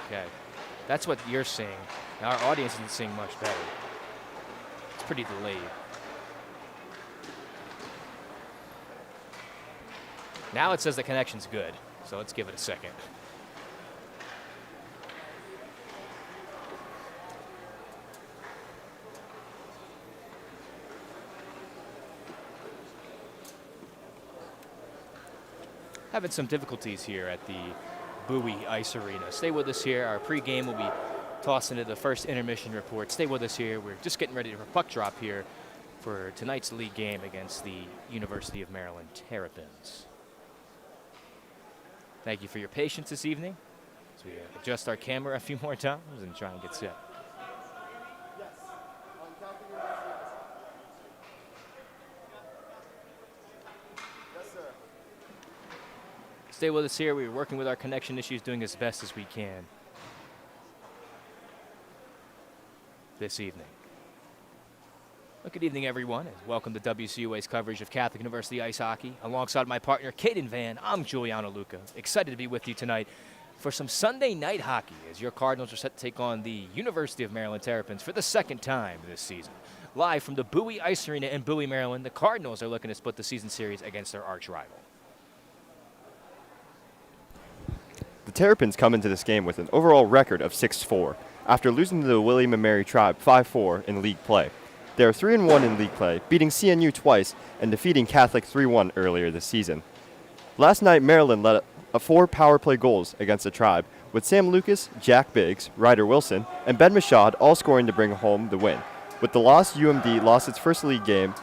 Okay. That's what you're seeing. Our audience isn't seeing much better. It's pretty delayed. Now it says the connection's good, so let's give it a second. Having some difficulties here at the Bowie Ice Arena. Stay with us here. Our pregame will be tossed into the first intermission report. Stay with us here. We're just getting ready for puck drop here for tonight's league game against the University of Maryland Terrapins. Thank you for your patience this evening as we adjust our camera a few more times and try and get set. Stay with us here. We're working with our connection issues, doing as best as we can this evening. Well, good evening, everyone, and welcome to WCUA's coverage of Catholic University Ice Hockey. Alongside my partner, Caden Van, I'm Giuliano Luca. Excited to be with you tonight for some Sunday night hockey as your Cardinals are set to take on the University of Maryland Terrapins for the second time this season. Live from the Bowie Ice Arena in Bowie, Maryland, the Cardinals are looking to split the season series against their arch rival. The Terrapins come into this game with an overall record of 6-4 after losing to the William & Mary Tribe 5-4 in league play. They are 3-1 in league play, beating CNU twice and defeating Catholic 3-1 earlier this season. Last night, Maryland led 4 power play goals against the Tribe, with Sam Lucas, Jack Biggs, Ryder Wilson, and Ben Mashad all scoring to bring home the win. With the loss, UMD lost its first league game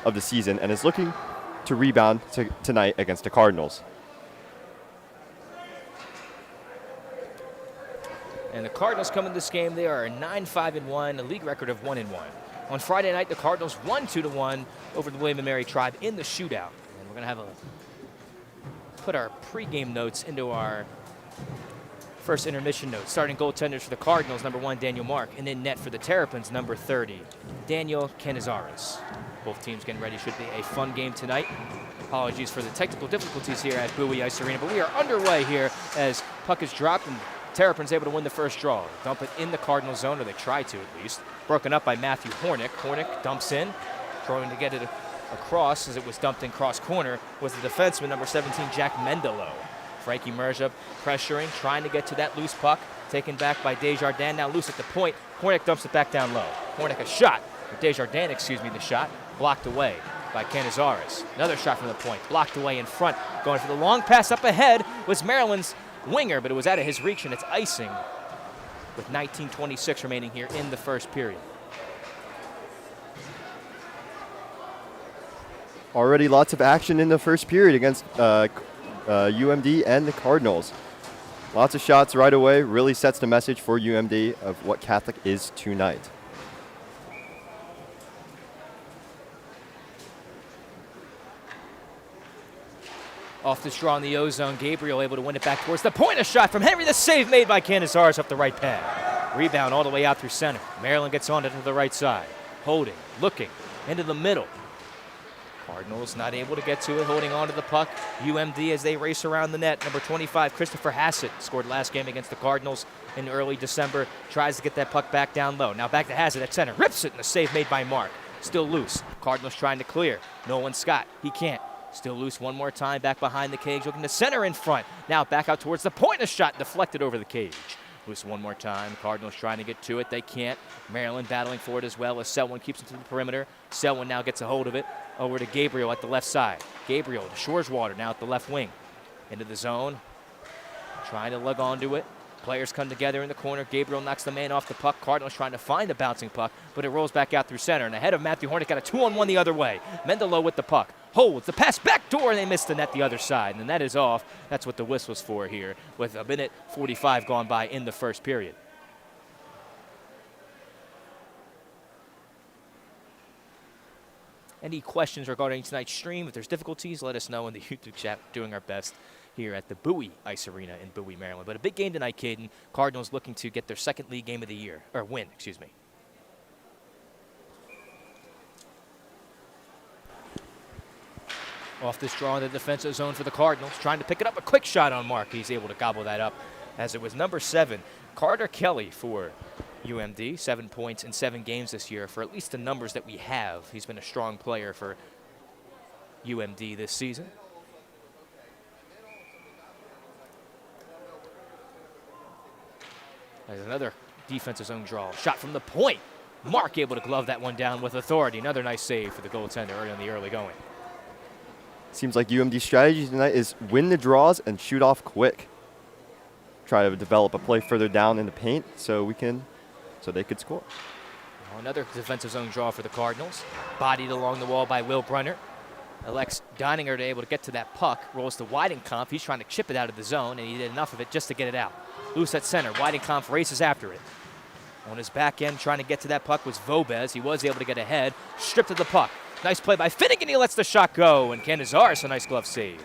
of the season and is looking to rebound tonight against the Cardinals. And the Cardinals come in this game, they are 9-5-1, a league record of 1-1. On Friday night, the Cardinals won 2-1 over the William & Mary Tribe in the shootout. And we're going to put our pregame notes into our first intermission notes. Starting goaltenders for the Cardinals, number 1, Daniel Mark, and in net for the Terrapins, number 30, Daniel Canizares. Both teams getting ready. Should be a fun game tonight. Apologies for the technical difficulties here at Bowie Ice Arena, but we are underway here as puck is dropped and Terrapins able to win the first draw. Dump it in the Cardinal zone, or they try to at least. Broken up by Matthew Hornick. Hornick dumps in, trying to get it across as it was dumped in cross corner was the defenseman, number 17, Jack Mendelo. Frankie Merja pressuring, trying to get to that loose puck. Taken back by Desjardins, now loose at the point. Hornick dumps it back down low. Hornick a shot, or Desjardins, the shot, blocked away by Canizares. Another shot from the point, blocked away in front. Going for the long pass up ahead was Maryland's winger, but it was out of his reach, and it's icing with 19:26 remaining here in the first period. Already lots of action in the first period against UMD and the Cardinals. Lots of shots right away, really sets the message for UMD of what Catholic is tonight. Off this draw in the O-zone, Gabriel able to win it back towards the point. A shot from Henry. The save made by Canizares off the right pad. Rebound all the way out through center. Maryland gets on it to the right side. Holding, looking, into the middle. Cardinals not able to get to it, holding on to the puck. UMD as they race around the net. Number 25, Christopher Hassett, scored last game against the Cardinals in early December. Tries to get that puck back down low. Now back to Hassett at center. Rips it, and the save made by Mark. Still loose. Cardinals trying to clear. Nolan Scott, he can't. Still loose one more time, back behind the cage, looking to center in front. Now back out towards the point, a shot deflected over the cage. Loose one more time, Cardinals trying to get to it, they can't. Maryland battling for it as well as Selwyn keeps it to the perimeter. Selwyn now gets a hold of it, over to Gabriel at the left side. Gabriel to Shoreswater now at the left wing. Into the zone, trying to lug onto it. Players come together in the corner. Gabriel knocks the man off the puck. Cardinals trying to find the bouncing puck, but it rolls back out through center. And ahead of Matthew Hornick, got a 2-on-1 the other way. Mendelo with the puck. Holds the pass back door, and they missed the net the other side. And that is off. That's what the whistle's for here, with a minute 45 gone by in the first period. Any questions regarding tonight's stream? If there's difficulties, let us know in the YouTube chat. We're doing our best here at the Bowie Ice Arena in Bowie, Maryland. But a big game tonight, Caden. Cardinals looking to get their second league game of the year, or win, excuse me. Off this draw in the defensive zone for the Cardinals, trying to pick it up. A quick shot on Mark. He's able to gobble that up as it was number 7, Carter Kelly for UMD, 7 points in 7 games this year. For at least the numbers that we have, he's been a strong player for UMD this season. There's another defensive zone draw. Shot from the point. Mark able to glove that one down with authority. Another nice save for the goaltender early in the early going. Seems like UMD's strategy tonight is win the draws and shoot off quick. Try to develop a play further down in the paint so they could score. Another defensive zone draw for the Cardinals. Bodied along the wall by Will Brunner. Alex Deininger able to get to that puck. Rolls to Weidenkampf. He's trying to chip it out of the zone, and he did enough of it just to get it out. Loose at center. Weidenkampf races after it. On his back end, trying to get to that puck was Vobez. He was able to get ahead. Stripped of the puck. Nice play by Finnegan. He lets the shot go, and Canizares a nice glove save.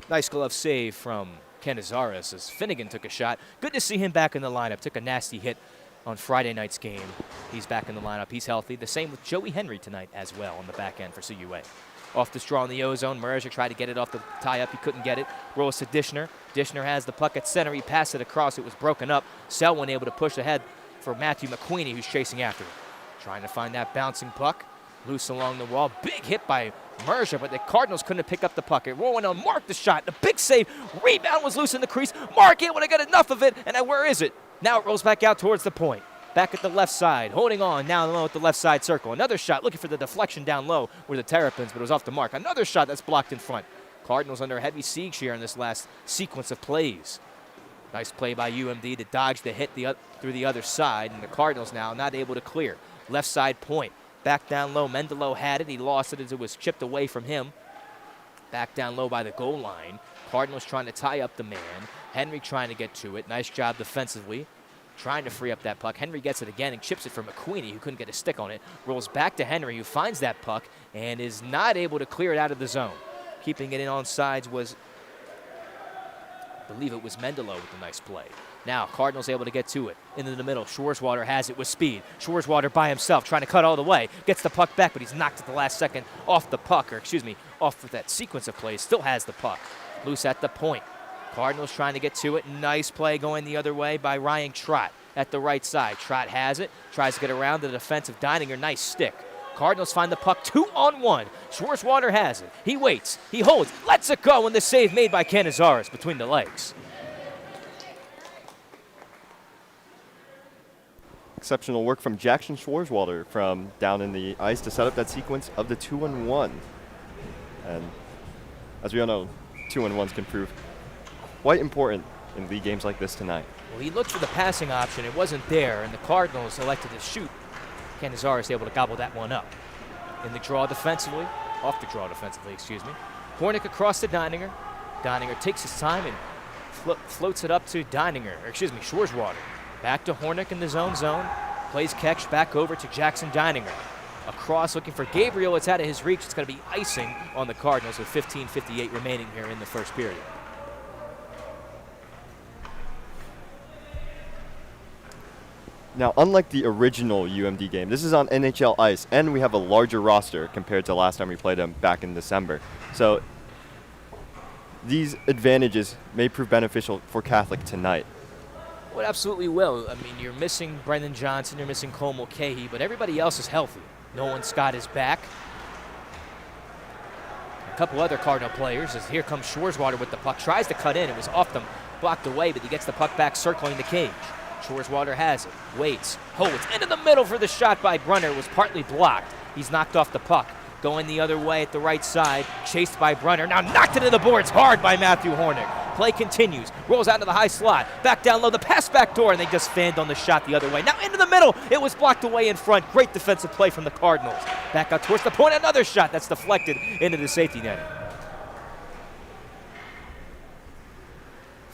Nice glove save from Canizares as Finnegan took a shot. Good to see him back in the lineup. Took a nasty hit on Friday night's game. He's back in the lineup. He's healthy. The same with Joey Henry tonight as well on the back end for CUA. Off this draw in the O-zone. Merger tried to get it off the tie-up. He couldn't get it. Rolls to Dishner. Dishner has the puck at center. He passed it across. It was broken up. Selwyn able to push ahead for Matthew McQueenie, who's chasing after it. Trying to find that bouncing puck. Loose along the wall. Big hit by Merger, but the Cardinals couldn't pick up the puck. It rolling on Mark the shot. The big save. Rebound was loose in the crease. Mark able to get enough of it. And now where is it? Now it rolls back out towards the point. Back at the left side, holding on down low at the left side circle. Another shot, looking for the deflection down low were the Terrapins, but it was off the mark. Another shot that's blocked in front. Cardinals under heavy siege here in this last sequence of plays. Nice play by UMD to dodge the hit through the other side, and the Cardinals now not able to clear. Left side point, back down low. Mendelo had it. He lost it as it was chipped away from him. Back down low by the goal line. Cardinals trying to tie up the man. Henry trying to get to it. Nice job defensively. Trying to free up that puck. Henry gets it again and chips it for McQueenie, who couldn't get a stick on it. Rolls back to Henry, who finds that puck and is not able to clear it out of the zone. Keeping it in on sides was, I believe it was Mendelo with the nice play. Now, Cardinals able to get to it. Into the middle. Schwarzwater has it with speed. Schwarzwater by himself, trying to cut all the way. Gets the puck back, but he's knocked at the last second off the puck, off of that sequence of plays. Still has the puck. Loose at the point. Cardinals trying to get to it. Nice play going the other way by Ryan Trott at the right side. Trott has it. Tries to get around the defensive Deininger. Nice stick. Cardinals find the puck 2-on-1. Schwarzwater has it. He waits. He holds. Lets it go, and the save made by Canizares between the legs. Exceptional work from Jackson Schwarzwater from down in the ice to set up that sequence of the 2-on-1. And as we all know, 2-on-1s can prove quite important in league games like this tonight. Well, he looked for the passing option. It wasn't there, and the Cardinals elected to shoot. Canizares able to gobble that one up. In the draw defensively, off the draw defensively, Hornick across to Deininger. Deininger takes his time and floats it up to Schwarzwater. Back to Hornick in the zone. Plays catch back over to Jackson Deininger. Across looking for Gabriel. It's out of his reach. It's going to be icing on the Cardinals with 15:58 remaining here in the first period. Now, unlike the original UMD game, this is on NHL ice, and we have a larger roster compared to last time we played them back in December. So these advantages may prove beneficial for Catholic tonight. Well, it absolutely will. I mean, you're missing Brendan Johnson, you're missing Cole Mulcahy, but everybody else is healthy. Nolan Scott is back. A couple other Cardinal players, as here comes Schwarzwater with the puck. Tries to cut in. It was off them, blocked away, but he gets the puck back circling the cage. Schwarzwater has it, waits, holds, into the middle for the shot by Brunner. It was partly blocked. He's knocked off the puck. Going the other way at the right side, chased by Brunner. Now knocked into the boards hard by Matthew Hornick. Play continues, rolls out into the high slot, back down low, the pass back door, and they just fanned on the shot the other way. Now into the middle, it was blocked away in front. Great defensive play from the Cardinals. Back out towards the point, another shot that's deflected into the safety net.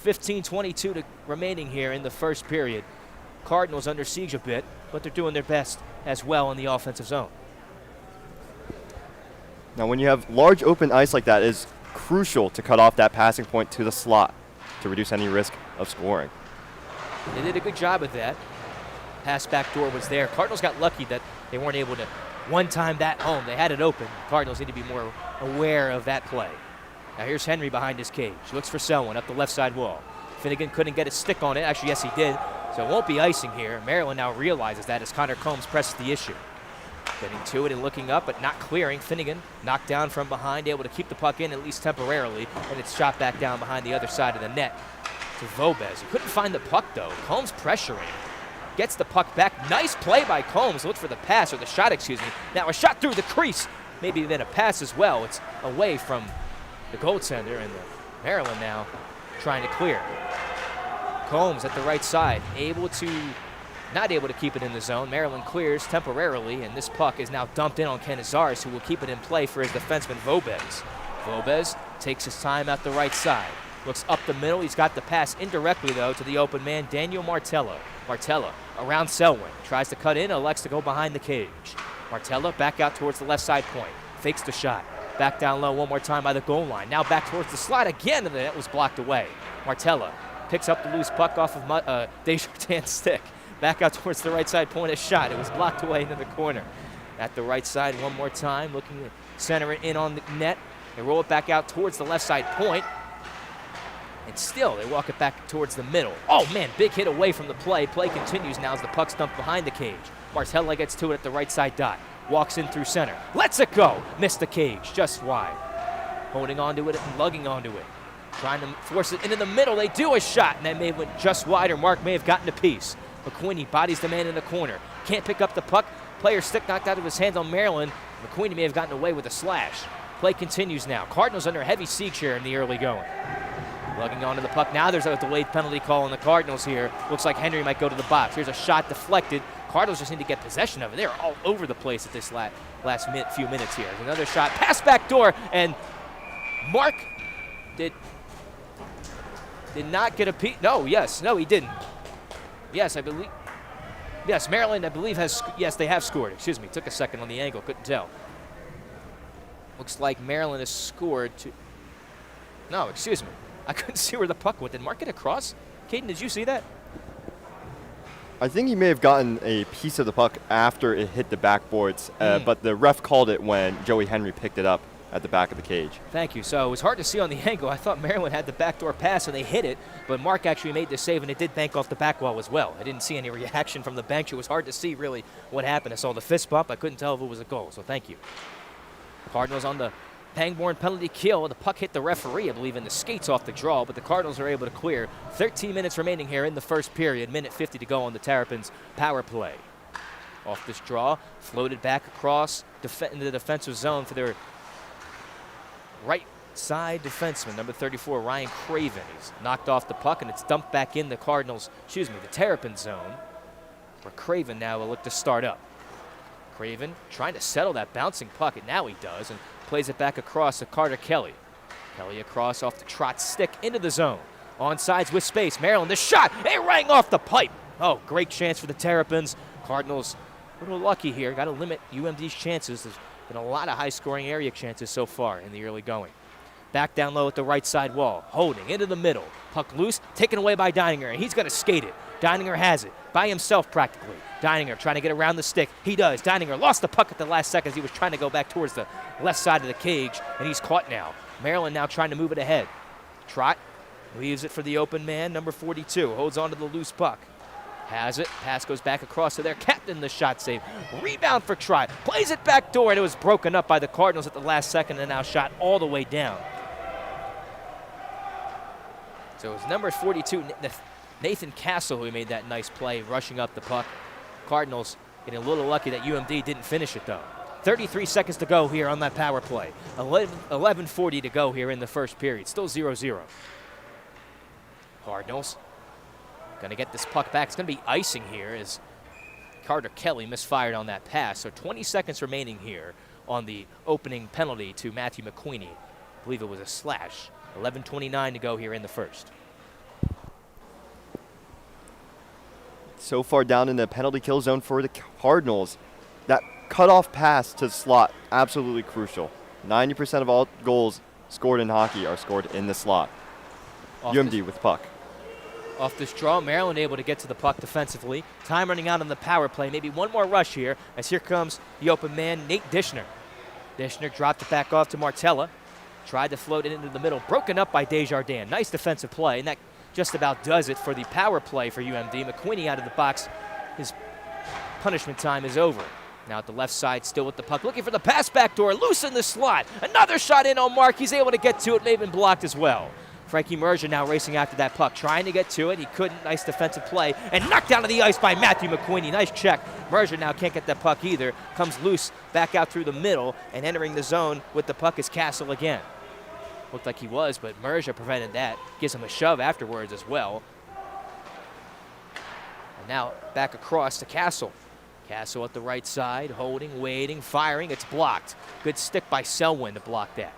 15:22 remaining here in the first period. Cardinals under siege a bit, but they're doing their best as well in the offensive zone. Now, when you have large open ice like that, it is crucial to cut off that passing point to the slot to reduce any risk of scoring. They did a good job of that. Pass backdoor was there. Cardinals got lucky that they weren't able to one-time that home. They had it open. Cardinals need to be more aware of that play. Now here's Henry behind his cage. Looks for Selwyn up the left side wall. Finnegan couldn't get a stick on it. Actually, yes, he did. So it won't be icing here. Maryland now realizes that as Connor Combs presses the issue. Getting to it and looking up, but not clearing. Finnegan knocked down from behind, able to keep the puck in at least temporarily, and it's shot back down behind the other side of the net to Vobez. He couldn't find the puck, though. Combs pressuring. Gets the puck back. Nice play by Combs. Looked for the pass, or the shot, excuse me. Now a shot through the crease. Maybe then a pass as well. It's away from the goaltender, and Maryland now trying to clear. Combs at the right side, not able to keep it in the zone. Maryland clears temporarily, and this puck is now dumped in on Canizares, who will keep it in play for his defenseman Vobez. Vobez takes his time at the right side. Looks up the middle. He's got the pass indirectly, though, to the open man, Daniel Martella. Martella around Selwyn. Tries to cut in, elects to go behind the cage. Martella back out towards the left side point. Fakes the shot. Back down low one more time by the goal line. Now back towards the slot again, and that was blocked away. Martella picks up the loose puck off of Desjardins' stick. Back out towards the right side point, a shot. It was blocked away into the corner. At the right side one more time, looking to center it in on the net. They roll it back out towards the left side point. And still, they walk it back towards the middle. Oh, man, big hit away from the play. Play continues now as the puck's dumped behind the cage. Martella gets to it at the right side dot. Walks in through center. Lets it go. Missed the cage, just wide. Holding onto it and lugging onto it. Trying to force it into the middle. They do a shot, and that may have went just wide, or Mark may have gotten a piece. McQueenie bodies the man in the corner. Can't pick up the puck. Player's stick knocked out of his hands on Maryland. McQueenie may have gotten away with a slash. Play continues now. Cardinals under heavy siege here in the early going. Lugging onto the puck. Now there's a delayed penalty call on the Cardinals here. Looks like Henry might go to the box. Here's a shot deflected. Cardinals just need to get possession of it. They're all over the place at this last few minutes here. There's another shot. Pass back door. And Mark did not get a piece. No, he didn't. Yes, I believe. Yes, Maryland, I believe, they have scored. Excuse me. Took a second on the angle. Couldn't tell. Looks like Maryland has scored. No, excuse me. I couldn't see where the puck went. Did Mark get across? Caden, did you see that? I think he may have gotten a piece of the puck after it hit the backboards, but the ref called it when Joey Henry picked it up at the back of the cage. Thank you. So it was hard to see on the angle. I thought Maryland had the backdoor pass and they hit it, but Mark actually made the save and it did bank off the back wall as well. I didn't see any reaction from the bench. It was hard to see really what happened. I saw the fist bump. I couldn't tell if it was a goal, so thank you. Cardinals on the Pangborn penalty kill. The puck hit the referee, I believe, in the skates off the draw, but the Cardinals are able to clear. 13 minutes remaining here in the first period. Minute 50 to go on the Terrapins power play. Off this draw, floated back across into the defensive zone for their right side defenseman, number 34, Ryan Craven. He's knocked off the puck, and it's dumped back in the the Terrapin zone, where Craven now will look to start up. Craven trying to settle that bouncing puck, and now he does, and plays it back across to Carter Kelly. Kelly across off the Trot's stick into the zone. Onsides with space. Maryland, the shot! It rang off the pipe! Oh, great chance for the Terrapins. Cardinals a little lucky here. Got to limit UMD's chances. There's been a lot of high-scoring area chances so far in the early going. Back down low at the right side wall. Holding into the middle. Puck loose, taken away by Deininger, and he's going to skate it. Deininger has it, by himself practically. Deininger trying to get around the stick. He does. Deininger lost the puck at the last second as he was trying to go back towards the left side of the cage, and he's caught now. Maryland now trying to move it ahead. Trot leaves it for the open man, number 42. Holds on to the loose puck. Has it. Pass goes back across to their captain, the shot save. Rebound for Trot. Plays it back door, and it was broken up by the Cardinals at the last second and now shot all the way down. So it was number 42, Nathan Castle, who made that nice play, rushing up the puck. Cardinals getting a little lucky that UMD didn't finish it, though. 33 seconds to go here on that power play. 11:40 to go here in the first period. Still 0-0. Cardinals going to get this puck back. It's going to be icing here as Carter Kelly misfired on that pass. So 20 seconds remaining here on the opening penalty to Matthew McQueenie. I believe it was a slash. 11:29 to go here in the first. So far down in the penalty kill zone for the Cardinals. That cutoff pass to slot, absolutely crucial. 90% of all goals scored in hockey are scored in the slot. UMD with puck. Off this draw, Maryland able to get to the puck defensively. Time running out on the power play. Maybe one more rush here, as here comes the open man, Nate Dishner. Dishner dropped it back off to Martella. Tried to float it into the middle. Broken up by Desjardins. Nice defensive play, and that just about does it for the power play for UMD. McQueenie out of the box. His punishment time is over. Now at the left side, still with the puck. Looking for the pass back door. Loose in the slot. Another shot in on Mark. He's able to get to it. May have been blocked as well. Frankie Merger now racing after that puck, trying to get to it. He couldn't. Nice defensive play. And knocked down to the ice by Matthew McQueenie. Nice check. Merger now can't get that puck either. Comes loose back out through the middle, and entering the zone with the puck is Castle again. Looked like he was, but Merger prevented that. Gives him a shove afterwards as well. And now back across to Castle. Castle at the right side, holding, waiting, firing. It's blocked. Good stick by Selwyn to block that.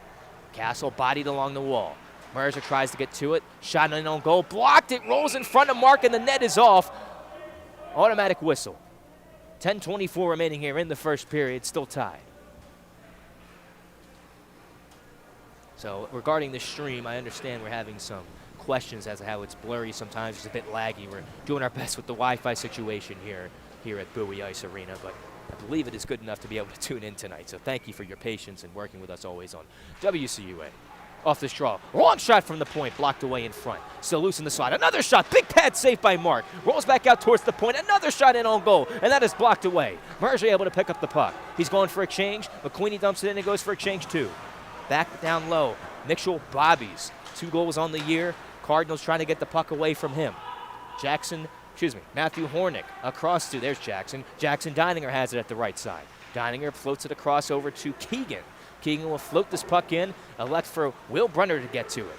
Castle bodied along the wall. Mercer tries to get to it. Shot in on goal. Blocked it. Rolls in front of Mark, and the net is off. Automatic whistle. 10:24 remaining here in the first period. Still tied. So regarding the stream, I understand we're having some questions as to how it's blurry sometimes. It's a bit laggy. We're doing our best with the Wi-Fi situation here at Bowie Ice Arena, but I believe it is good enough to be able to tune in tonight. So thank you for your patience and working with us always on WCUA. Off this draw. Long shot from the point, blocked away in front. Still loose in the slot. Another shot. Big pad saved by Mark. Rolls back out towards the point. Another shot in on goal, and that is blocked away. Merger able to pick up the puck. He's going for a change. McQueenie dumps it in and goes for a change too. Back down low. Mitchell Bobbies. 2 goals on the year. Cardinals trying to get the puck away from him. Matthew Hornick across to, there's Jackson. Jackson Deininger has it at the right side. Deininger floats it across over to Keegan. Keegan will float this puck in, elect for Will Brunner to get to it.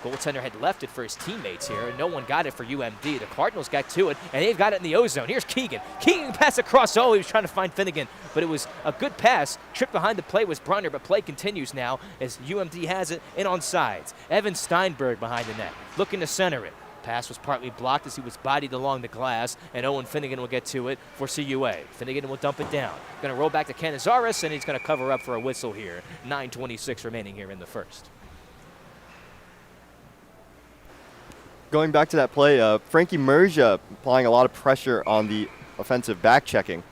Goaltender had left it for his teammates here, and no one got it for UMD. The Cardinals got to it, and they've got it in the O-zone. Here's Keegan. Keegan pass across. Oh, he was trying to find Finnegan, but it was a good pass. Trick behind the play was Brunner, but play continues now as UMD has it in on sides. Evan Steinberg behind the net, looking to center it. Pass was partly blocked as he was bodied along the glass, and Owen Finnegan will get to it for CUA. Finnegan will dump it down. Going to roll back to Canizares, and he's going to cover up for a whistle here. 9:26 remaining here in the first. Going back to that play, Frankie Merja applying a lot of pressure on the offensive back checking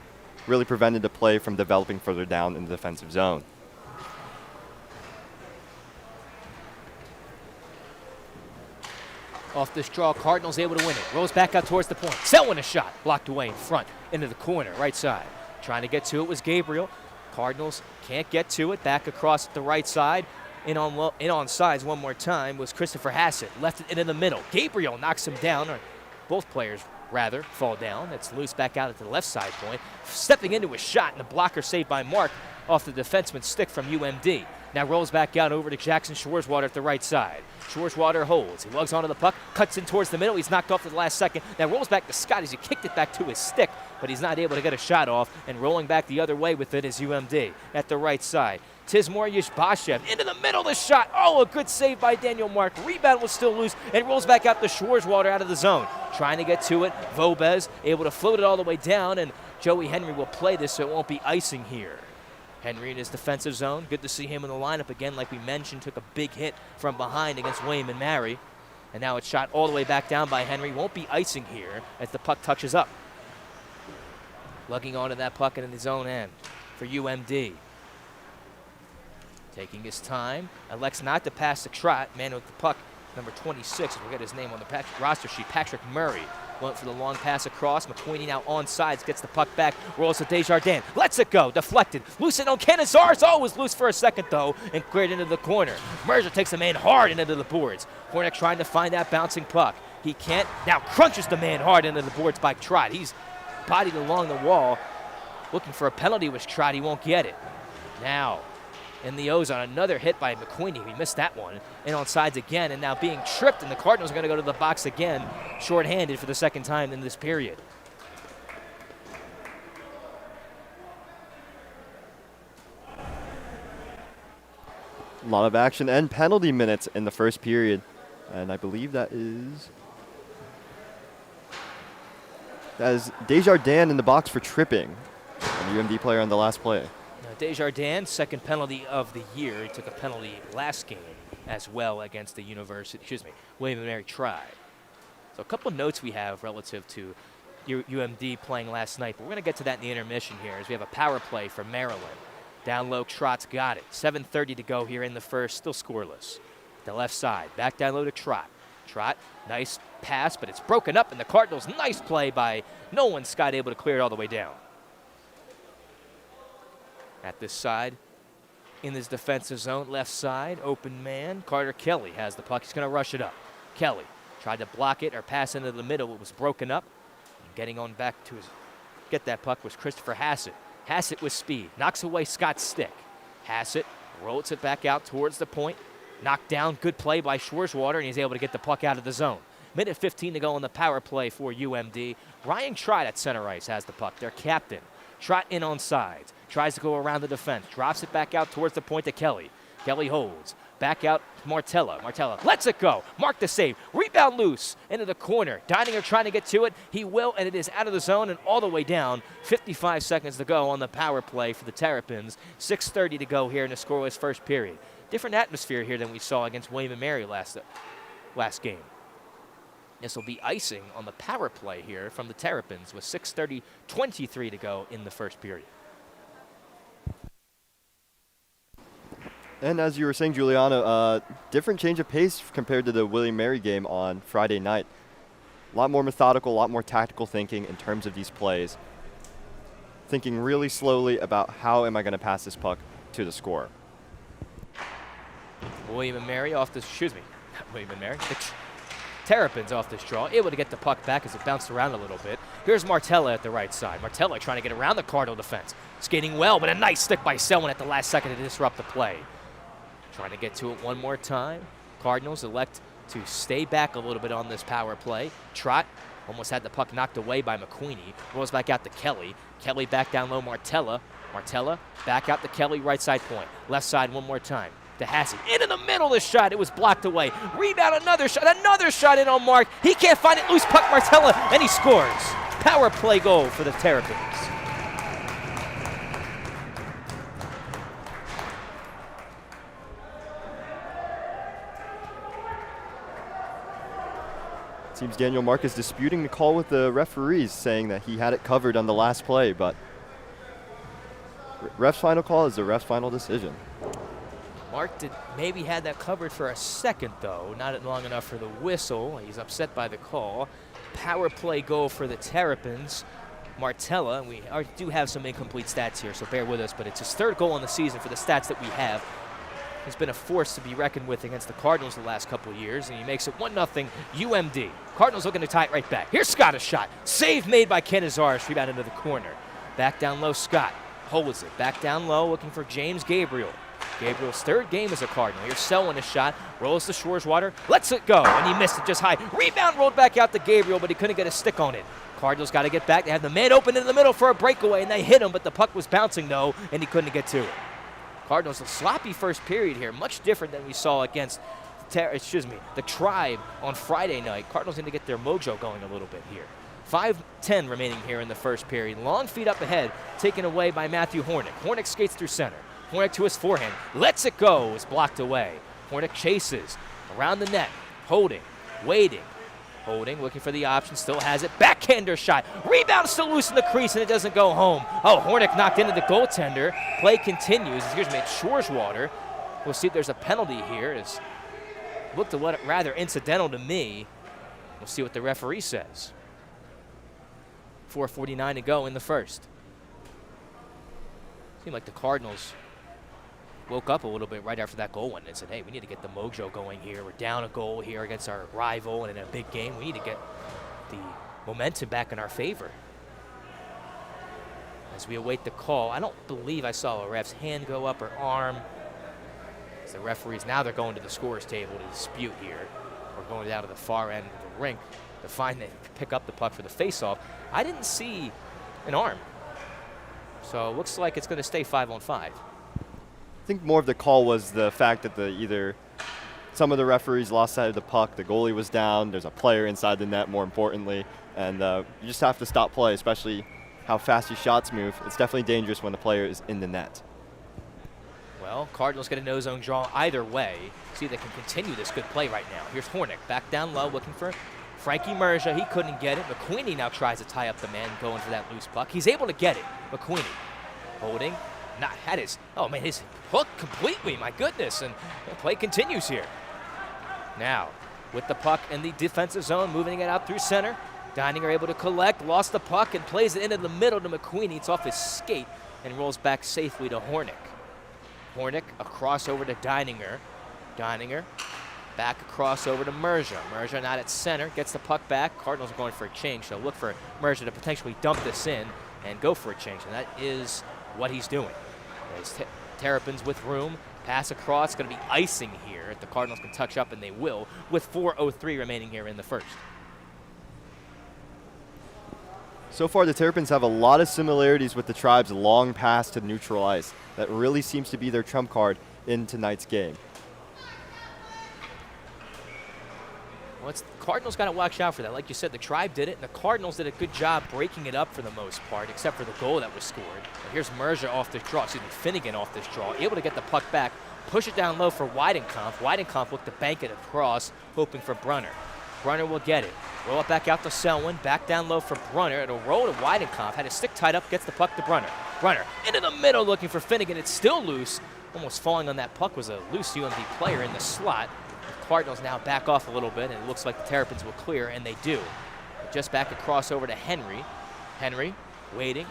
really prevented the play from developing further down in the defensive zone. Off this draw, Cardinals able to win it. Rolls back out towards the point. Selwyn a shot. Blocked away in front into the corner, right side. Trying to get to it was Gabriel. Cardinals can't get to it. Back across the right side. In on sides one more time was Christopher Hassett. Left it in the middle. Gabriel knocks him down, or both players rather fall down. It's loose back out at the left side point. Stepping into a shot, and the blocker saved by Mark off the defenseman's stick from UMD. Now rolls back out over to Jackson Schwarzwater at the right side. Schwarzwater holds. He lugs onto the puck, cuts in towards the middle. He's knocked off at the last second. Now rolls back to Scott as he kicked it back to his stick, but he's not able to get a shot off. And rolling back the other way with it is UMD at the right side. Tizmor Yishbashev into the middle of the shot. Oh, a good save by Daniel Mark. Rebound was still loose and rolls back out to Schwarzwater out of the zone. Trying to get to it. Vobez able to float it all the way down, and Joey Henry will play this so it won't be icing here. Henry in his defensive zone. Good to see him in the lineup again. Like we mentioned, took a big hit from behind against William and Mary. And now it's shot all the way back down by Henry. Won't be icing here as the puck touches up. Lugging onto that puck in his own end for UMD. Taking his time. Elects not to pass the trot. Man with the puck, number 26. We'll get his name on the roster sheet. Patrick Murray. Went for the long pass across. McQueenie now on sides, gets the puck back, rolls to Desjardins, lets it go, deflected, loosened on Canizares. Oh, was loose for a second though, and cleared into the corner. Merger takes the man hard into the boards. Hornick trying to find that bouncing puck. He can't, now crunches the man hard into the boards by Trot. He's bodied along the wall, looking for a penalty with Trot. He won't get it. Now, in the O-zone, another hit by McQueenie. He missed that one. And on sides again, and now being tripped, and the Cardinals are going to go to the box again, shorthanded for the second time in this period. A lot of action and penalty minutes in the first period. And I believe that is Desjardins in the box for tripping. An UMD player on the last play. Desjardins, second penalty of the year. He took a penalty last game as well against the William & Mary Tribe. So a couple notes we have relative to UMD playing last night, but we're going to get to that in the intermission here as we have a power play from Maryland. Down low, Trott's got it. 7:30 to go here in the first, still scoreless. The left side, back down low to Trott. Trott, nice pass, but it's broken up, and the Cardinals, nice play by Nolan Scott, able to clear it all the way down. At this side, in this defensive zone, left side, open man. Carter Kelly has the puck. He's going to rush it up. Kelly tried to block it or pass into the middle. It was broken up. Getting on back to get that puck was Christopher Hassett. Hassett with speed, knocks away Scott's stick. Hassett rolls it back out towards the point. Knocked down, good play by Schwarzwater, and he's able to get the puck out of the zone. Minute 15 to go on the power play for UMD. Ryan Trott at center ice has the puck, their captain. Trott in on sides, tries to go around the defense, drops it back out towards the point to Kelly. Kelly holds, back out Martella. Martella lets it go, mark the save, rebound loose into the corner. Deininger trying to get to it, he will, and it is out of the zone and all the way down. 55 seconds to go on the power play for the Terrapins. 6:30 to go here in the scoreless first period. Different atmosphere here than we saw against William & Mary last game. This will be icing on the power play here from the Terrapins with 6:23 to go in the first period. And as you were saying, Giuliano, different change of pace compared to the William & Mary game on Friday night. A lot more methodical, a lot more tactical thinking in terms of these plays. Thinking really slowly about how am I going to pass this puck to the scorer. William & Mary off this, William & Mary. The Terrapins off this draw, able to get the puck back as it bounced around a little bit. Here's Martella at the right side. Martella trying to get around the Cardinal defense. Skating well, but a nice stick by Selwyn at the last second to disrupt the play. Trying to get to it one more time. Cardinals elect to stay back a little bit on this power play. Trott almost had the puck knocked away by McQueenie. Rolls back out to Kelly. Kelly back down low, Martella. Martella back out to Kelly, right side point. Left side one more time. To Hassett. Into the middle of the shot. It was blocked away. Rebound, another shot in on Mark. He can't find it. Loose puck, Martella, and he scores. Power play goal for the Terrapins. Seems Daniel Mark is disputing the call with the referees, saying that he had it covered on the last play, but ref's final call is the ref's final decision. Mark maybe had that covered for a second, though. Not long enough for the whistle. He's upset by the call. Power play goal for the Terrapins. Martella, we do have some incomplete stats here, so bear with us, but it's his third goal in the season for the stats that we have. He's been a force to be reckoned with against the Cardinals the last couple of years, and he makes it 1-0 UMD. Cardinals looking to tie it right back. Here's Scott, a shot. Save made by Canizares, rebound into the corner. Back down low, Scott holds it. Back down low, looking for James Gabriel. Gabriel's third game as a Cardinal. Here's Selwyn, a shot, rolls to Schwarzwater, lets it go, and he missed it just high. Rebound rolled back out to Gabriel, but he couldn't get a stick on it. Cardinals got to get back. They have the man open in the middle for a breakaway, and they hit him, but the puck was bouncing, though, and he couldn't get to it. Cardinals, a sloppy first period here, much different than we saw against the Tribe on Friday night. Cardinals need to get their mojo going a little bit here. 5:10 remaining here in the first period. Long feed up ahead, taken away by Matthew Hornick. Hornick skates through center. Hornick to his forehand, lets it go, is blocked away. Hornick chases around the net, holding, waiting. Holding, looking for the option, still has it. Backhander shot. Rebound still loose in the crease, and it doesn't go home. Oh, Hornick knocked into the goaltender. Play continues. It's Schwarzwater. We'll see if there's a penalty here. It looked rather incidental to me. We'll see what the referee says. 4:49 to go in the first. Seemed like the Cardinals woke up a little bit right after that goal went and said, hey, we need to get the mojo going here. We're down a goal here against our rival and in a big game. We need to get the momentum back in our favor. As we await the call, I don't believe I saw a ref's hand go up or arm. As the referees, now they're going to the scorer's table to dispute here. We're going down to the far end of the rink to find they pick up the puck for the faceoff. I didn't see an arm. So it looks like it's going to stay 5-on-5. I think more of the call was the fact that either some of the referees lost sight of the puck, the goalie was down, there's a player inside the net more importantly, and you just have to stop play, especially how fast your shots move. It's definitely dangerous when the player is in the net. Well, Cardinals get a no-zone draw either way. See if they can continue this good play right now. Here's Hornick back down low looking for Frankie Merja, he couldn't get it. McQueenie now tries to tie up the man going for that loose puck. He's able to get it. McQueenie holding. Not had his, oh man, his hook completely, my goodness. And the play continues here. Now, with the puck in the defensive zone, moving it out through center. Deininger able to collect, lost the puck, and plays it into the middle to McQueenie. It's off his skate and rolls back safely to Hornick. Hornick across over to Deininger. Deininger back across over to Merja. Merja not at center, gets the puck back. Cardinals are going for a change, so look for Merja to potentially dump this in and go for a change, and that is what he's doing. As Terrapins with room, pass across, going to be icing here. If the Cardinals can touch up, and they will, with 4:03 remaining here in the first. So far, the Terrapins have a lot of similarities with the Tribe's long pass to neutral ice. That really seems to be their trump card in tonight's game. Well, Cardinals got to watch out for that. Like you said, the Tribe did it, and the Cardinals did a good job breaking it up for the most part, except for the goal that was scored. But here's Merja off this draw, Finnegan off this draw, able to get the puck back, push it down low for Weidenkampf. Weidenkampf looked to bank it across, hoping for Brunner. Brunner will get it. Roll it back out to Selwyn, back down low for Brunner. It'll roll to Weidenkampf, had his stick tied up, gets the puck to Brunner. Brunner into the middle looking for Finnegan. It's still loose. Almost falling on that puck was a loose UMD player in the slot. The Cardinals now back off a little bit, and it looks like the Terrapins will clear, and they do. Just back across over to Henry. Henry waiting,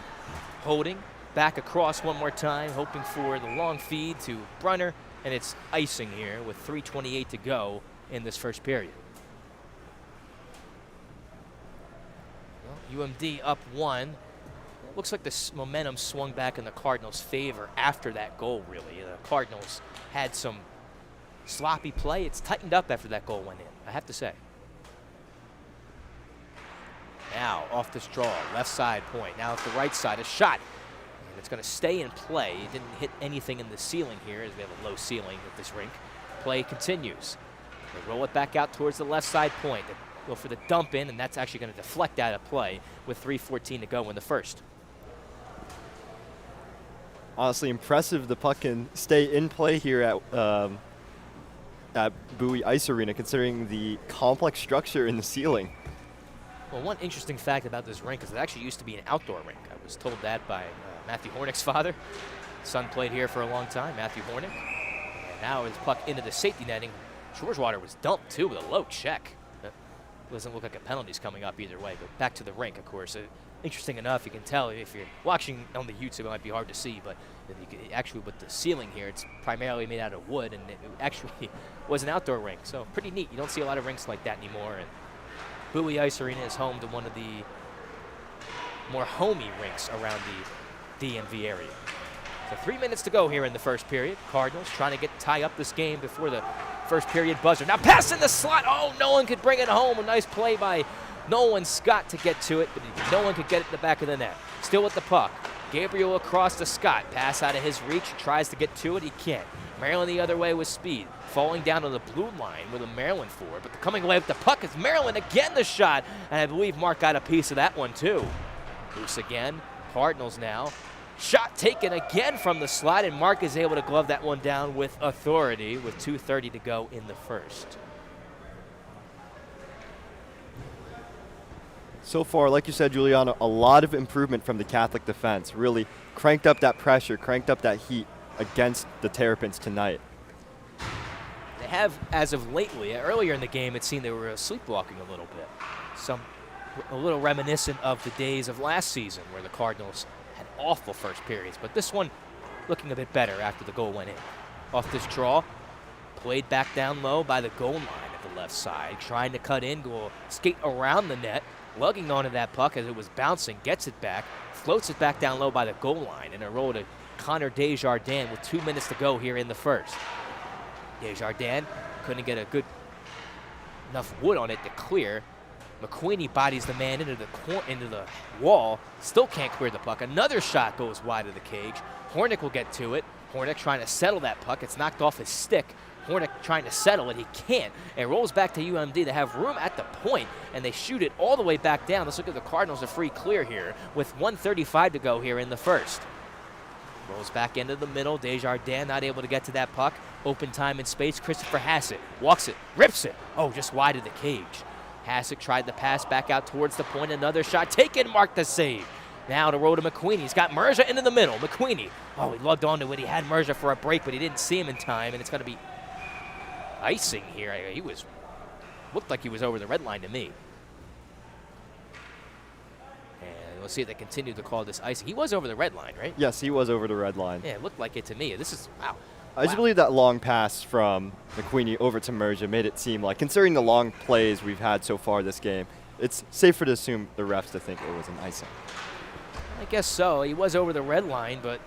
holding, back across one more time, hoping for the long feed to Brunner, and it's icing here with 3:28 to go in this first period. Well, UMD up one. Looks like the momentum swung back in the Cardinals' favor after that goal, really. The Cardinals had some sloppy play. It's tightened up after that goal went in, I have to say. Now, off this draw, left side point. Now it's the right side, a shot. And it's going to stay in play. It didn't hit anything in the ceiling here, as we have a low ceiling at this rink. Play continues. They roll it back out towards the left side point. They go for the dump in, and that's actually going to deflect out of play with 3:14 to go in the first. Honestly, impressive the puck can stay in play here at Bowie Ice Arena, considering the complex structure in the ceiling. Well, one interesting fact about this rink is it actually used to be an outdoor rink. I was told that by Matthew Hornick's father. Son played here for a long time, Matthew Hornick. And now his puck into the safety netting. Shoreswater was dumped, too, with a low check. Doesn't look like a penalty's coming up either way, but back to the rink, of course. Interesting enough, you can tell if you're watching on the YouTube, it might be hard to see, but actually with the ceiling here, it's primarily made out of wood, and it actually was an outdoor rink, so pretty neat. You don't see a lot of rinks like that anymore, and Bowie Ice Arena is home to one of the more homey rinks around the DMV area. So 3 minutes to go here in the first period. Cardinals trying to tie up this game before the first period buzzer. Now pass in the slot. Oh, no one could bring it home. A nice play by Nolan Scott to get to it, but no one could get it in the back of the net. Still with the puck. Gabriel across to Scott. Pass out of his reach. He tries to get to it. He can't. Maryland the other way with speed. Falling down on the blue line with a Maryland forward, but coming away with the puck is Maryland again, the shot. And I believe Mark got a piece of that one too. Loose again. Cardinals now. Shot taken again from the slot, and Mark is able to glove that one down with authority with 2:30 to go in the first. So far, like you said, Juliano, a lot of improvement from the Catholic defense. Really cranked up that pressure, cranked up that heat against the Terrapins tonight. They have, as of lately, earlier in the game, it seemed they were sleepwalking a little bit. A little reminiscent of the days of last season where the Cardinals had awful first periods, but this one looking a bit better after the goal went in. Off this draw, played back down low by the goal line at the left side, trying to cut in, go skate around the net, lugging onto that puck as it was bouncing, gets it back, floats it back down low by the goal line, and a roll to Connor Desjardins with 2 minutes to go here in the first. Desjardins couldn't get a good enough wood on it to clear. McQueenie bodies the man into the wall, still can't clear the puck. Another shot goes wide of the cage. Hornick will get to it. Hornick trying to settle that puck. It's knocked off his stick. Hornick trying to settle it. He can't. It rolls back to UMD. They have room at the point, and they shoot it all the way back down. Let's look at the Cardinals, a free clear here with 1:35 to go here in the first. Rolls back into the middle. Desjardins not able to get to that puck. Open time and space. Christopher Hassett walks it, rips it. Oh, just wide of the cage. Hasek tried the pass back out towards the point. Another shot taken. Mark the save. Now to roll to McQueenie. He's got Merja into the middle. McQueenie. Oh, he lugged onto it. He had Merja for a break, but he didn't see him in time, and it's going to be icing here. He looked like he was over the red line to me. And we'll see if they continue to call this icing. He was over the red line, right? Yes, he was over the red line. Yeah, it looked like it to me. This is, wow. I just believe that long pass from McQueenie over to Merja made it seem like, considering the long plays we've had so far this game, it's safer to assume the refs to think it was an icing. I guess so. He was over the red line, but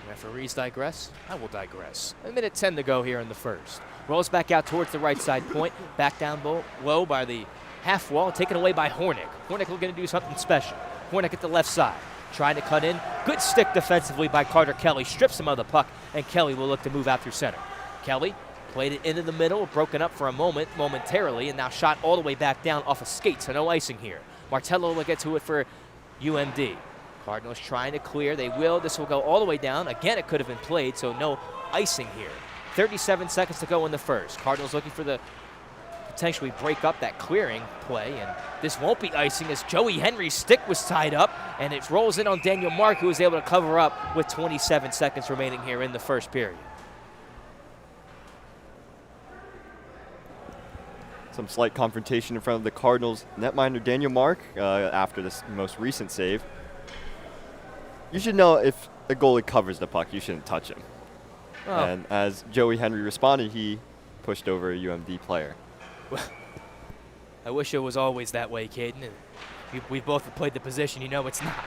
referees digress. I will digress. A minute 10 to go here in the first. Rolls back out towards the right side point. Back down low by the half wall, taken away by Hornick. Hornick looking to do something special. Hornick at the left side, trying to cut in. Good stick defensively by Carter Kelly. Strips him of the puck, and Kelly will look to move out through center. Kelly played it into the middle, broken up for a moment, momentarily, and now shot all the way back down off of skates, so no icing here. Martello will get to it for UMD. Cardinals trying to clear. They will. This will go all the way down. Again, it could have been played, so no icing here. 37 seconds to go in the first. Cardinals looking for the potentially break up that clearing play, and this won't be icing as Joey Henry's stick was tied up, and it rolls in on Daniel Mark, who was able to cover up with 27 seconds remaining here in the first period. Some slight confrontation in front of the Cardinals netminder Daniel Mark after this most recent save. You should know if the goalie covers the puck, you shouldn't touch him. Oh. And as Joey Henry responded, he pushed over a UMD player. I wish it was always that way, Caden. We both have played the position. You know it's not.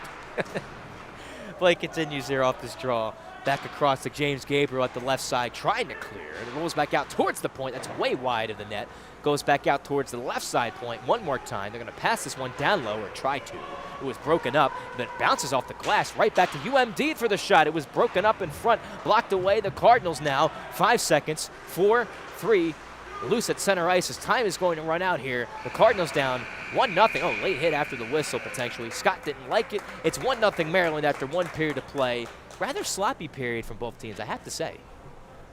Blake continues here off this draw. Back across to James Gabriel at the left side, trying to clear. It rolls back out towards the point. That's way wide of the net. Goes back out towards the left side point one more time. They're going to pass this one down low, or try to. It was broken up, but it bounces off the glass right back to UMD for the shot. It was broken up in front, blocked away. The Cardinals now, 5 seconds, 4, 3, loose at center ice as time is going to run out here. The Cardinals down 1-0. Oh, late hit after the whistle potentially. Scott didn't like it. It's 1-0 Maryland after 1 period of play. Rather sloppy period from both teams, I have to say.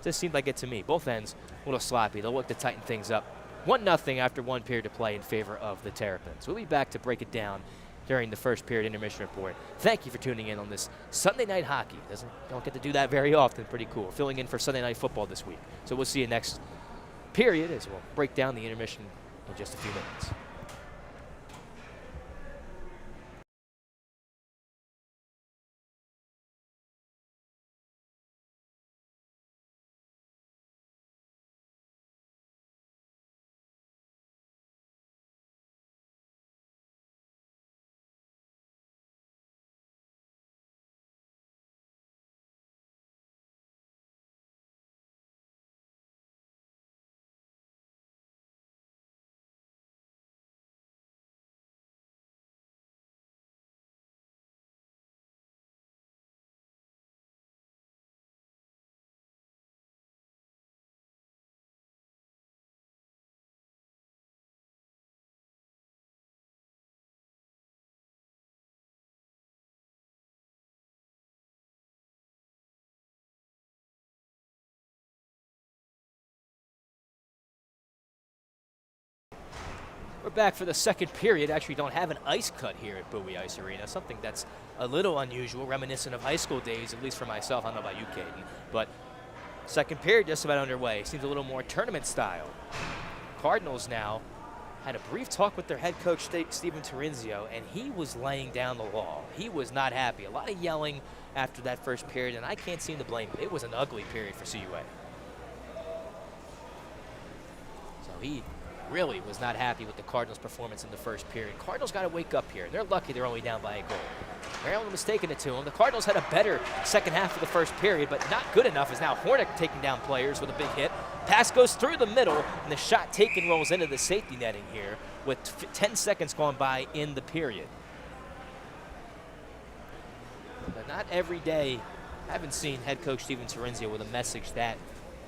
Just seemed like it to me. Both ends a little sloppy. They'll look to tighten things up. 1-0 after 1 period of play in favor of the Terrapins. We'll be back to break it down during the first period intermission report. Thank you for tuning in on this Sunday night hockey. Don't get to do that very often. Pretty cool. Filling in for Sunday night football this week. So we'll see you next period as we'll break down the intermission in just a few minutes. We're back for the second period. Actually don't have an ice cut here at Bowie Ice Arena, something that's a little unusual, reminiscent of high school days, at least for myself. I don't know about you, Caden. But second period just about underway. Seems a little more tournament style. Cardinals now had a brief talk with their head coach, Steven Terenzio, and he was laying down the law. He was not happy. A lot of yelling after that first period, and I can't seem to blame him. It was an ugly period for CUA. So he really was not happy with the Cardinals' performance in the first period. Cardinals got to wake up here. They're lucky they're only down by a goal. Maryland was taking it to them. The Cardinals had a better second half of the first period, but not good enough as now Hornick taking down players with a big hit. Pass goes through the middle, and the shot taken rolls into the safety netting here with 10 seconds gone by in the period. But not every day. I haven't seen head coach Steven Terenzio with a message that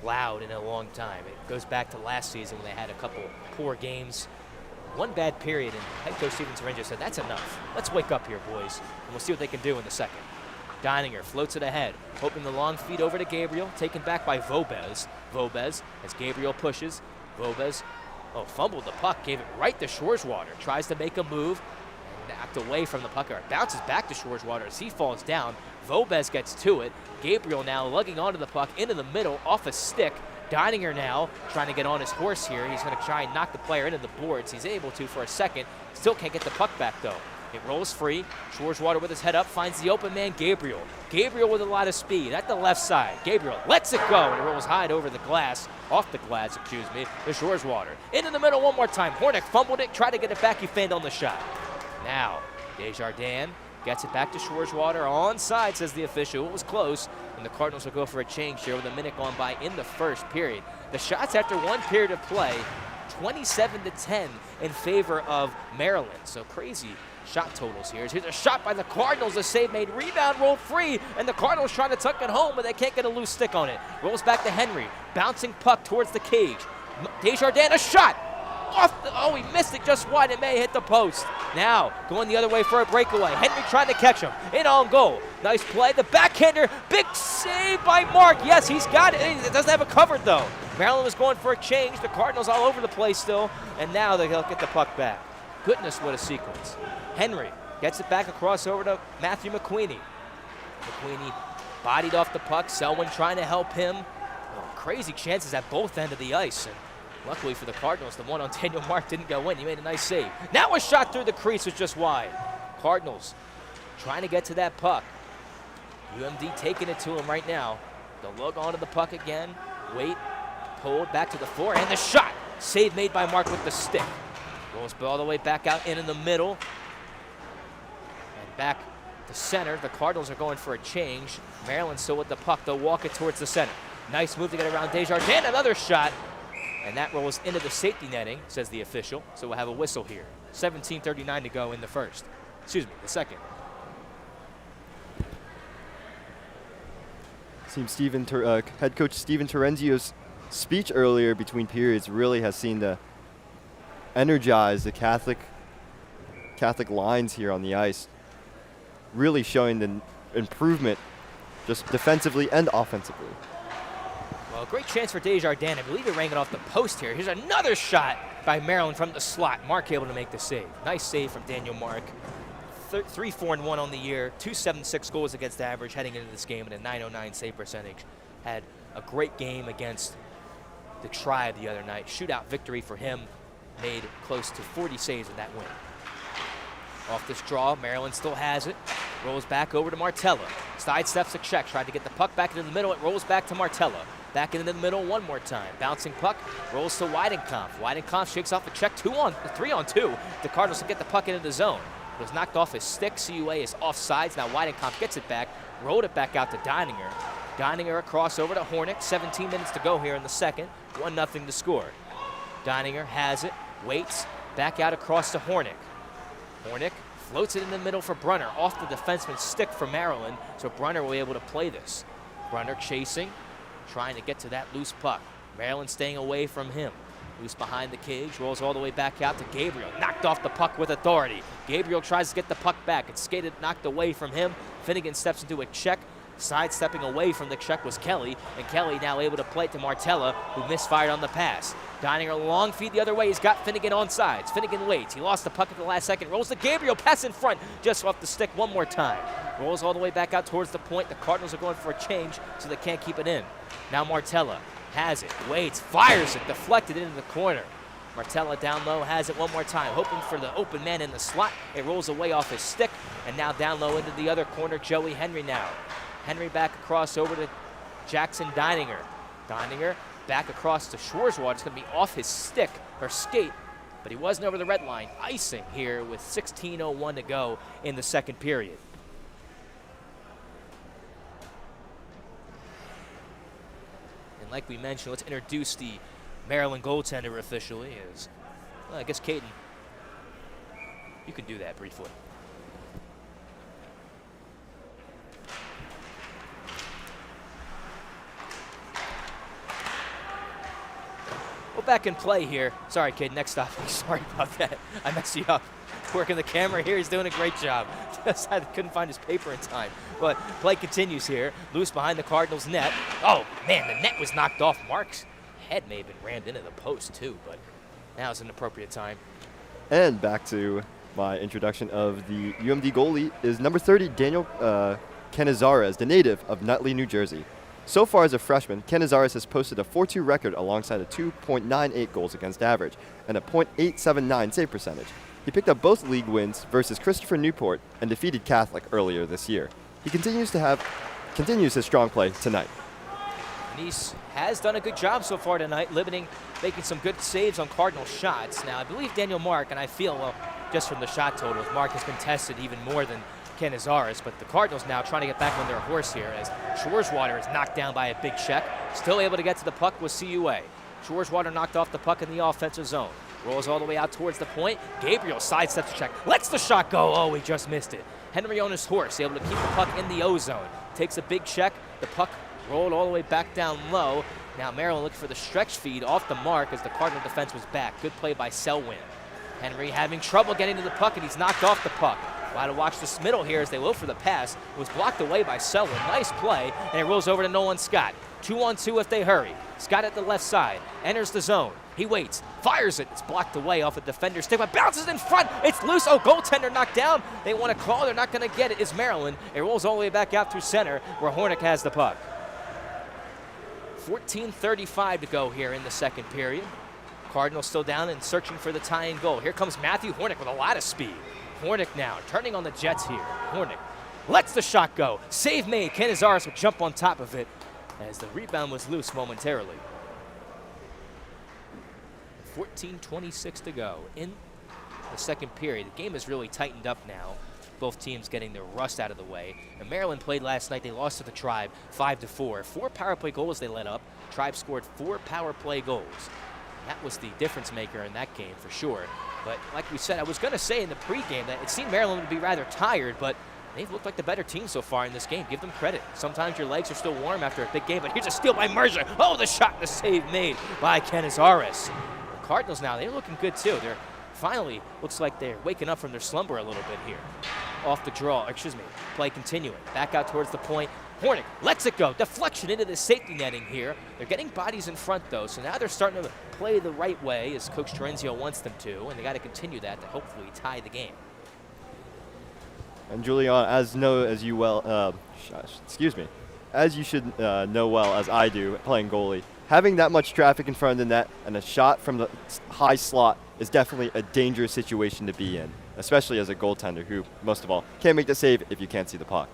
loud in a long time. It goes back to last season when they had a couple poor games. One bad period, and head coach Steven Terenzio said, that's enough. Let's wake up here, boys, and we'll see what they can do in the second. Deininger floats it ahead, hoping the long feed over to Gabriel, taken back by Vobez. Vobez, as Gabriel pushes, Vobez Oh, fumbled the puck, gave it right to Schwarzwater. Tries to make a move, and knocked away from the puck. It bounces back to Schwarzwater as he falls down. Vobes gets to it. Gabriel now lugging onto the puck into the middle, off a stick. Deininger now trying to get on his horse here. He's going to try and knock the player into the boards. He's able to for a second. Still can't get the puck back, though. It rolls free. Schwarzwater with his head up finds the open man, Gabriel. Gabriel with a lot of speed at the left side. Gabriel lets it go, and it rolls high over the glass, off the glass, excuse me, to Schwarzwater. Into the middle one more time. Hornick fumbled it, tried to get it back. He fanned on the shot. Now, Desjardins gets it back to Schwarzwater. Onside, says the official. It was close, and the Cardinals will go for a change here with a minute gone by in the first period. The shots after one period of play, 27-10 in favor of Maryland. So crazy shot totals here. Here's a shot by the Cardinals. A save made. Rebound rolled free, and the Cardinals trying to tuck it home, but they can't get a loose stick on it. Rolls back to Henry. Bouncing puck towards the cage. Desjardins, a shot. Oh, he missed it just wide. It may hit the post. Now, going the other way for a breakaway. Henry trying to catch him. In on goal. Nice play. The backhander. Big save by Mark. Yes, he's got it. It doesn't have it covered, though. Maryland was going for a change. The Cardinals all over the place still. And now they'll get the puck back. Goodness, what a sequence. Henry gets it back across over to Matthew McQueenie. McQueenie bodied off the puck. Selwyn trying to help him. Oh, crazy chances at both ends of the ice. And luckily for the Cardinals, the one on Daniel Mark didn't go in. He made a nice save. Now a shot through the crease was just wide. Cardinals trying to get to that puck. UMD taking it to him right now. They'll lug onto the puck again. Wait, pulled back to the forehand. The shot. Save made by Mark with the stick. Rolls all the way back out in the middle. And back to center. The Cardinals are going for a change. Maryland still with the puck. They'll walk it towards the center. Nice move to get around Desjardins. Another shot. And that rolls into the safety netting, says the official. So we'll have a whistle here. 17:39 to go in the first. Excuse me, the second. Seems head coach Steven Terenzio's speech earlier between periods really has seemed to energize the Catholic lines here on the ice, really showing the improvement just defensively and offensively. Well, great chance for Desjardins. I believe he rang it off the post here. Here's another shot by Maryland from the slot. Mark able to make the save. Nice save from Daniel Mark. 3-4-1 on the year, 2.76 goals against average heading into this game, and a .909 save percentage. Had a great game against the Tribe the other night. Shootout victory for him. Made close to 40 saves in that win. Off this draw, Maryland still has it. Rolls back over to Martella. Sidesteps a check. Tried to get the puck back into the middle. It rolls back to Martella. Back into the middle one more time. Bouncing puck. Rolls to Weidenkampf. Weidenkampf shakes off a check. 3-on-2. The Cardinals will get the puck into the zone. It was knocked off his stick. CUA is offsides. Now Weidenkampf gets it back. Rolled it back out to Deininger. Deininger across over to Hornick. 17 minutes to go here in the second. 1-0 to score. Deininger has it. Waits. Back out across to Hornick. Hornick floats it in the middle for Brunner. Off the defenseman's stick for Maryland. So Brunner will be able to play this. Brunner chasing. Trying to get to that loose puck. Maryland staying away from him. Loose behind the cage, rolls all the way back out to Gabriel. Knocked off the puck with authority. Gabriel tries to get the puck back. It's skated, knocked away from him. Finnegan steps into a check. Sidestepping away from the check was Kelly, and Kelly now able to play it to Martella, who misfired on the pass. Deininger long feed the other way. He's got Finnegan on sides. Finnegan waits. He lost the puck at the last second. Rolls to Gabriel. Pass in front. Just off the stick one more time. Rolls all the way back out towards the point. The Cardinals are going for a change, so they can't keep it in. Now Martella has it. Waits. Fires it. Deflected into the corner. Martella down low has it one more time. Hoping for the open man in the slot. It rolls away off his stick. And now down low into the other corner. Joey Henry now. Henry back across over to Jackson Deininger. Deininger back across to Schwarzwater. It's going to be off his stick or skate, but he wasn't over the red line. Icing here with 16:01 to go in the second period. And like we mentioned, let's introduce the Maryland goaltender officially. Well, I guess Caden, you can do that briefly. Well, back in play here. Sorry, kid, next stop. Sorry about that. I messed you up. Working the camera here. He's doing a great job. Just couldn't find his paper in time. But play continues here. Loose behind the Cardinals' net. Oh, man, the net was knocked off. Mark's head may have been rammed into the post, too. But Now's an appropriate time. And back to my introduction of the UMD goalie is number 30, Daniel Canizares, the native of Nutley, New Jersey. So far as a freshman, Canizares has posted a 4-2 record alongside a 2.98 goals against average and a .879 save percentage. He picked up both league wins versus Christopher Newport and defeated Catholic earlier this year. He continues his strong play tonight. Nice has done a good job so far tonight, making some good saves on Cardinal shots. Now, I believe Daniel Mark, and I feel, well, just from the shot totals, Mark has been tested even more than Canizares, but the Cardinals now trying to get back on their horse here as Schwarzwater is knocked down by a big check. Still able to get to the puck with CUA. Schwarzwater knocked off the puck in the offensive zone. Rolls all the way out towards the point. Gabriel sidesteps the check. Lets the shot go. Oh, he just missed it. Henry on his horse, able to keep the puck in the O-zone. Takes a big check. The puck rolled all the way back down low. Now Maryland looking for the stretch feed off the mark as the Cardinal defense was back. Good play by Selwyn. Henry having trouble getting to the puck, and he's knocked off the puck. Wow, to watch this middle here as they look for the pass. It was blocked away by Selwyn. Nice play, and it rolls over to Nolan Scott. 2-on-2 if they hurry. Scott at the left side, enters the zone. He waits, fires it. It's blocked away off a defender's stick, but bounces in front. It's loose. Oh, goaltender knocked down. They want to call. They're not going to get it. It's Maryland. It rolls all the way back out through center where Hornick has the puck. 14:35 to go here in the second period. Cardinals still down and searching for the tying goal. Here comes Matthew Hornick with a lot of speed. Hornick now turning on the Jets here. Hornick lets the shot go. Save made. Canizares would jump on top of it as the rebound was loose momentarily. 14:26 to go in the second period. The game has really tightened up now. Both teams getting their rust out of the way. And Maryland played last night. They lost to the Tribe 5-4. 4 power play goals they let up. Tribe scored 4 power play goals. That was the difference maker in that game for sure. But like we said, I was going to say in the pregame that it seemed Maryland would be rather tired, but they've looked like the better team so far in this game. Give them credit. Sometimes your legs are still warm after a big game, but here's a steal by Mercer. Oh, the shot and the save made by Canizares. The Cardinals now, they're looking good too. They're finally, looks like they're waking up from their slumber a little bit here. Off the draw, play continuing. Back out towards the point. Hornick lets it go. Deflection into the safety netting here. They're getting bodies in front, though, so now they're starting to play the right way as Coach Terenzio wants them to, and they got to continue that to hopefully tie the game. And Julian, as you should know well as I do playing goalie, having that much traffic in front of the net and a shot from the high slot is definitely a dangerous situation to be in, especially as a goaltender who, most of all, can't make the save if you can't see the puck.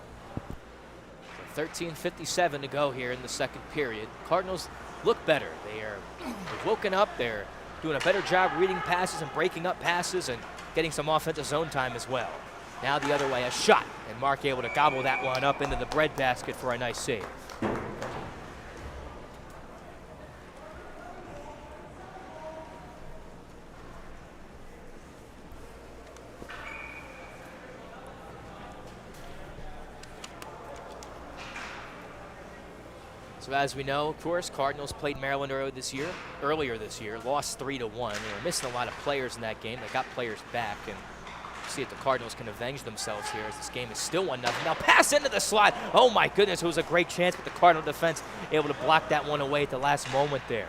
13:57 to go here in the second period. Cardinals look better. They've woken up. They're doing a better job reading passes and breaking up passes and getting some offensive zone time as well. Now the other way, a shot, and Mark able to gobble that one up into the breadbasket for a nice save. So as we know, of course, Cardinals played Maryland earlier this year, lost 3-1. They were missing a lot of players in that game. They got players back, and see if the Cardinals can avenge themselves here as this game is still 1-0. Now pass into the slot. Oh my goodness, it was a great chance, but the Cardinal defense able to block that one away at the last moment there.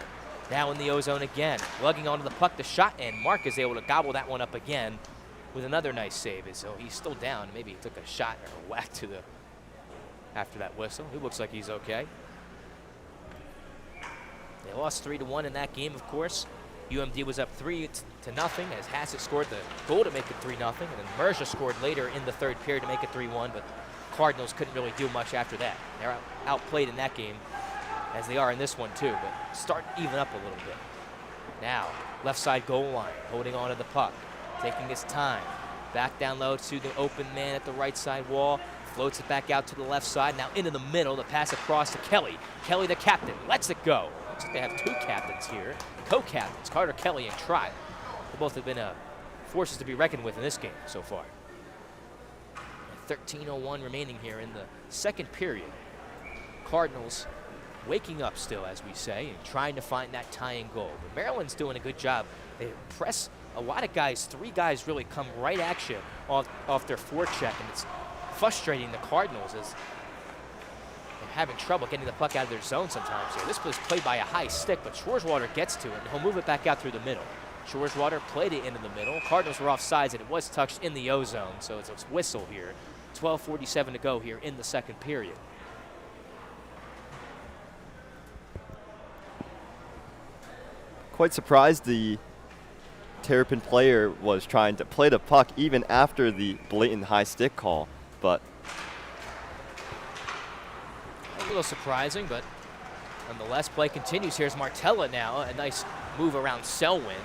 Now in the O-zone again, lugging onto the puck, the shot, and Mark is able to gobble that one up again with another nice save. So he's still down. Maybe he took a shot or a whack to the after that whistle. He looks like he's okay. They lost 3-1 in that game, of course. UMD was up 3-0 as Hassett scored the goal to make it 3-0, and then Mercia scored later in the third period to make it 3-1, but Cardinals couldn't really do much after that. They're outplayed in that game, as they are in this one too, but starting to even up a little bit. Now, left side goal line, holding on to the puck, taking his time. Back down low to the open man at the right side wall. Floats it back out to the left side, now into the middle, the pass across to Kelly. Kelly, the captain, lets it go. Looks like they have 2 captains here, co-captains, Carter Kelly and Tribe. They both have been forces to be reckoned with in this game so far. 13:01 remaining here in the second period. Cardinals waking up still, as we say, and trying to find that tying goal. But Maryland's doing a good job. They press a lot of guys, 3 guys really come right at you off their forecheck, and it's frustrating the Cardinals as they're having trouble getting the puck out of their zone sometimes here. This was played by a high stick, but Schwarzwater gets to it, and he'll move it back out through the middle. Shoreswater played it into the middle. Cardinals were offsides, and it was touched in the O-zone, so it's a whistle here. 12:47 to go here in the second period. Quite surprised the Terrapin player was trying to play the puck even after the blatant high stick call, but a little surprising, but nonetheless, play continues. Here's Martella now, a nice move around Selwyn.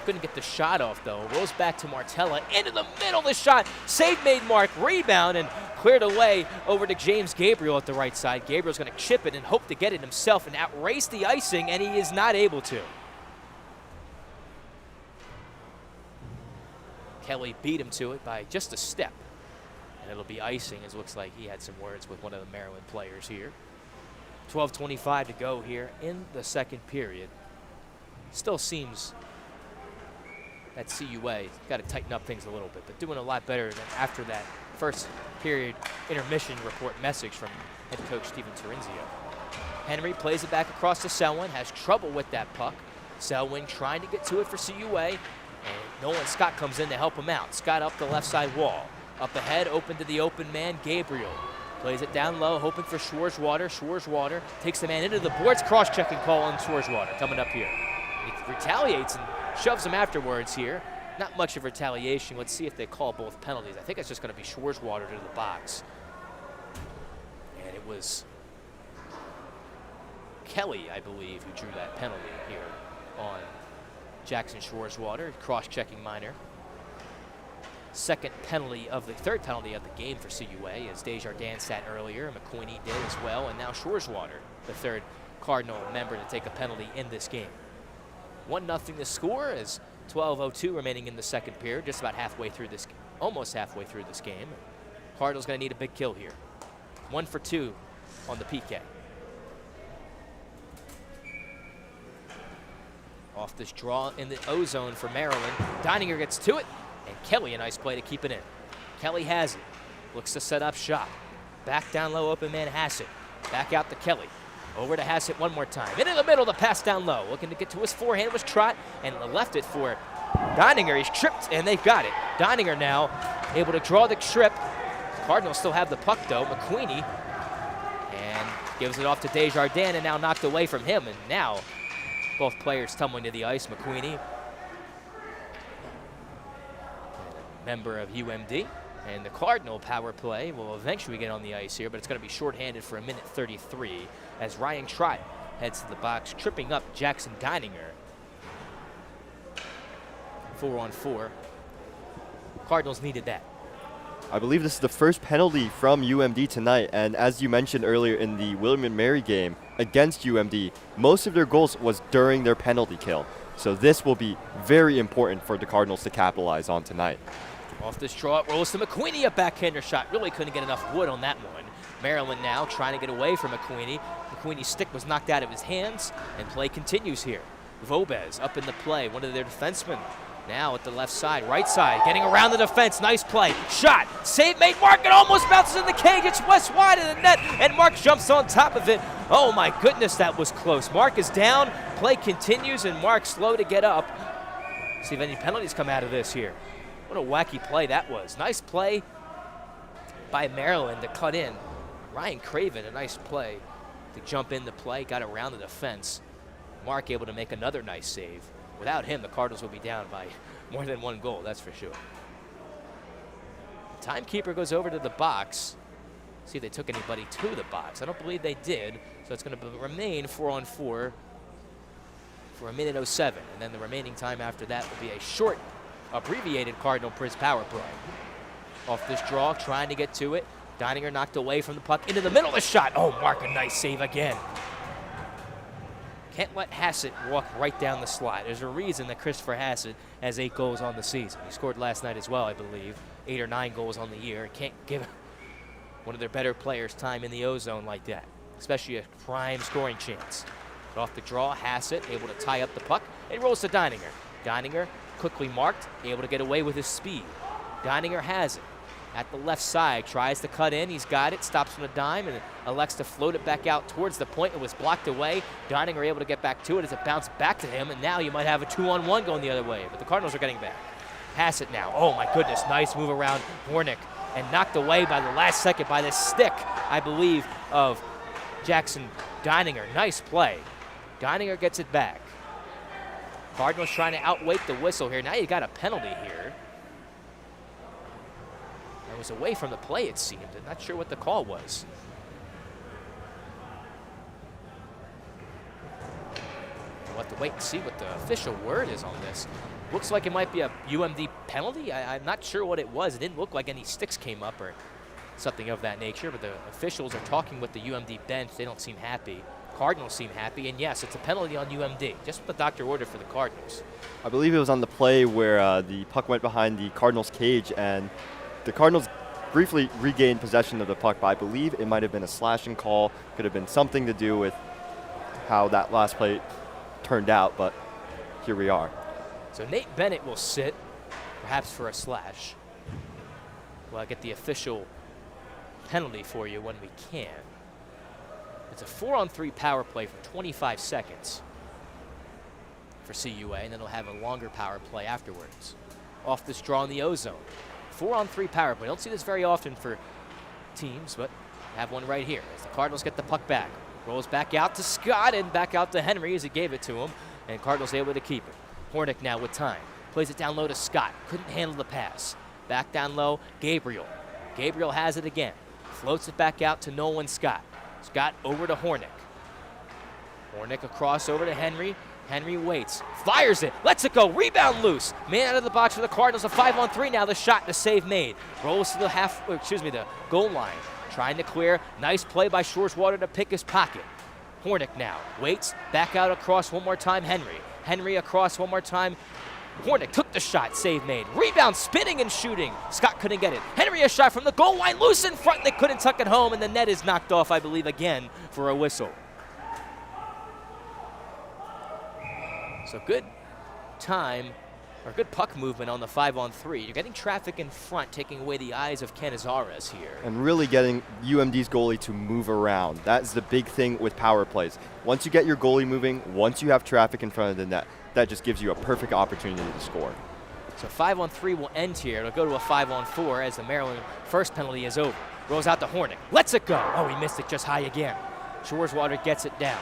Couldn't get the shot off, though. Rolls back to Martella, into the middle of the shot. Save made Mark, rebound, and cleared away over to James Gabriel at the right side. Gabriel's going to chip it and hope to get it himself and outrace the icing, and he is not able to. Kelly beat him to it by just a step. And it'll be icing, as it looks like he had some words with one of the Maryland players here. 12:25 to go here in the second period. Still seems that CUA got to tighten up things a little bit, but doing a lot better than after that first period intermission report message from head coach Steven Terenzio. Henry plays it back across to Selwyn, has trouble with that puck. Selwyn trying to get to it for CUA, and Nolan Scott comes in to help him out. Scott up the left side wall. Up ahead, open to the open man, Gabriel. Plays it down low, hoping for Shoreswater. Shoreswater takes the man into the boards. Cross-checking call on Shoreswater coming up here. He retaliates and shoves him afterwards here. Not much of retaliation. Let's see if they call both penalties. I think it's just going to be Shoreswater to the box. And it was Kelly, I believe, who drew that penalty here on Jackson Shoreswater, cross-checking minor. Third penalty of the game for CUA, as Desjardins sat earlier, McQueenie did as well, and now Shoreswater, the third Cardinal member to take a penalty in this game. 1-0 the score, as 12:02 remaining in the second period, just about halfway through this, almost halfway through this game. Cardinals going to need a big kill here. 1 for 2 on the PK. Off this draw in the O-zone for Maryland. Deininger gets to it, and Kelly, a nice play to keep it in. Kelly has it. Looks to set up shot. Back down low, open man Hassett. Back out to Kelly. Over to Hassett one more time. Into the middle, the pass down low. Looking to get to his forehand was Trott, and left it for Deininger. He's tripped, and they've got it. Deininger now able to draw the trip. Cardinals still have the puck, though. McQueenie, and gives it off to Desjardins, and now knocked away from him. And now both players tumbling to the ice. McQueenie, member of UMD, and the Cardinal power play will eventually get on the ice here, but it's going to be shorthanded for 1:33 as Ryan Trott heads to the box, tripping up Jackson Deininger. 4-on-4. Cardinals needed that. I believe this is the first penalty from UMD tonight, and as you mentioned earlier in the William & Mary game against UMD, most of their goals was during their penalty kill. So this will be very important for the Cardinals to capitalize on tonight. Off this draw, it rolls to McQueenie, a backhander shot. Really couldn't get enough wood on that one. Maryland now trying to get away from McQueenie. McQueenie's stick was knocked out of his hands, and play continues here. Vobez up in the play, one of their defensemen. Now at the left side, right side, getting around the defense. Nice play. Shot. Save made. Mark. It almost bounces in the cage. It's west wide of the net, and Mark jumps on top of it. Oh, my goodness, that was close. Mark is down. Play continues, and Mark slow to get up. See if any penalties come out of this here. What a wacky play that was. Nice play by Maryland to cut in. Ryan Craven, a nice play to jump in the play. Got around the defense. Mark able to make another nice save. Without him, the Cardinals will be down by more than one goal, that's for sure. Timekeeper goes over to the box. See if they took anybody to the box. I don't believe they did, so it's going to remain 4-on-4 for 1:07. And then the remaining time after that will be a short, abbreviated Cardinal Priz power play. Off this draw, trying to get to it. Deininger knocked away from the puck into the middle of the shot. Oh, Mark, a nice save again. Can't let Hassett walk right down the slide. There's a reason that Christopher Hassett has 8 goals on the season. He scored last night as well, I believe. 8 or 9 goals on the year. Can't give one of their better players time in the O-zone like that, especially a prime scoring chance. But off the draw, Hassett able to tie up the puck. It rolls to Deininger. Deininger quickly marked, able to get away with his speed. Deininger has it. at the left side, tries to cut in, he's got it, stops on a dime, and elects to float it back out towards the point. It was blocked away. Deininger able to get back to it as it bounced back to him, and now you might have a 2-on-1 going the other way, but the Cardinals are getting back. Pass it now. Oh my goodness, nice move around Hornick, and knocked away by the last second by the stick, I believe, of Jackson Deininger. Nice play. Deininger gets it back. Cardinals trying to outweight the whistle here. Now you got a penalty here. It was away from the play, it seemed. I'm not sure what the call was. We'll have to wait and see what the official word is on this. Looks like it might be a UMD penalty. I'm not sure what it was. It didn't look like any sticks came up or something of that nature, but the officials are talking with the UMD bench. They don't seem happy. Cardinals seem happy, and yes, it's a penalty on UMD, just what the doctor ordered for the Cardinals. I believe it was on the play where the puck went behind the Cardinals' cage, and the Cardinals briefly regained possession of the puck, but I believe it might have been a slashing call. Could have been something to do with how that last play turned out, but here we are. So Nate Bennett will sit, perhaps for a slash. We'll get the official penalty for you when we can. It's a 4-on-3 power play for 25 seconds for CUA, and then they'll have a longer power play afterwards. Off this draw in the O-zone. 4-on-3 power play. Don't see this very often for teams, but have one right here as the Cardinals get the puck back. Rolls back out to Scott and back out to Henry as he gave it to him, and Cardinals able to keep it. Hornick now with time. Plays it down low to Scott. Couldn't handle the pass. Back down low, Gabriel. Gabriel has it again. Floats it back out to Nolan Scott. Scott over to Hornick. Hornick across over to Henry. Henry waits, fires it, lets it go, rebound loose. Man out of the box for the Cardinals, a 5-on-3 now, the shot, the save made. Rolls to the goal line. Trying to clear, nice play by Shoreswater to pick his pocket. Hornick now, waits, back out across one more time, Henry. Henry across one more time. Hornick took the shot, save made. Rebound, spinning and shooting. Scott couldn't get it. Henry a shot from the goal line, loose in front, they couldn't tuck it home, and the net is knocked off, I believe, again for a whistle. So good time, or good puck movement on the 5-on-3. You're getting traffic in front, taking away the eyes of Canizares here. And really getting UMD's goalie to move around. That's the big thing with power plays. Once you get your goalie moving, once you have traffic in front of the net, that just gives you a perfect opportunity to score. So 5-on-3 will end here. It'll go to a 5-on-4 as the Maryland first penalty is over. Rolls out to Hornick, lets it go. Oh, he missed it just high again. Shoreswater gets it down.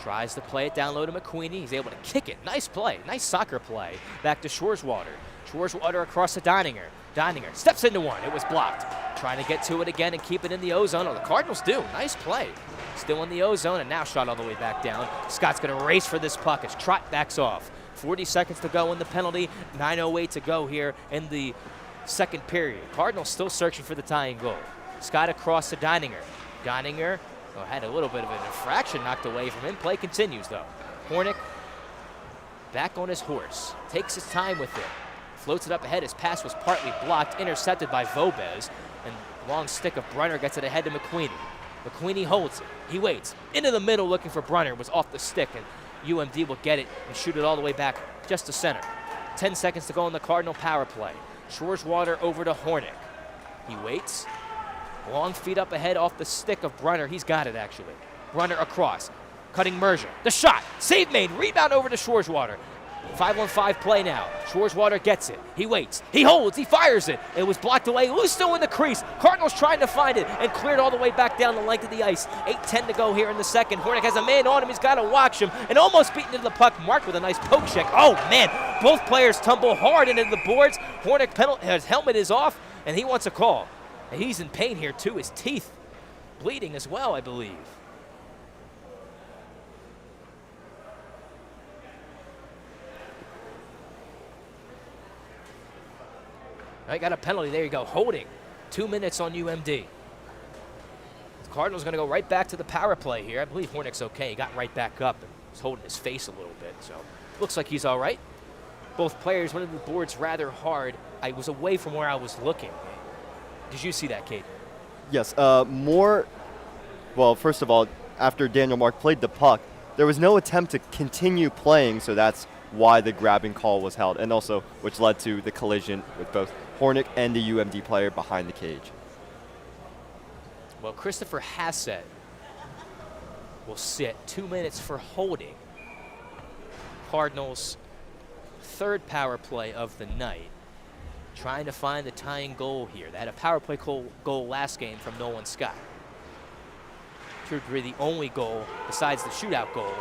Tries to play it down low to McQueenie. He's able to kick it. Nice play. Nice soccer play. Back to Shoreswater. Shoreswater across to Deininger. Deininger steps into one. It was blocked. Trying to get to it again and keep it in the O-zone. Oh, the Cardinals do. Nice play. Still in the O-zone and now shot all the way back down. Scott's going to race for this puck as Trott backs off. 40 seconds to go in the penalty. 9:08 to go here in the second period. Cardinals still searching for the tying goal. Scott across to Deininger. Deininger had a little bit of an infraction knocked away from him. Play continues, though. Hornick back on his horse. Takes his time with it. Floats it up ahead. His pass was partly blocked. Intercepted by Vobez. And long stick of Brunner gets it ahead to McQueenie. McQueenie holds it. He waits. Into the middle looking for Brunner. Was off the stick. And UMD will get it and shoot it all the way back just to center. 10 seconds to go in the Cardinal power play. Shoreswater over to Hornick. He waits. Long feet up ahead off the stick of Brunner. He's got it, actually. Brunner across. Cutting Merger. The shot. Save made. Rebound over to Shoreswater. 5-on-5 play now. Shoreswater gets it. He waits. He holds. He fires it. It was blocked away. Loose still in the crease. Cardinals trying to find it and cleared all the way back down the length of the ice. 8:10 to go here in the second. Hornick has a man on him. He's got to watch him. And almost beaten into the puck. Marked with a nice poke check. Oh, man. Both players tumble hard into the boards. Hornick, his helmet is off, and he wants a call. And he's in pain here, too. His teeth bleeding as well, I believe. I got a penalty. There you go. Holding. 2 minutes on UMD. The Cardinals going to go right back to the power play here. I believe Hornick's okay. He got right back up and was holding his face a little bit. So looks like he's all right. Both players went into the boards rather hard. I was away from where I was looking. Did you see that, Kate? Yes. Well, first of all, after Daniel Mark played the puck, there was no attempt to continue playing, so that's why the grabbing call was held, and also which led to the collision with both Hornick and the UMD player behind the cage. Well, Christopher Hassett will sit 2 minutes for holding. Cardinals' third power play of the night, trying to find the tying goal here. They had a power play goal last game from Nolan Scott. Proved to be the only goal besides the shootout goal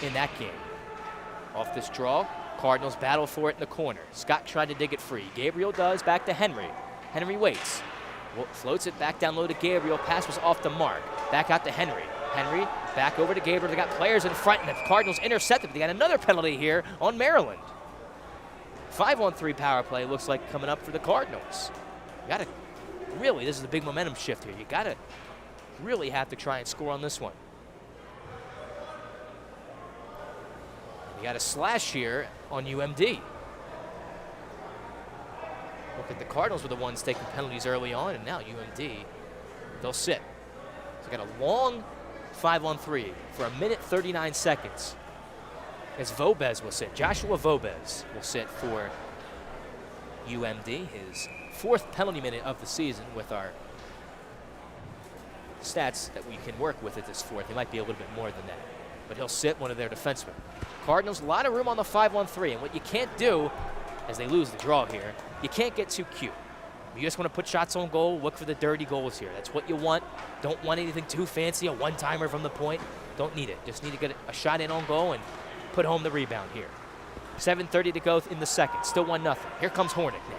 in that game. Off this draw, Cardinals battle for it in the corner. Scott tried to dig it free. Gabriel does, back to Henry. Henry waits. Floats it back down low to Gabriel. Pass was off the mark. Back out to Henry. Henry back over to Gabriel. They got players in front, and the Cardinals intercepted. They got another penalty here on Maryland. 5-on-3 power play looks like coming up for the Cardinals. You got to really, this is a big momentum shift here. You got to really have to try and score on this one. You got a slash here on UMD. Look at the Cardinals were the ones taking penalties early on, and now UMD, they'll sit. So you got a long 5-on-3 for 1:39 seconds. As Vobez will sit. Joshua Vobez will sit for UMD, his 4th penalty minute of the season with our stats that we can work with at this 4th. He might be a little bit more than that, but he'll sit, one of their defensemen. Cardinals, a lot of room on the 5-on-3, and what you can't do, as they lose the draw here, you can't get too cute. You just want to put shots on goal, look for the dirty goals here. That's what you want. Don't want anything too fancy, a one-timer from the point. Don't need it. Just need to get a shot in on goal and put home the rebound here. 7:30 to go in the second. Still 1-0. Here comes Hornick now.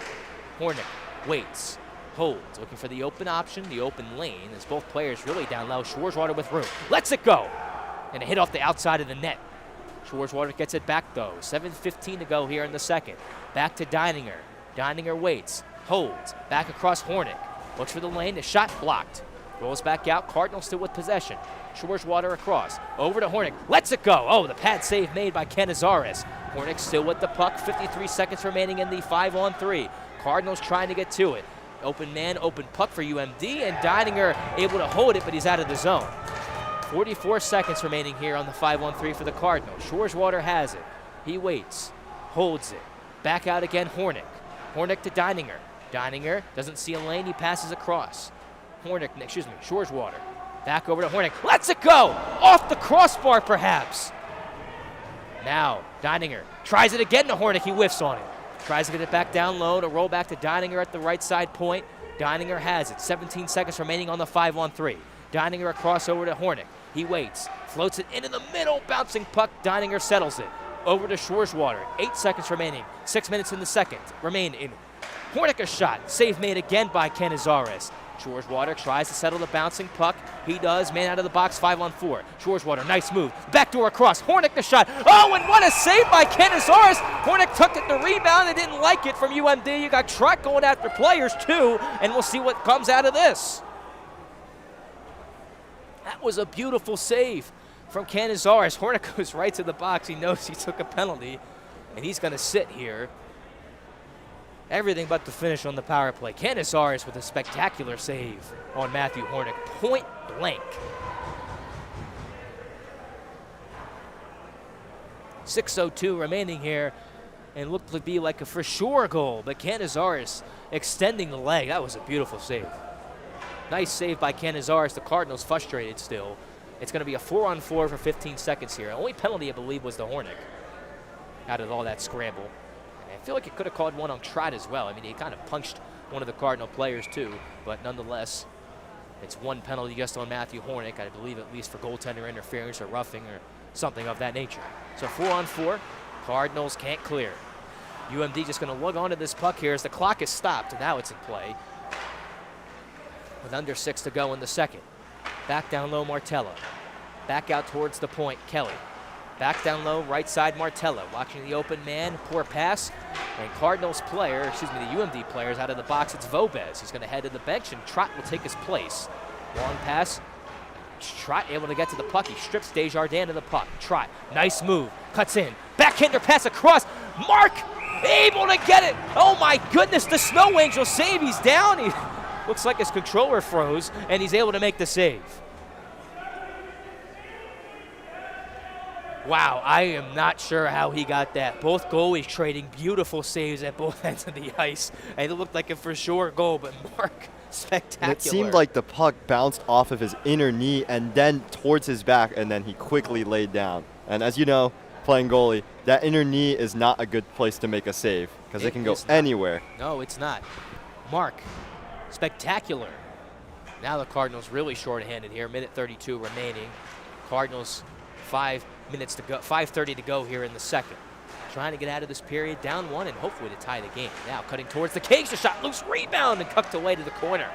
Hornick waits, holds, looking for the open option, the open lane, as both players really down low. Schwarzwater with room. Lets it go. And a hit off the outside of the net. Schwarzwater gets it back, though. 7:15 to go here in the second. Back to Deininger. Deininger waits, holds, back across Hornick. Looks for the lane. The shot blocked. Rolls back out. Cardinals still with possession. Schwarzwater across. Over to Hornick. Lets it go. Oh, the pad save made by Canizares. Hornick still with the puck. 53 seconds remaining in the 5-on-3. Cardinals trying to get to it. Open man, open puck for UMD, and Deininger able to hold it, but he's out of the zone. 44 seconds remaining here on the 5-on-3 for the Cardinals. Schwarzwater has it. He waits, holds it. Back out again, Hornick. Hornick to Deininger. Deininger doesn't see a lane, he passes across. Schwarzwater. Back over to Hornick. Lets it go! Off the crossbar, perhaps. Now, Deininger tries it again to Hornick. He whiffs on it. Tries to get it back down low to roll back to Deininger at the right side point. Deininger has it. 17 seconds remaining on the 5-on-3. Deininger across over to Hornick. He waits. Floats it into the middle. Bouncing puck. Deininger settles it. Over to Schwarzwater. 8 seconds remaining. 6 minutes in the second. Remain in. Hornick a shot. Save made again by Canizares. Schwarzwater tries to settle the bouncing puck. He does. Man out of the box, 5-on-4. Schwarzwater, nice move. Backdoor across. Hornick the shot. Oh, and what a save by Canizares. Hornick took it the rebound and didn't like it from UMD. You got Trot going after players too, and we'll see what comes out of this. That was a beautiful save from Canizares. Hornick goes right to the box. He knows he took a penalty, and he's going to sit here. Everything but the finish on the power play. Canizares with a spectacular save on Matthew Hornick. Point blank. 6:02 remaining here, and looked to be like a for sure goal, but Canizares extending the leg. That was a beautiful save. Nice save by Canizares. The Cardinals frustrated still. It's going to be a 4-on-4 for 15 seconds here. Only penalty, I believe, was the Hornick out of all that scramble. I feel like it could have called one on Trot as well. I mean, he kind of punched one of the Cardinal players too, but nonetheless, it's one penalty just on Matthew Hornick, I believe, at least for goaltender interference or roughing or something of that nature. So 4-on-4, Cardinals can't clear. UMD just going to lug onto this puck here as the clock is stopped, and now it's in play with under 6 to go in the second. Back down low, Martella. Back out towards the point, Kelly. Back down low, right side, Martella. Watching the open man, poor pass. And Cardinals player, the UMD player's out of the box. It's Vobez. He's going to head to the bench, and Trot will take his place. Long pass. Trot able to get to the puck. He strips Desjardins to the puck. Trot, nice move. Cuts in. Backhander pass across. Mark able to get it. Oh my goodness, the Snow Angel save. He's down. He looks like his controller froze, and he's able to make the save. Wow, I am not sure how he got that. Both goalies trading beautiful saves at both ends of the ice. And it looked like a for sure goal, but Mark, spectacular. And it seemed like the puck bounced off of his inner knee and then towards his back, and then he quickly laid down. And as you know, playing goalie, that inner knee is not a good place to make a save because it can go anywhere. No, it's not. Mark, spectacular. Now the Cardinals really short-handed here. Minute 32 remaining. Cardinals 5 minutes to go, 5:30 to go here in the second. Trying to get out of this period, down one, and hopefully to tie the game. Now cutting towards the cage, the shot, loose rebound, and cucked away to the corner.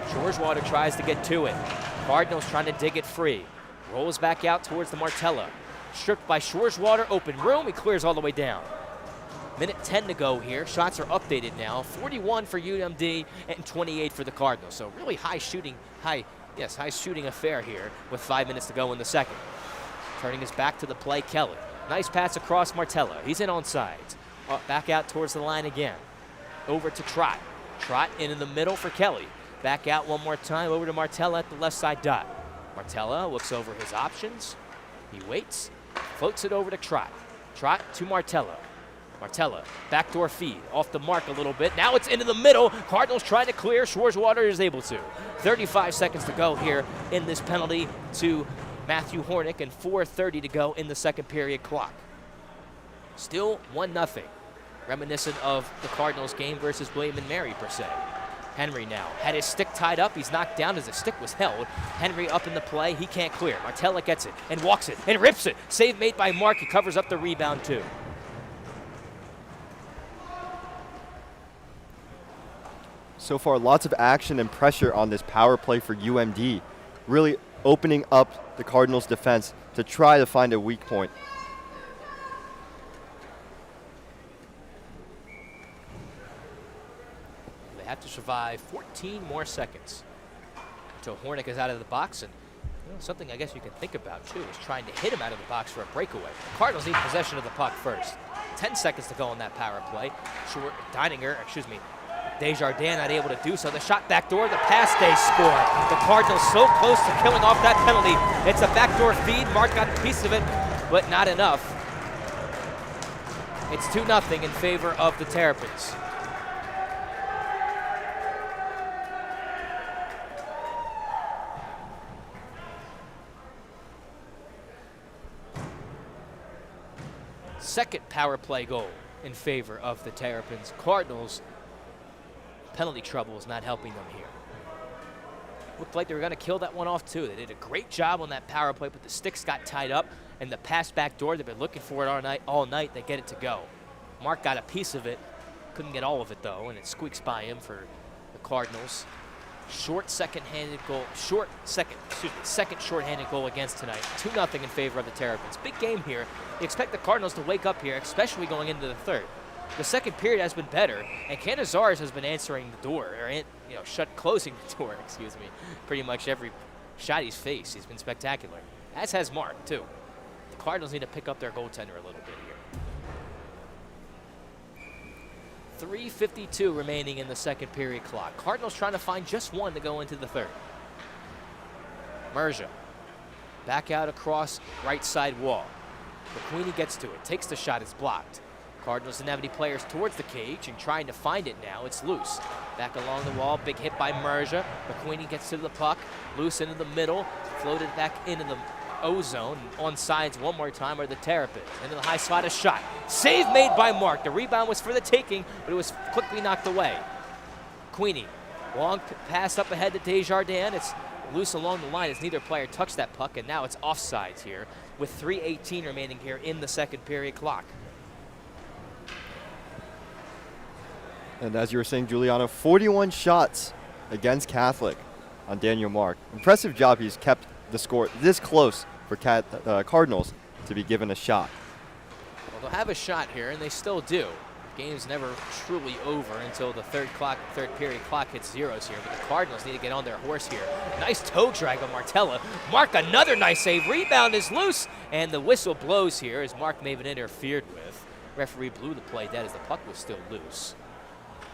Shoreswater tries to get to it. Cardinals trying to dig it free. Rolls back out towards the Martella. Stripped by Shoreswater, open room, he clears all the way down. Minute 10 to go here. Shots are updated now. 41 for UMD and 28 for the Cardinals. So really high shooting affair here with 5 minutes to go in the second. Turning his back to the play, Kelly. Nice pass across Martella. He's in on sides. Back out towards the line again. Over to Trott. Trott in the middle for Kelly. Back out one more time over to Martella at the left side dot. Martella looks over his options. He waits. Floats it over to Trott. Trott to Martella. Martella, backdoor feed, off the mark a little bit. Now it's into the middle. Cardinals trying to clear. Shoreswater is able to. 35 seconds to go here in this penalty to Matthew Hornick, and 4:30 to go in the second period clock. Still 1-0. Reminiscent of the Cardinals game versus William and Mary, per se. Henry now had his stick tied up. He's knocked down as the stick was held. Henry up in the play. He can't clear. Martella gets it and walks it and rips it. Save made by Mark. He covers up the rebound, too. So far, lots of action and pressure on this power play for UMD, really opening up the Cardinals' defense to try to find a weak point. They have to survive 14 more seconds until Hornick is out of the box. And something I guess you can think about, too, is trying to hit him out of the box for a breakaway. The Cardinals need possession of the puck first. 10 seconds to go on that power play. Desjardins not able to do so. The shot backdoor, the pass, they score. The Cardinals so close to killing off that penalty. It's a backdoor feed. Mark got a piece of it, but not enough. It's 2-0 in favor of the Terrapins. Second power play goal in favor of the Terrapins. Cardinals. Penalty trouble is not helping them here. Looked like they were going to kill that one off, too. They did a great job on that power play, but the sticks got tied up, and the pass back door, they've been looking for it all night. They get it to go. Mark got a piece of it. Couldn't get all of it, though, and it squeaks by him for the Cardinals. Second short-handed goal against tonight. 2-0 in favor of the Terrapins. Big game here. You expect the Cardinals to wake up here, especially going into the third. The second period has been better, and Canizares has been answering the door, or closing the door, pretty much every shot he's faced. He's been spectacular, as has Mark, too. The Cardinals need to pick up their goaltender a little bit here. 3:52 remaining in the second period clock. Cardinals trying to find just one to go into the third. Merja, back out across right side wall. McQueenie gets to it, takes the shot, it's blocked. Cardinals didn't have any players towards the cage and trying to find it now. It's loose. Back along the wall, big hit by Merja. McQueenie gets to the puck, loose into the middle, floated back into the O-zone. On sides one more time are the Terrapins. Into the high slot, a shot. Save made by Mark. The rebound was for the taking, but it was quickly knocked away. McQueenie, long pass up ahead to Desjardins. It's loose along the line as neither player touched that puck, and now it's offsides here with 3:18 remaining here in the second period clock. And as you were saying, Giuliano, 41 shots against Catholic on Daniel Mark. Impressive job. He's kept the score this close for Cardinals to be given a shot. Well, they'll have a shot here, and they still do. The game's never truly over until the third period clock hits zeros here, but the Cardinals need to get on their horse here. Nice toe drag of Martella. Mark, another nice save. Rebound is loose, and the whistle blows here as Mark may have been interfered with. Referee blew the play dead as the puck was still loose.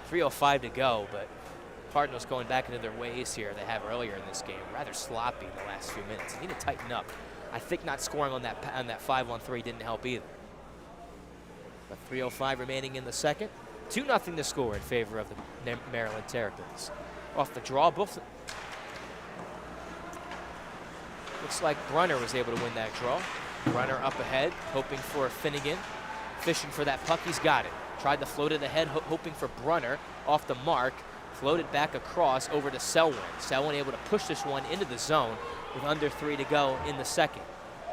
3:05 to go, but Cardinals going back into their ways here they have earlier in this game. Rather sloppy in the last few minutes. They need to tighten up. I think not scoring on that 5-on-3 didn't help either. But 3:05 remaining in the second. 2-0 to score in favor of the Maryland Terrapins. Off the draw, both. Looks like Brunner was able to win that draw. Brunner up ahead, hoping for Finnegan. Fishing for that puck, he's got it. Tried to float it ahead, hoping for Brunner. Off the mark, floated back across over to Selwyn. Selwyn able to push this one into the zone with under 3 to go in the second.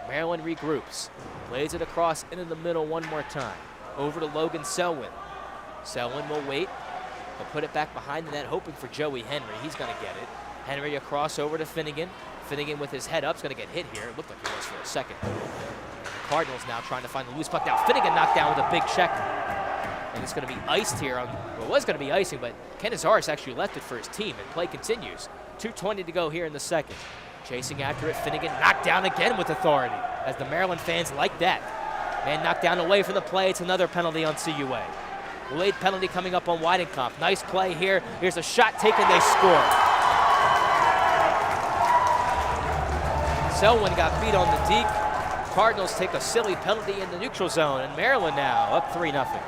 Maryland regroups, plays it across into the middle one more time. Over to Logan Selwyn. Selwyn will wait. He'll put it back behind the net, hoping for Joey Henry. He's going to get it. Henry across over to Finnegan. Finnegan with his head up is going to get hit here. It looked like he was for a second. The Cardinals now trying to find the loose puck. Now Finnegan knocked down with a big check. And it's going to be iced here. Well, it was going to be icing, but Canizares actually left it for his team, and play continues. 2:20 to go here in the second. Chasing after it, Finnegan knocked down again with authority, as the Maryland fans like that. Man knocked down away from the play. It's another penalty on CUA. Late penalty coming up on Weidenkamp. Nice play here. Here's a shot taken. They score. Selwyn got beat on the deke. Cardinals take a silly penalty in the neutral zone, and Maryland now up 3-0.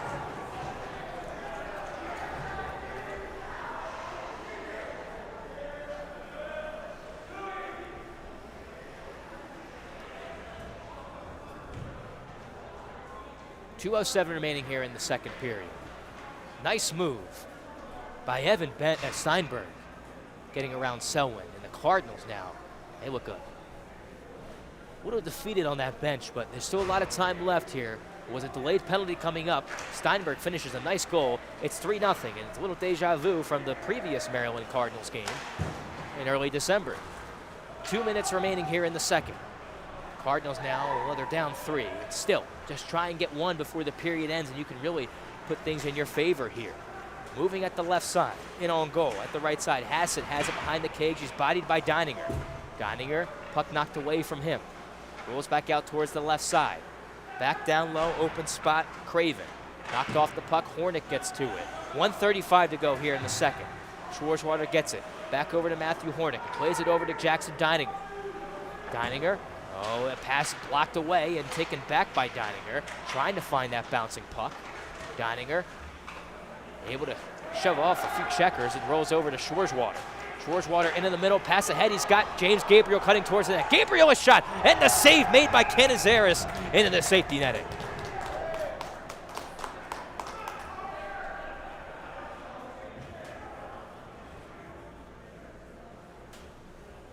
.207 remaining here in the second period. Nice move by Evan Steinberg, getting around Selwyn. And the Cardinals now, they look good. A little defeated on that bench, but there's still a lot of time left here. It was a delayed penalty coming up. Steinberg finishes a nice goal. It's 3-0, and it's a little deja vu from the previous Maryland Cardinals game in early December. 2 minutes remaining here in the second. Cardinals now, well, they're down 3. And still, just try and get one before the period ends, and you can really put things in your favor here. Moving at the left side, in on goal. At the right side, Hassett has it behind the cage. He's bodied by Deininger. Deininger, puck knocked away from him. Rolls back out towards the left side. Back down low, open spot, Craven. Knocked off the puck, Hornick gets to it. 1:35 to go here in the second. Schwarzwater gets it. Back over to Matthew Hornick. Plays it over to Jackson Deininger. Deininger. Oh, a pass blocked away and taken back by Deininger. Trying to find that bouncing puck. Deininger able to shove off a few checkers and rolls over to Schwarzwater. Schwarzwater into the middle, pass ahead. He's got James Gabriel cutting towards the net. Gabriel a shot, and the save made by Canizares into the safety netting.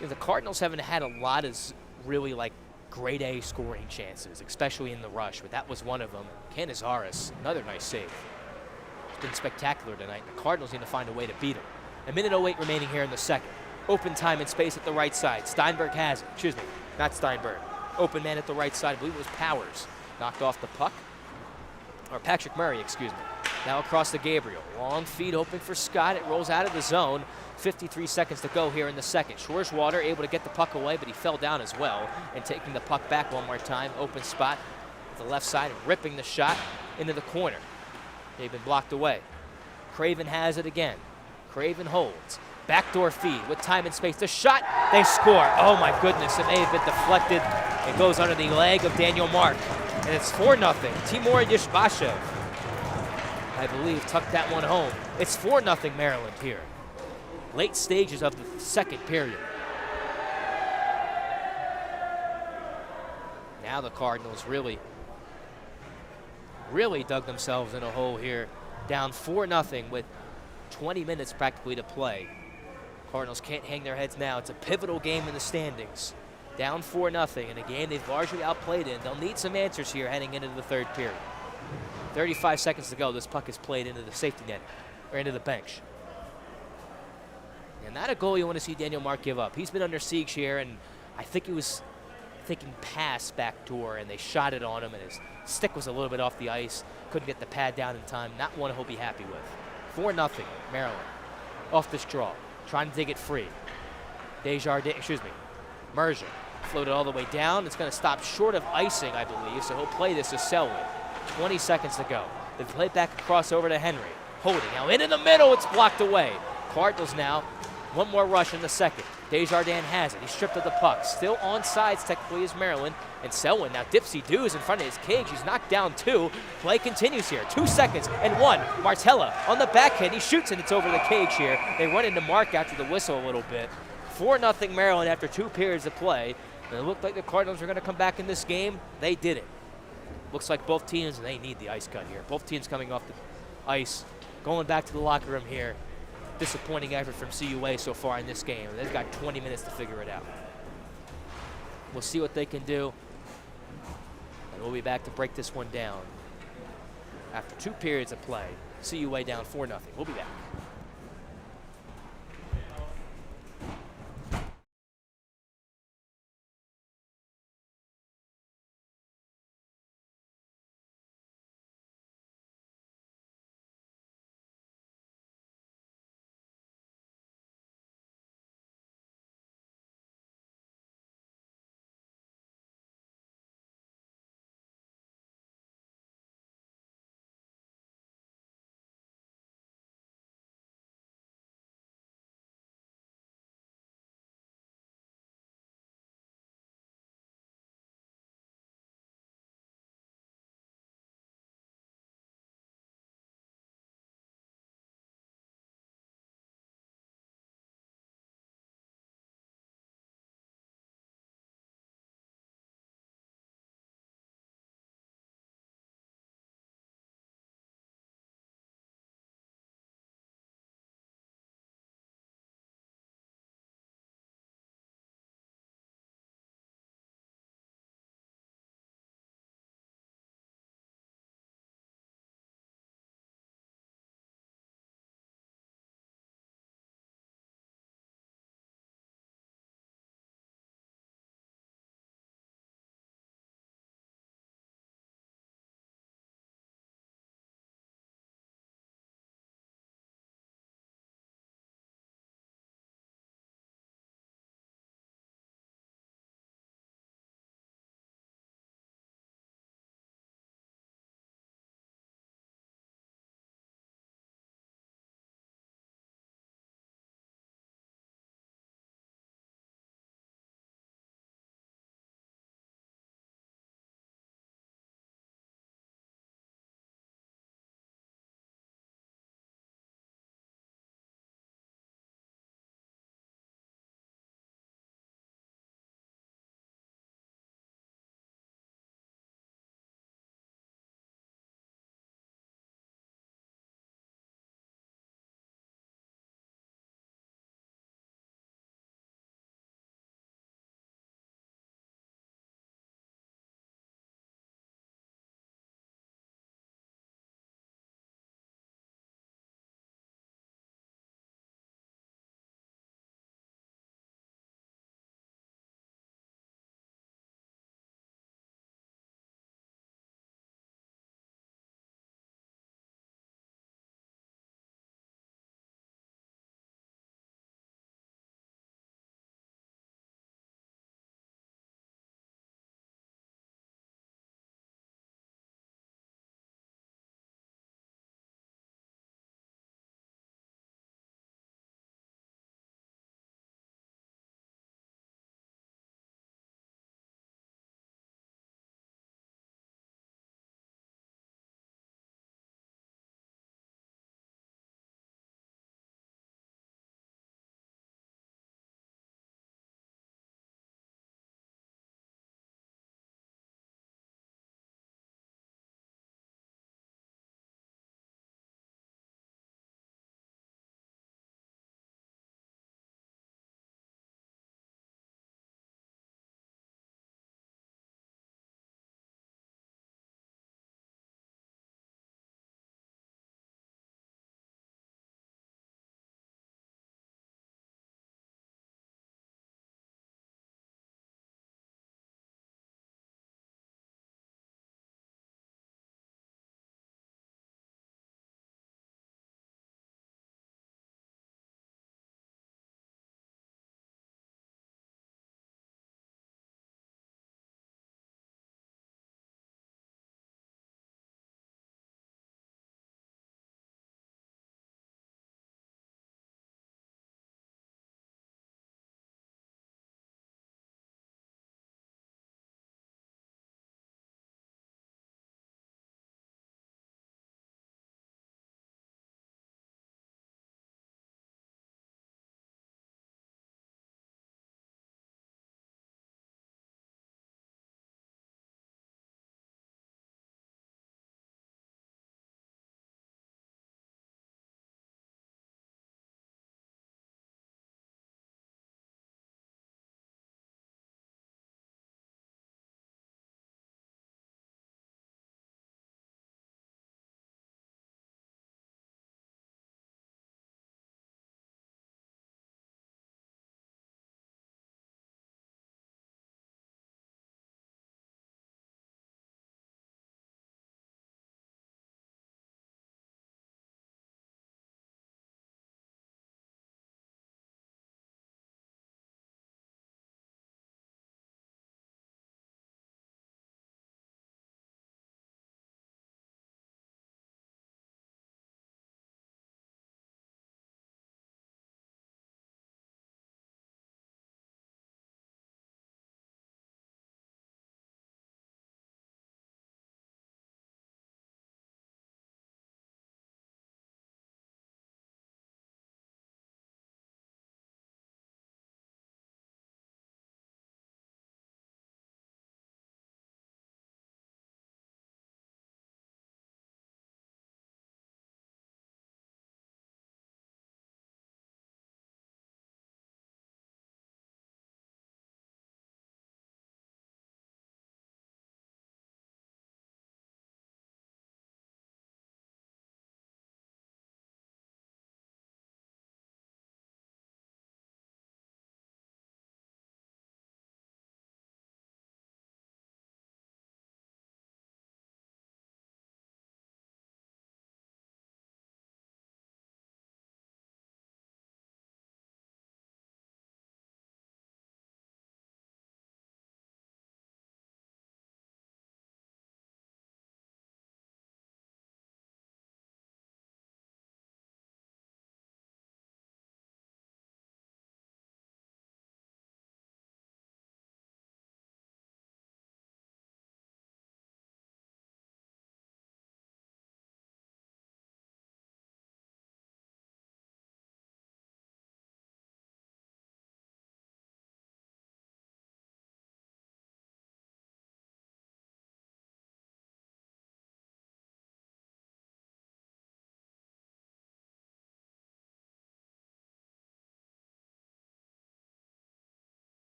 The Cardinals haven't had a lot of really like grade A scoring chances, especially in the rush, but that was one of them. Canizares, another nice save. It's been spectacular tonight. The Cardinals need to find a way to beat him. 1:08 remaining here in the second. Open time and space at the right side. Steinberg has it. Excuse me, not Steinberg. Open man at the right side. I believe it was Powers. Knocked off the puck. Or Patrick Murray, excuse me. Now across to Gabriel. Long feed open for Scott. It rolls out of the zone. 53 seconds to go here in the second. Schwarzwater able to get the puck away, but he fell down as well. And taking the puck back one more time. Open spot at the left side, ripping the shot into the corner. They've been blocked away. Craven has it again. Craven holds. Backdoor feed with time and space. The shot, they score. Oh my goodness, it may have been deflected. It goes under the leg of Daniel Mark. And it's 4-0. Timur Yishbashev, I believe, tucked that one home. It's 4-0 Maryland here. Late stages of the second period. Now the Cardinals really dug themselves in a hole here. Down 4-0 with 20 minutes practically to play. Cardinals can't hang their heads now. It's a pivotal game in the standings. Down 4-0 in a game they've largely outplayed in. They'll need some answers here heading into the third period. 35 seconds to go. This puck is played into the safety net, or into the bench. And not a goal you want to see Daniel Mark give up. He's been under siege here, and I think he was thinking pass backdoor, and they shot it on him, and his stick was a little bit off the ice. Couldn't get the pad down in time. Not one he'll be happy with. 4-0 Maryland. Off this draw. Trying to dig it free. Merger. Floated all the way down. It's going to stop short of icing, I believe, so he'll play this to Selwyn. 20 seconds to go. They play back across over to Henry. Holding. Now into the middle. It's blocked away. Cardinals now One more rush in the second. Desjardins has it. He's stripped of the puck. Still on sides technically is Maryland. And Selwyn now Dipsy-Doo is in front of his cage. He's knocked down 2. Play continues here. 2 seconds and 1. Martella on the backhand. He shoots and it's over the cage here. They run into Mark after the whistle a little bit. 4-0 Maryland after 2 periods of play. And it looked like the Cardinals were going to come back in this game. They didn't. Looks like both teams, and they need the ice cut here. Both teams coming off the ice, going back to the locker room here. Disappointing effort from CUA so far in this game. They've got 20 minutes to figure it out. We'll see what they can do. And we'll be back to break this one down. After 2 periods of play, CUA down 4-0. We'll be back.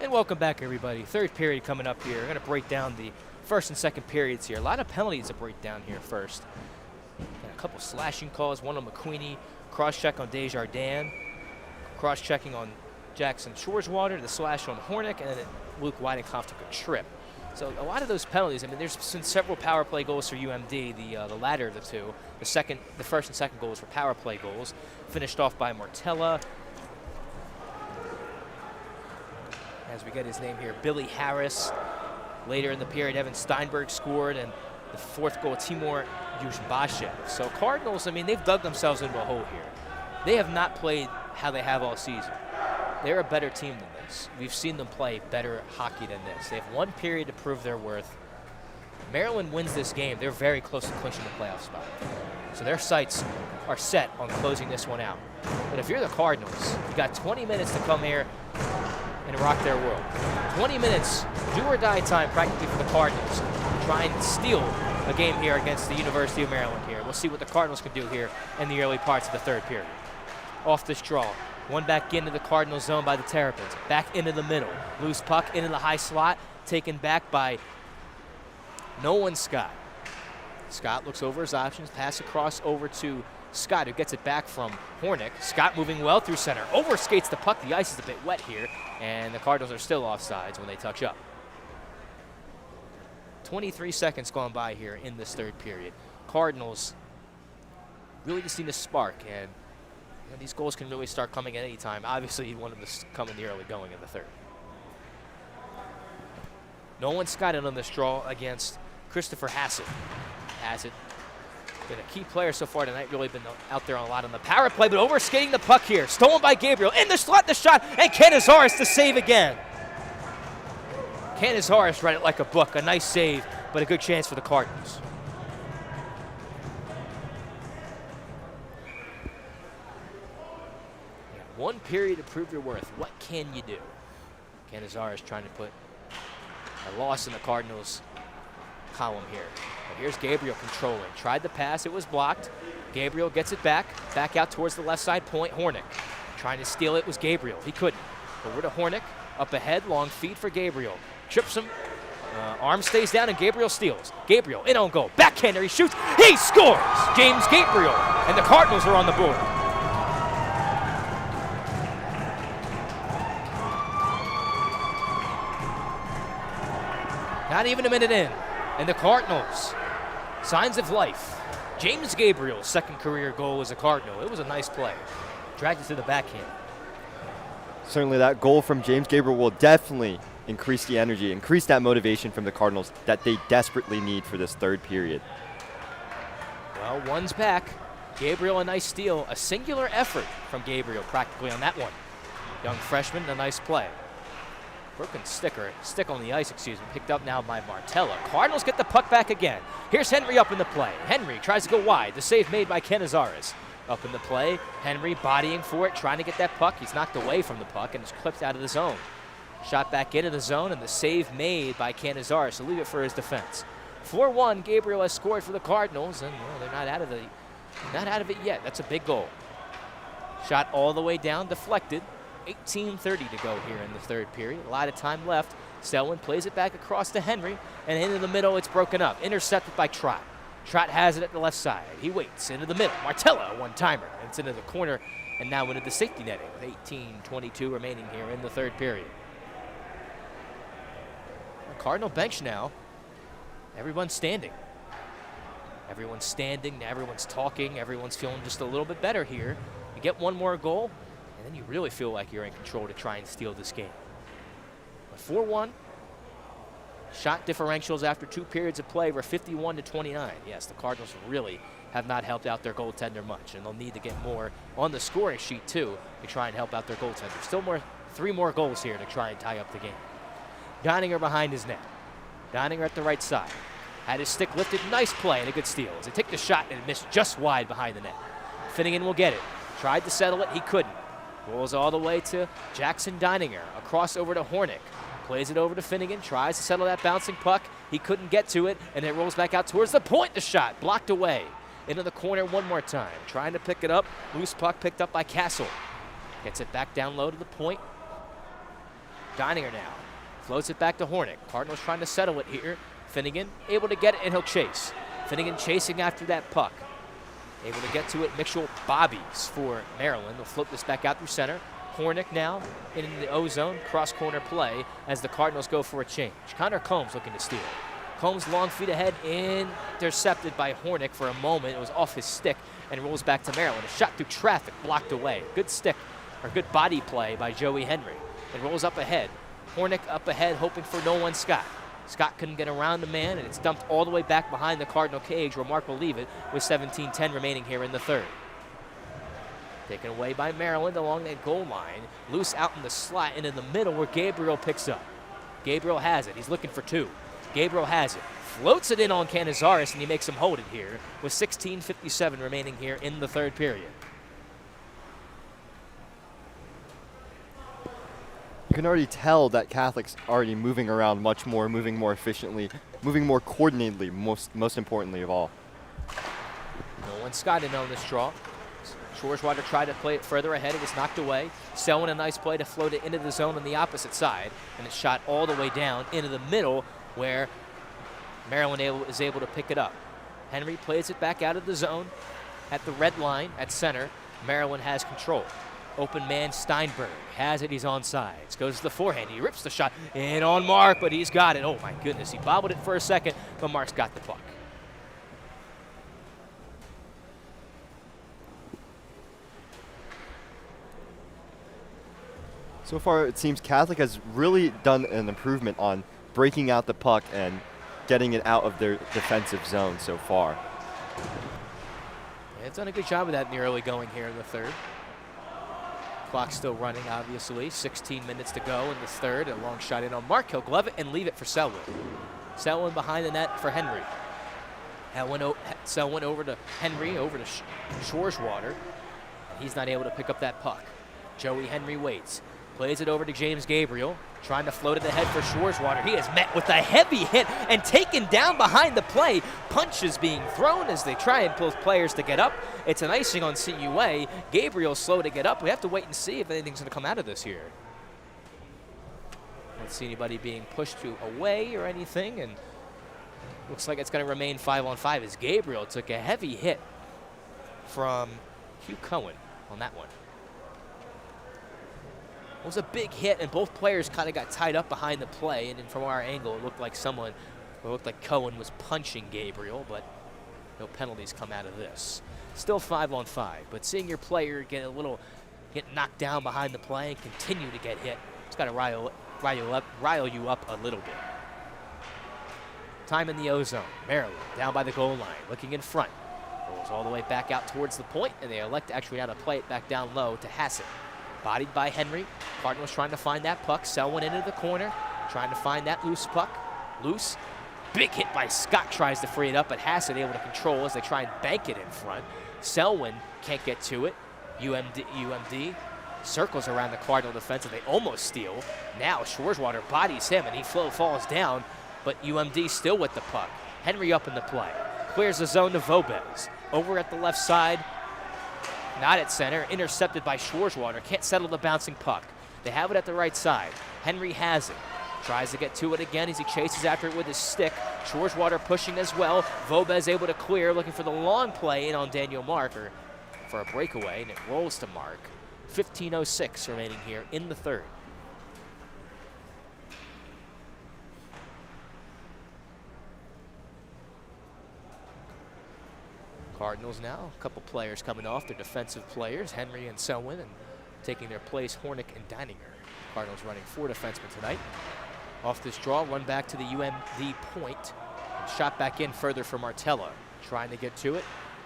And welcome back, everybody. Third period coming up here. We're going to break down the first and second periods here. A lot of penalties to break down here first. And a couple slashing calls. One on McQueenie, cross-check on Desjardins, cross-checking on Jackson Shoreswater, the slash on Hornick, and then Luke Weidenkopf took a trip. So a lot of those penalties, I mean, there's been several power play goals for UMD, the latter of the two. The first and second goals were power play goals, finished off by Martella. As we get his name here, Billy Harris. Later in the period, Evan Steinberg scored, and the fourth goal, Timur Yushbashev. So Cardinals, I mean, they've dug themselves into a hole here. They have not played how they have all season. They're a better team than this. We've seen them play better hockey than this. They have one period to prove their worth. Maryland wins this game, they're very close to clinching the playoff spot. So their sights are set on closing this one out. But if you're the Cardinals, you've got 20 minutes to come here and rock their world. 20 minutes, do or die time practically for the Cardinals. Try and steal a game here against the University of Maryland here. We'll see what the Cardinals can do here in the early parts of the third period. Off this draw. One back into the Cardinal zone by the Terrapins. Back into the middle. Loose puck into the high slot. Taken back by Nolan Scott. Scott looks over his options. Pass across over to Scott, who gets it back from Hornick. Scott moving well through center. Overskates the puck. The ice is a bit wet here. And the Cardinals are still offsides when they touch up. 23 seconds gone by here in this third period. Cardinals really just need a spark. And these goals can really start coming at any time. Obviously, you want them to come in the early going in the third. Nolan Scott in on this draw against Christopher Hassett. Hassett been a key player so far tonight, really been out there a lot on the power play, but overskating the puck here. Stolen by Gabriel. In the slot, the shot, and Canizares to save again. Canizares read it like a book. A nice save, but a good chance for the Cardinals. One period to prove your worth. What can you do? Canizares trying to put a loss in the Cardinals column here. But here's Gabriel controlling. Tried the pass, it was blocked. Gabriel gets it back out towards the left side point. Hornick trying to steal it was Gabriel. He couldn't. Over to Hornick, up ahead, long feed for Gabriel. Trips him, arm stays down, and Gabriel steals. Gabriel in on goal, backhander, he shoots, he scores! James Gabriel, and the Cardinals are on the board. Not even a minute in, and the Cardinals, signs of life. James Gabriel's second career goal as a Cardinal. It was a nice play. Dragged it to the backhand. Certainly that goal from James Gabriel will definitely increase the energy, increase that motivation from the Cardinals that they desperately need for this third period. Well, one's back. Gabriel, a nice steal. A singular effort from Gabriel practically on that one. Young freshman, a nice play. Broken stick on the ice, picked up now by Martella. Cardinals get the puck back again. Here's Henry up in the play. Henry tries to go wide. The save made by Canizares. Up in the play, Henry bodying for it, trying to get that puck. He's knocked away from the puck and is clipped out of the zone. Shot back into the zone, and the save made by Canizares to leave it for his defense. 4-1, Gabriel has scored for the Cardinals, and well, they're not out of it yet. That's a big goal. Shot all the way down, deflected. 18:30 to go here in the third period. A lot of time left. Selwyn plays it back across to Henry, and into the middle, it's broken up. Intercepted by Trott. Trott has it at the left side. He waits into the middle. Martella, one-timer. It's into the corner, and now into the safety netting with 18:22 remaining here in the third period. The Cardinal bench now. Everyone's standing. Everyone's standing. Everyone's talking. Everyone's feeling just a little bit better here. You get one more goal, and then you really feel like you're in control to try and steal this game. But 4-1. Shot differentials after 2 periods of play were 51-29. Yes, the Cardinals really have not helped out their goaltender much, and they'll need to get more on the scoring sheet, too, to try and help out their goaltender. Still 3 more goals here to try and tie up the game. Deininger behind his net. Deininger at the right side. Had his stick lifted. Nice play and a good steal. As he took the shot and it missed just wide behind the net. Finnegan will get it. Tried to settle it. He couldn't. Rolls all the way to Jackson Deininger. Across over to Hornick. Plays it over to Finnegan. Tries to settle that bouncing puck. He couldn't get to it. And it rolls back out towards the point. The shot blocked away. Into the corner one more time. Trying to pick it up. Loose puck picked up by Castle. Gets it back down low to the point. Deininger now floats it back to Hornick. Cardinals trying to settle it here. Finnegan able to get it, and he'll chase. Finnegan chasing after that puck. Able to get to it. Mitchell bobbies for Maryland. They'll flip this back out through center. Hornick now in the O-zone, cross-corner play as the Cardinals go for a change. Connor Combs looking to steal. Combs long feet ahead, intercepted by Hornick for a moment. It was off his stick and rolls back to Maryland. A shot through traffic, blocked away. Good stick, or good body play by Joey Henry. It rolls up ahead. Hornick up ahead, hoping for Nolan Scott. Scott couldn't get around the man, and it's dumped all the way back behind the Cardinal cage where Mark will leave it with 17:10 remaining here in the third. Taken away by Maryland along that goal line. Loose out in the slot and in the middle where Gabriel picks up. Gabriel has it. He's looking for two. Gabriel has it. Floats it in on Canizares, and he makes him hold it here with 16:57 remaining here in the third period. You can already tell that Catholic's already moving around much more, moving more efficiently, moving more coordinatedly, most importantly of all. Nolan Scott in on this draw. Schwarzwater tried to play it further ahead. It was knocked away. Selwyn a nice play to float it into the zone on the opposite side, and it shot all the way down into the middle where Maryland is able to pick it up. Henry plays it back out of the zone at the red line at center. Maryland has control. Open man Steinberg has it. He's on sides. Goes to the forehand. He rips the shot in on Mark, but he's got it. Oh my goodness. He bobbled it for a second, but Mark's got the puck. So far, it seems Catholic has really done an improvement on breaking out the puck and getting it out of their defensive zone so far. They've done a good job of that in the early going here in the third. Clock's still running, obviously. 16 minutes to go in the third. A long shot in on Mark. He'll glove it and leave it for Selwyn. Selwyn behind the net for Henry. Selwyn over to Henry, over to Schwarzwater. And he's not able to pick up that puck. Joey Henry waits. Plays it over to James Gabriel, trying to float it ahead for Schwarzwater. He is met with a heavy hit and taken down behind the play. Punches being thrown as they try and pull players to get up. It's an icing on CUA. Gabriel's slow to get up. We have to wait and see if anything's going to come out of this here. Don't see anybody being pushed away or anything, and looks like it's going to remain 5-on-5 as Gabriel took a heavy hit from Hugh Cohen on that one. It was a big hit, and both players kind of got tied up behind the play, and then from our angle, it looked like Cohen was punching Gabriel, but no penalties come out of this. Still 5-on-5, but seeing your player get knocked down behind the play and continue to get hit, it's got to rile you up a little bit. Time in the O-zone. Maryland down by the goal line, looking in front. Rolls all the way back out towards the point, and they elect actually now to play it back down low to Hassett. Bodied by Henry. Cardinals trying to find that puck. Selwyn into the corner, trying to find that loose puck. Loose. Big hit by Scott, tries to free it up, but Hassett able to control as they try and bank it in front. Selwyn can't get to it. UMD circles around the Cardinal defense, and they almost steal. Now Schwarzwater bodies him, and he falls down, but UMD still with the puck. Henry up in the play. Clears the zone to Vobez. Over at the left side. Not at center, intercepted by Schwarzwater. Can't settle the bouncing puck. They have it at the right side. Henry has it. Tries to get to it again as he chases after it with his stick. Schwarzwater pushing as well. Vobez able to clear, looking for the long play in on Daniel Marker for a breakaway, and it rolls to Mark. 15:06 remaining here in the third. Cardinals now, a couple players coming off, their defensive players, Henry and Selwyn, and taking their place, Hornick and Deininger. Cardinals running 4 defensemen tonight. Off this draw, run back to the UMD point, and shot back in further for Martella. Trying to get to it,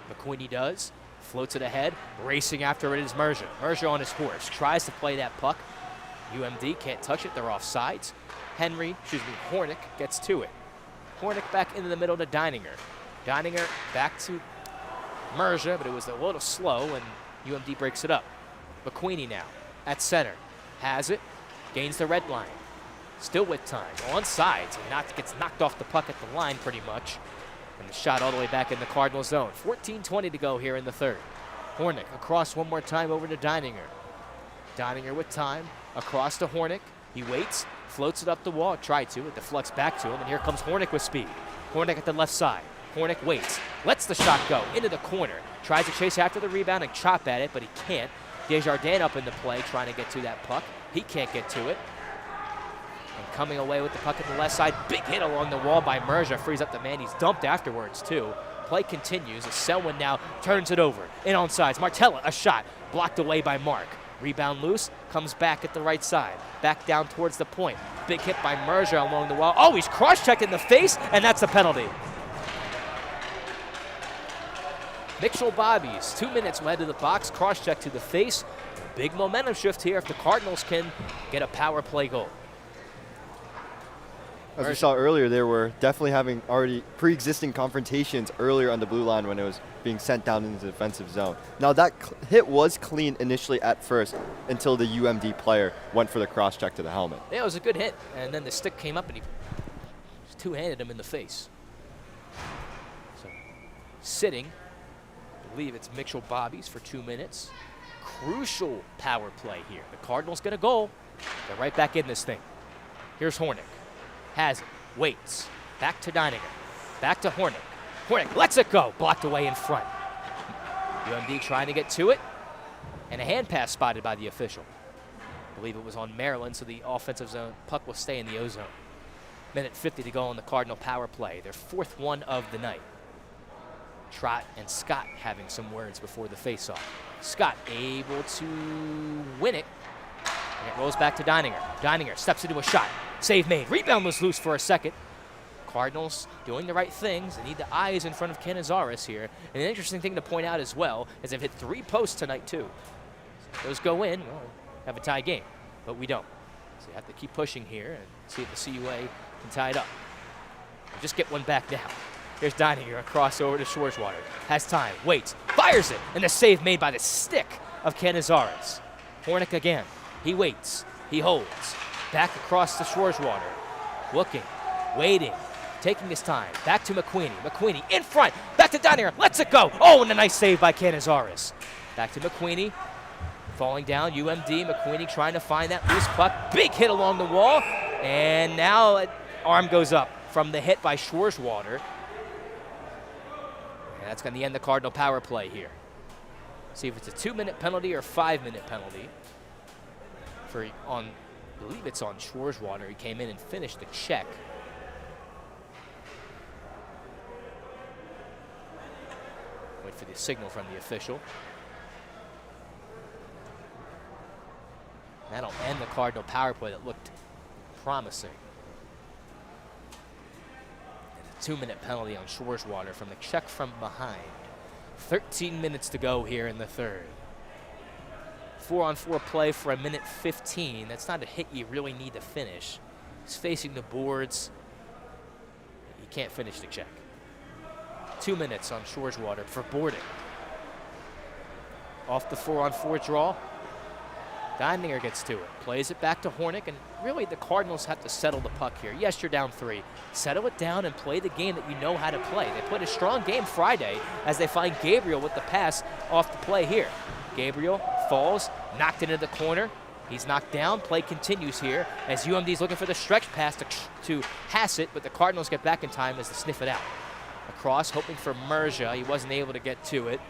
McQueenie does, floats it ahead, racing after it is Merja. Merja on his horse, tries to play that puck. UMD can't touch it, they're off sides. Hornick gets to it. Hornick back into the middle to Deininger. Deininger back to Merja, but it was a little slow, and UMD breaks it up. McQueenie now at center. Has it. Gains the red line. Still with time. On sides. And gets knocked off the puck at the line pretty much. And the shot all the way back in the Cardinal zone. 14:20 to go here in the third. Hornick across one more time over to Deininger. Deininger with time. Across to Hornick. He waits, floats it up the wall, tried to, it deflects back to him, and here comes Hornick with speed. Hornick at the left side. Hornick waits, lets the shot go into the corner, tries to chase after the rebound and chop at it, but he can't. Desjardins up in the play, trying to get to that puck. He can't get to it. And coming away with the puck at the left side, big hit along the wall by Merja, frees up the man. He's dumped afterwards, too. Play continues as Selwyn now turns it over. In on sides, Martella, a shot, blocked away by Mark. Rebound loose, comes back at the right side. Back down towards the point. Big hit by Merja along the wall. Oh, he's cross-checked in the face, and that's a penalty. Mitchell Bobbies, 2 minutes ahead of the box, cross-check to the face. Big momentum shift here if the Cardinals can get a power play goal. As we saw earlier, they were definitely having already pre-existing confrontations earlier on the blue line when it was being sent down into the defensive zone. Now that hit was clean initially at first until the UMD player went for the cross-check to the helmet. Yeah, it was a good hit, and then the stick came up and he just two-handed him in the face. So, sitting, I believe it's Mitchell Bobbies for 2 minutes. Crucial power play here. The Cardinals get a goal. They're right back in this thing. Here's Hornick. Has it, waits, back to Deininger, back to Hornick. Hornick lets it go, blocked away in front. UMD trying to get to it, and a hand pass spotted by the official. I believe it was on Maryland, so the offensive zone puck will stay in the O-zone. Minute 50 to go on the Cardinal power play, their fourth one of the night. Trott and Scott having some words before the face-off. Scott able to win it, and it rolls back to Deininger. Deininger steps into a shot. Save made. Rebound was loose for a second. Cardinals doing the right things. They need the eyes in front of Canizares here. And an interesting thing to point out as well is they've hit 3 posts tonight too. So if those go in, well, have a tie game. But we don't. So you have to keep pushing here and see if the CUA can tie it up. Or just get one back down. Here's Deininger across over to Schwarzwater. Has time, waits, fires it, and the save made by the stick of Canizares. Hornick again. He waits. He holds. Back across to Schwarzwater. Looking, waiting, taking his time. Back to McQueenie. McQueenie in front. Back to Deininger. Lets it go. Oh, and a nice save by Canizares. Back to McQueenie. Falling down. UMD. McQueenie trying to find that loose puck. Big hit along the wall. And now an arm goes up from the hit by Schwarzwater. And that's going to end the Cardinal power play here. See if it's a 2-minute penalty or 5-minute penalty. I believe it's on Schwarzwater. He came in and finished the check. Wait for the signal from the official. That'll end the Cardinal power play that looked promising. And a 2-minute penalty on Schwarzwater from the check from behind. 13 minutes to go here in the third. 4-on-4 play for a minute 15. That's not a hit you really need to finish. He's facing the boards. He can't finish the check. 2 minutes on Schwarzwater for boarding. Off the 4-on-4 draw. Deininger gets to it. Plays it back to Hornick, and really the Cardinals have to settle the puck here. Yes, you're down 3. Settle it down and play the game that you know how to play. They played a strong game Friday as they find Gabriel with the pass off the play here. Gabriel falls, knocked into the corner. He's knocked down. Play continues here as UMD's looking for the stretch pass to Hassett, but the Cardinals get back in time as they sniff it out. Across, hoping for Merja. He wasn't able to get to it.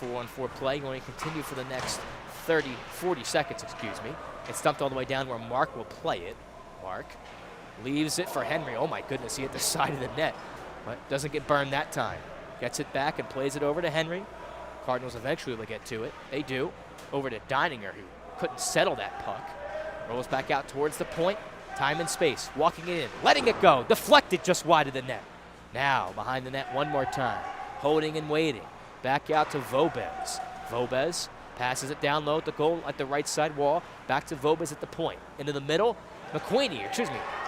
4-on-4 play going to continue for the next 40 seconds, excuse me. It's dumped all the way down where Mark will play it. Mark leaves it for Henry. Oh my goodness, he hit the side of the net, but doesn't get burned that time. Gets it back and plays it over to Henry. Cardinals eventually will get to it. They do. Over to Deininger, who couldn't settle that puck. Rolls back out towards the point. Time and space. Walking it in. Letting it go. Deflected just wide of the net. Now behind the net one more time. Holding and waiting. Back out to Vobez. Vobez passes it down low at the goal at the right side wall. Back to Vobez at the point. Into the middle.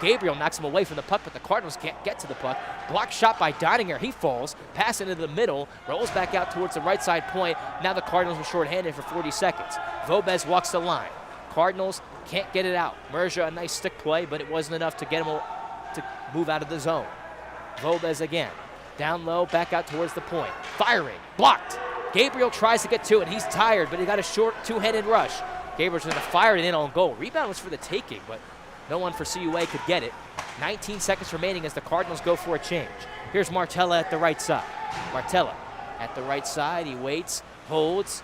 Gabriel knocks him away from the puck, but the Cardinals can't get to the puck. Blocked shot by Deininger. He falls. Pass into the middle. Rolls back out towards the right side point. Now the Cardinals are shorthanded for 40 seconds. Vobez walks the line. Cardinals can't get it out. Merja, a nice stick play, but it wasn't enough to get him to move out of the zone. Vobez again. Down low, back out towards the point. Firing. Blocked. Gabriel tries to get to it. He's tired, but he got a short two-handed rush. Gabriel's going to fire it in on goal. Rebound was for the taking, but no one for CUA could get it. 19 seconds remaining as the Cardinals go for a change. Here's Martella at the right side. Martella at the right side. He waits, holds,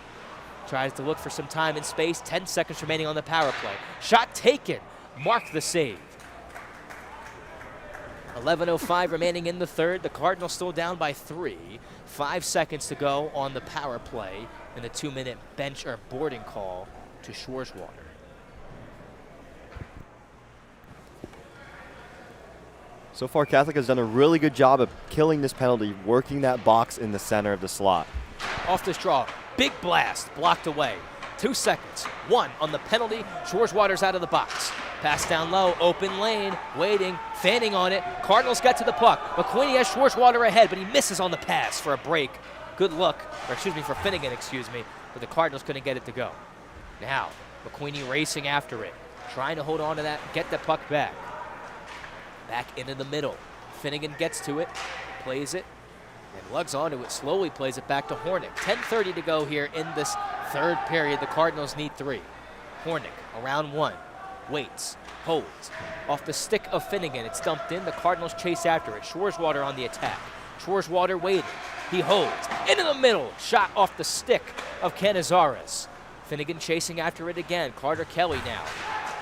tries to look for some time and space. 10 seconds remaining on the power play. Shot taken. Mark the save. 11:05 remaining in the third. The Cardinals still down by 3. 5 seconds to go on the power play and the 2-minute bench or boarding call to Schwarzwater. So far, Catholic has done a really good job of killing this penalty, working that box in the center of the slot. Off this draw, big blast, blocked away. 2 seconds, 1 on the penalty. Schwarzwater's out of the box. Pass down low, open lane, waiting, fanning on it. Cardinals get to the puck. McQueenie has Schwarzwater ahead, but he misses on the pass for a break. Good look, or excuse me, for Finnegan, but the Cardinals couldn't get it to go. Now, McQueenie racing after it, trying to hold on to that, get the puck back. Back into the middle. Finnegan gets to it, plays it, and lugs onto it, slowly plays it back to Hornick. 10:30 to go here in this third period. The Cardinals need 3. Hornick around 1, waits, holds. Off the stick of Finnegan, it's dumped in. The Cardinals chase after it. Schwarzwater on the attack. Schwarzwater waiting. He holds. Into the middle. Shot off the stick of Canizares. Finnegan chasing after it again. Carter Kelly now.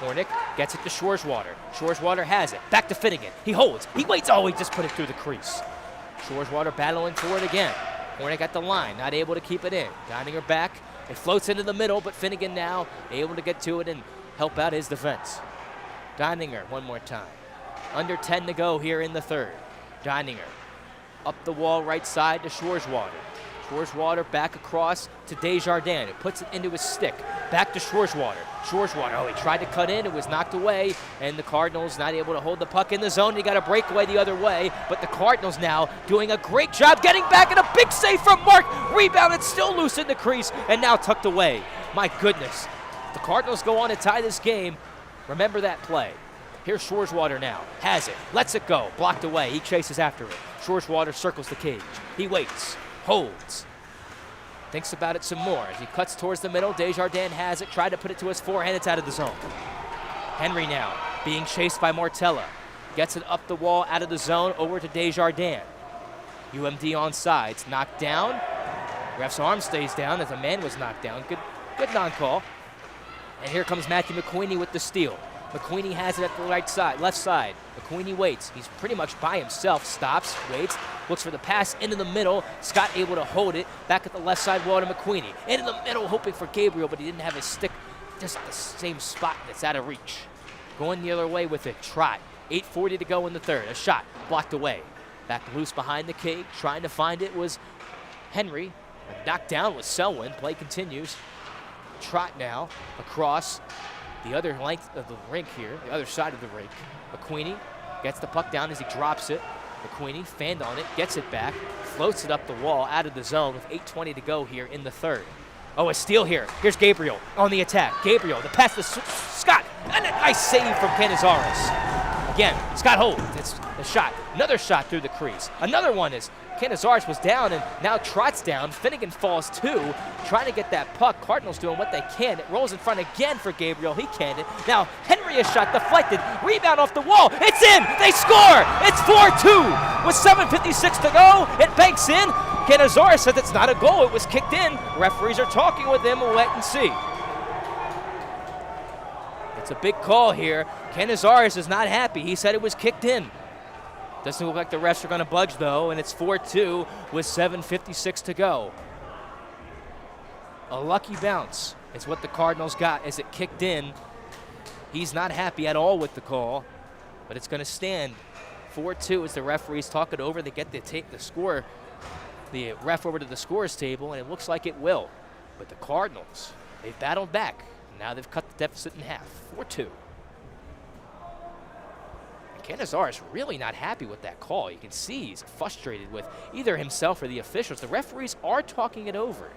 Hornick gets it to Schwarzwater. Schwarzwater has it. Back to Finnegan. He holds. He waits. Oh, he just put it through the crease. Schwarzwater battling for it again. Hornick at the line, not able to keep it in. Deininger back. It floats into the middle, but Finnegan now able to get to it and help out his defense. Deininger one more time. Under 10 to go here in the third. Deininger up the wall right side to Schwarzwater. Schwarzwater back across to Desjardins. It puts it into his stick. Back to Schwarzwater. Schwarzwater, oh, he tried to cut in. It was knocked away, and the Cardinals not able to hold the puck in the zone. He got a breakaway the other way, but the Cardinals now doing a great job getting back, and a big save from Mark. Rebounded, still loose in the crease, and now tucked away. My goodness. The Cardinals go on to tie this game. Remember that play. Here's Schwarzwater now. Has it. Lets it go. Blocked away. He chases after it. Schwarzwater circles the cage. He waits. Holds. Thinks about it some more. As he cuts towards the middle, Desjardins has it. Tried to put it to his forehand. It's out of the zone. Henry now being chased by Martella. Gets it up the wall, out of the zone, over to Desjardins. UMD on sides. Knocked down. Ref's arm stays down as a man was knocked down. Good non-call. And here comes Matthew McQueenie with the steal. McQueenie has it at the right side, left side. McQueenie waits. He's pretty much by himself. Stops, waits, looks for the pass into the middle. Scott able to hold it. Back at the left side wall to McQueenie. Into the middle, hoping for Gabriel, but he didn't have his stick just at the same spot that's out of reach. Going the other way with it. Trot. 8:40 to go in the third. A shot blocked away. Back loose behind the cage. Trying to find it was Henry. Knocked down was Selwyn. Play continues. Trot now across the other length of the rink here, the other side of the rink. McQueenie gets the puck down as he drops it. McQueenie fanned on it, gets it back, floats it up the wall, out of the zone with 8:20 to go here in the third. Oh, a steal here. Here's Gabriel on the attack. Gabriel, the pass to Scott, and a nice save from Canizares. Again, Scott holds. It's a shot. Another shot through the crease. Another one is Canizares was down, and now Trot's down. Finnegan falls too, trying to get that puck. Cardinals doing what they can. It rolls in front again for Gabriel. He canned it. Now Henry is shot deflected. Rebound off the wall. It's in. They score. It's 4-2 with 7:56 to go. It banks in. Canizares says it's not a goal. It was kicked in. Referees are talking with him. We'll wait and see. It's a big call here. Canizares is not happy. He said it was kicked in. Doesn't look like the refs are going to budge, though, and it's 4-2 with 7:56 to go. A lucky bounce is what the Cardinals got as it kicked in. He's not happy at all with the call, but it's going to stand 4-2 as the referees talk it over. They get the ref over to the scores table, and it looks like it will. But the Cardinals, they've battled back. Now they've cut the deficit in half, 4-2. Canizares really not happy with that call. You can see he's frustrated with either himself or the officials. The referees are talking it over,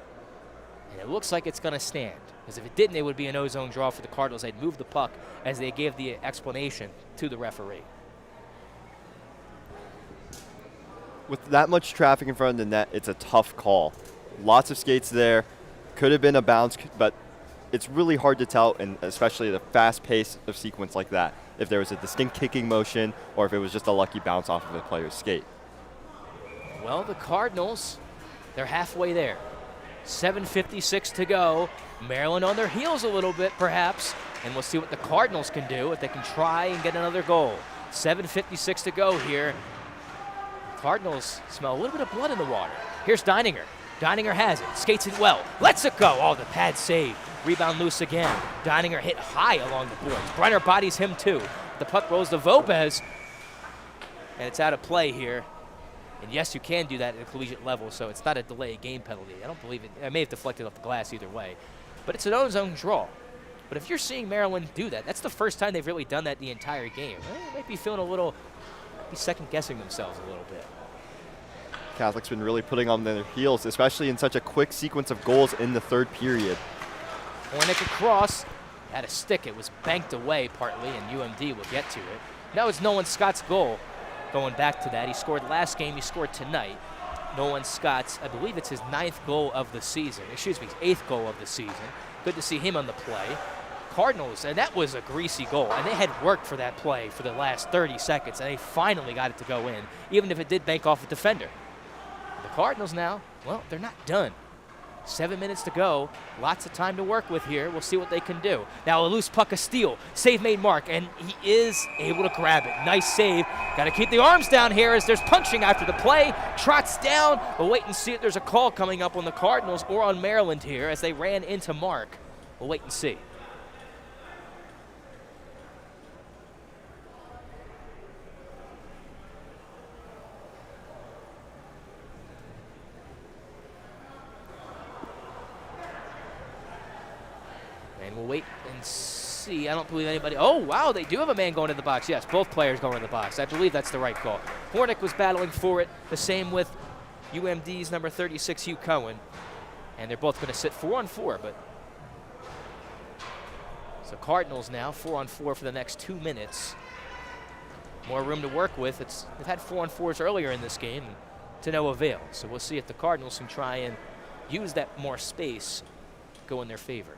and it looks like it's going to stand. Because if it didn't, it would be an O-zone draw for the Cardinals. They'd move the puck as they gave the explanation to the referee. With that much traffic in front of the net, it's a tough call. Lots of skates there. Could have been a bounce, but it's really hard to tell, and especially the fast pace of sequence like that, if there was a distinct kicking motion or if it was just a lucky bounce off of the player's skate. Well, the Cardinals, they're halfway there. 7:56 to go. Maryland on their heels a little bit, perhaps, and we'll see what the Cardinals can do if they can try and get another goal. 7:56 to go here. Cardinals smell a little bit of blood in the water. Here's Deininger. Deininger has it, skates it well, lets it go. Oh, the pad save. Rebound loose again. Deininger hit high along the boards. Brenner bodies him too. The puck rolls to Vobes, and it's out of play here. And yes, you can do that at a collegiate level, so it's not a delay game penalty. I don't believe it. I may have deflected off the glass either way. But it's an own-zone draw. But if you're seeing Maryland do that, that's the first time they've really done that the entire game. They might be feeling might be second-guessing themselves a little bit. Catholic's been really putting on their heels, especially in such a quick sequence of goals in the third period. Hornick across, had a stick. It was banked away partly, and UMD will get to it. That was Nolan Scott's goal. Going back to that, he scored last game, he scored tonight. Nolan Scott's, I believe it's his 9th goal of the season. Excuse me, 8th goal of the season. Good to see him on the play. Cardinals, and that was a greasy goal, and they had worked for that play for the last 30 seconds, and they finally got it to go in, even if it did bank off a defender. The Cardinals now, well, they're not done. 7 minutes to go. Lots of time to work with here. We'll see what they can do. Now a loose puck, a steal. Save made Mark, and he is able to grab it. Nice save. Got to keep the arms down here as there's punching after the play. Trots down. We'll wait and see if there's a call coming up on the Cardinals or on Maryland here as they ran into Mark. We'll wait and see. And we'll wait and see. I don't believe anybody. Oh, wow, they do have a man going in the box. Yes, both players going in the box. I believe that's the right call. Hornick was battling for it. The same with UMD's number 36, Hugh Cohen. And they're both going to sit 4-on-4. But so Cardinals now 4-on-4 for the next 2 minutes. More room to work with. They've had 4-on-4s earlier in this game to no avail. So we'll see if the Cardinals can try and use that more space, go in their favor.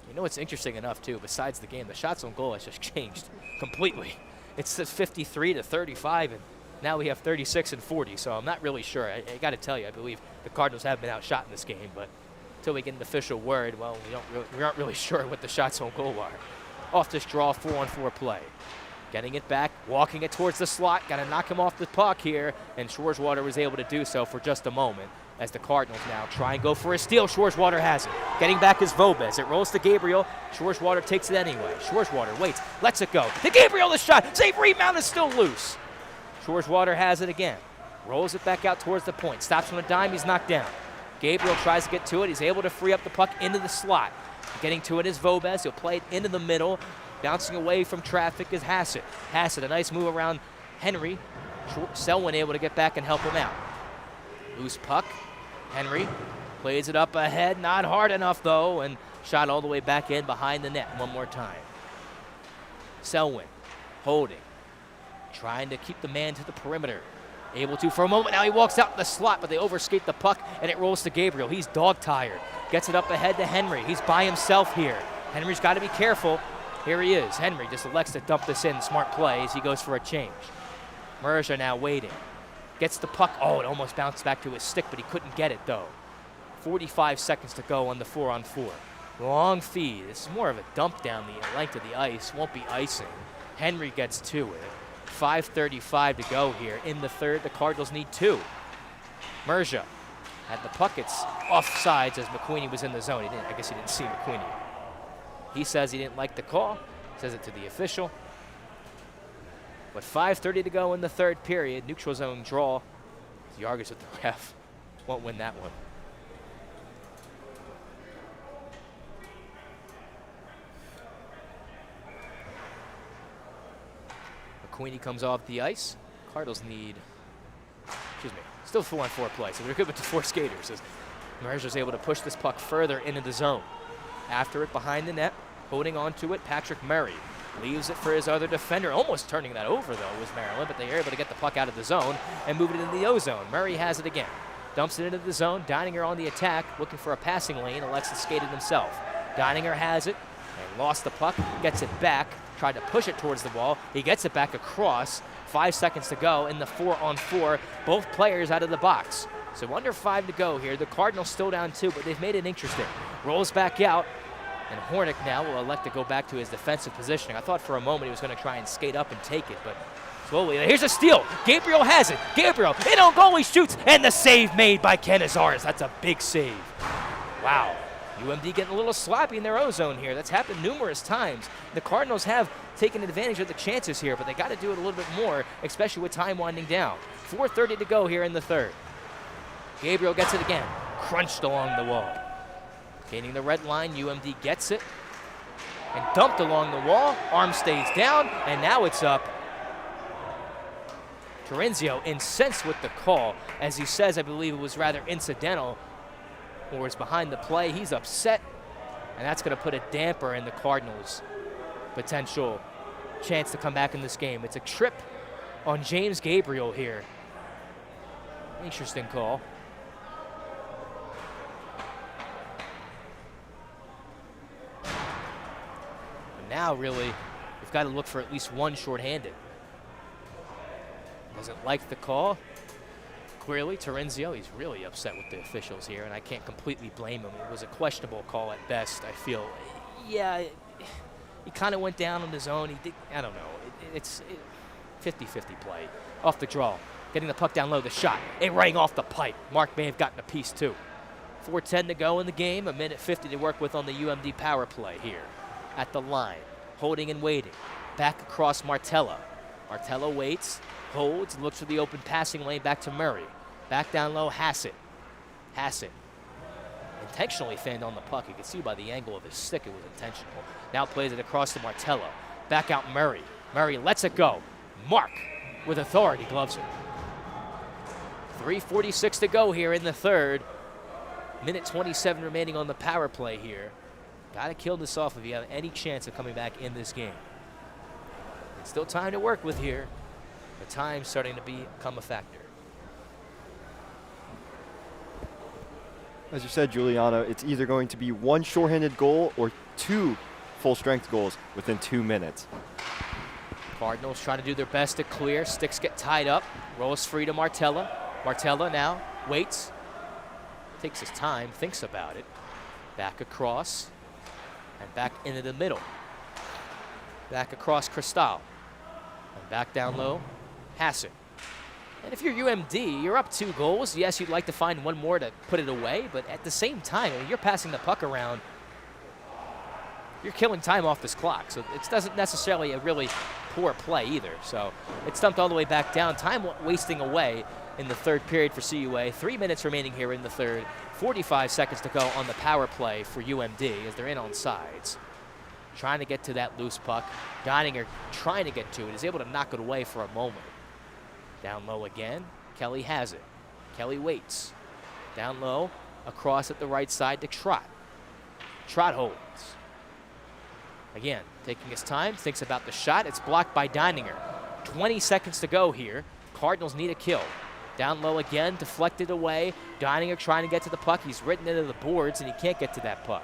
You know what's interesting enough, too, besides the game, the shots on goal has just changed completely. It's 53 to 35, and now we have 36 and 40, so I'm not really sure. I got to tell you, I believe the Cardinals have been outshot in this game, but until we get an official word, well, we aren't really sure what the shots on goal are. Off this draw, 4-on-4 play. Getting it back, walking it towards the slot, got to knock him off the puck here, and Schwarzwater was able to do so for just a moment. As the Cardinals now try and go for a steal. Schwarzwater has it. Getting back is Vobes. It rolls to Gabriel. Schwarzwater takes it anyway. Schwarzwater waits, lets it go. To Gabriel, the shot. Save, rebound is still loose. Schwarzwater has it again. Rolls it back out towards the point. Stops on a dime, he's knocked down. Gabriel tries to get to it. He's able to free up the puck into the slot. Getting to it is Vobes. He'll play it into the middle. Bouncing away from traffic is Hassett. Hassett, a nice move around Henry. Selwyn able to get back and help him out. Loose puck. Henry plays it up ahead, not hard enough though, and shot all the way back in behind the net one more time. Selwyn holding, trying to keep the man to the perimeter. Able to for a moment, now he walks out in the slot, but they overskate the puck and it rolls to Gabriel. He's dog tired, gets it up ahead to Henry. He's by himself here. Henry's got to be careful. Here he is. Henry just elects to dump this in, smart play as he goes for a change. Merja now waiting. Gets the puck. Oh, it almost bounced back to his stick, but he couldn't get it, though. 45 seconds to go on the 4-on-4. Long feed. This is more of a dump down the length of the ice. Won't be icing. Henry gets to it. 5:35 to go here. In the third, the Cardinals need 2. Merja had the puck. It's offsides as McQueenie was in the zone. I guess he didn't see McQueenie. He says he didn't like the call. Says it to the official. But 5:30 to go in the third period. Neutral zone draw. Yargis with the ref. Won't win that one. McQueenie comes off the ice. Cardinals need, still 4-on-4 play, so they're good with the 4 skaters. As Mercer's able to push this puck further into the zone. After it, behind the net, holding on to it, Patrick Murray. Leaves it for his other defender. Almost turning that over, though, was Maryland, but they are able to get the puck out of the zone and move it into the O-zone. Murray has it again. Dumps it into the zone. Deininger on the attack, looking for a passing lane. Elects to skate it himself. Deininger has it and lost the puck. Gets it back. Tried to push it towards the wall. He gets it back across. 5 seconds to go in the 4-on-4. Both players out of the box. So under 5 to go here. The Cardinals still down 2, but they've made it interesting. Rolls back out. And Hornick now will elect to go back to his defensive positioning. I thought for a moment he was going to try and skate up and take it, but slowly. Here's a steal. Gabriel has it. Gabriel in on goal. He shoots, and the save made by Canizares. That's a big save. Wow. UMD getting a little sloppy in their ozone here. That's happened numerous times. The Cardinals have taken advantage of the chances here, but they got to do it a little bit more, especially with time winding down. 4:30 to go here in the third. Gabriel gets it again. Crunched along the wall. Gaining the red line, UMD gets it. And dumped along the wall. Arm stays down, and now it's up. Terenzio incensed with the call. As he says, I believe it was rather incidental, or was behind the play. He's upset, and that's going to put a damper in the Cardinals' potential chance to come back in this game. It's a trip on James Gabriel here. Interesting call. And now, really, we've got to look for at least one shorthanded. Doesn't like the call. Clearly, Terenzio, he's really upset with the officials here, and I can't completely blame him. It was a questionable call at best, I feel. Yeah, he kind of went down on his own. He did, I don't know. It's 50-50 play. Off the draw. Getting the puck down low, the shot. It rang off the pipe. Mark may have gotten a piece, too. 4:10 to go in the game. 1:50 to work with on the UMD power play here. At the line. Holding and waiting. Back across Martella. Martella waits, holds, looks for the open passing lane back to Murray. Back down low, Hassett. Hassett intentionally fanned on the puck. You can see by the angle of his stick it was intentional. Now plays it across to Martella. Back out Murray. Murray lets it go. Mark with authority gloves it. 3:46 to go here in the third. 1:27 remaining on the power play here. Got to kill this off if you have any chance of coming back in this game. It's still time to work with here. The time's starting to become a factor. As you said, Giuliano, it's either going to be one shorthanded goal or 2 full-strength goals within 2 minutes. Cardinals trying to do their best to clear. Sticks get tied up. Rolls free to Martella. Martella now waits. Takes his time, thinks about it. Back across. And back into the middle. Back across Cristal. And back down low, Hassett. And if you're UMD, you're up 2 goals. Yes, you'd like to find one more to put it away, but at the same time, I mean, you're passing the puck around. You're killing time off this clock, so it doesn't necessarily a really poor play either. So it's dumped all the way back down. Time wasting away in the third period for CUA. 3 minutes remaining here in the third. 45 seconds to go on the power play for UMD as they're in on sides. Trying to get to that loose puck. Deininger trying to get to it. Is able to knock it away for a moment. Down low again. Kelly has it. Kelly waits. Down low. Across at the right side to Trott. Trott holds. Again, taking his time. Thinks about the shot. It's blocked by Deininger. 20 seconds to go here. Cardinals need a kill. Down low again. Deflected away. Deininger trying to get to the puck. He's ridden into the boards and he can't get to that puck.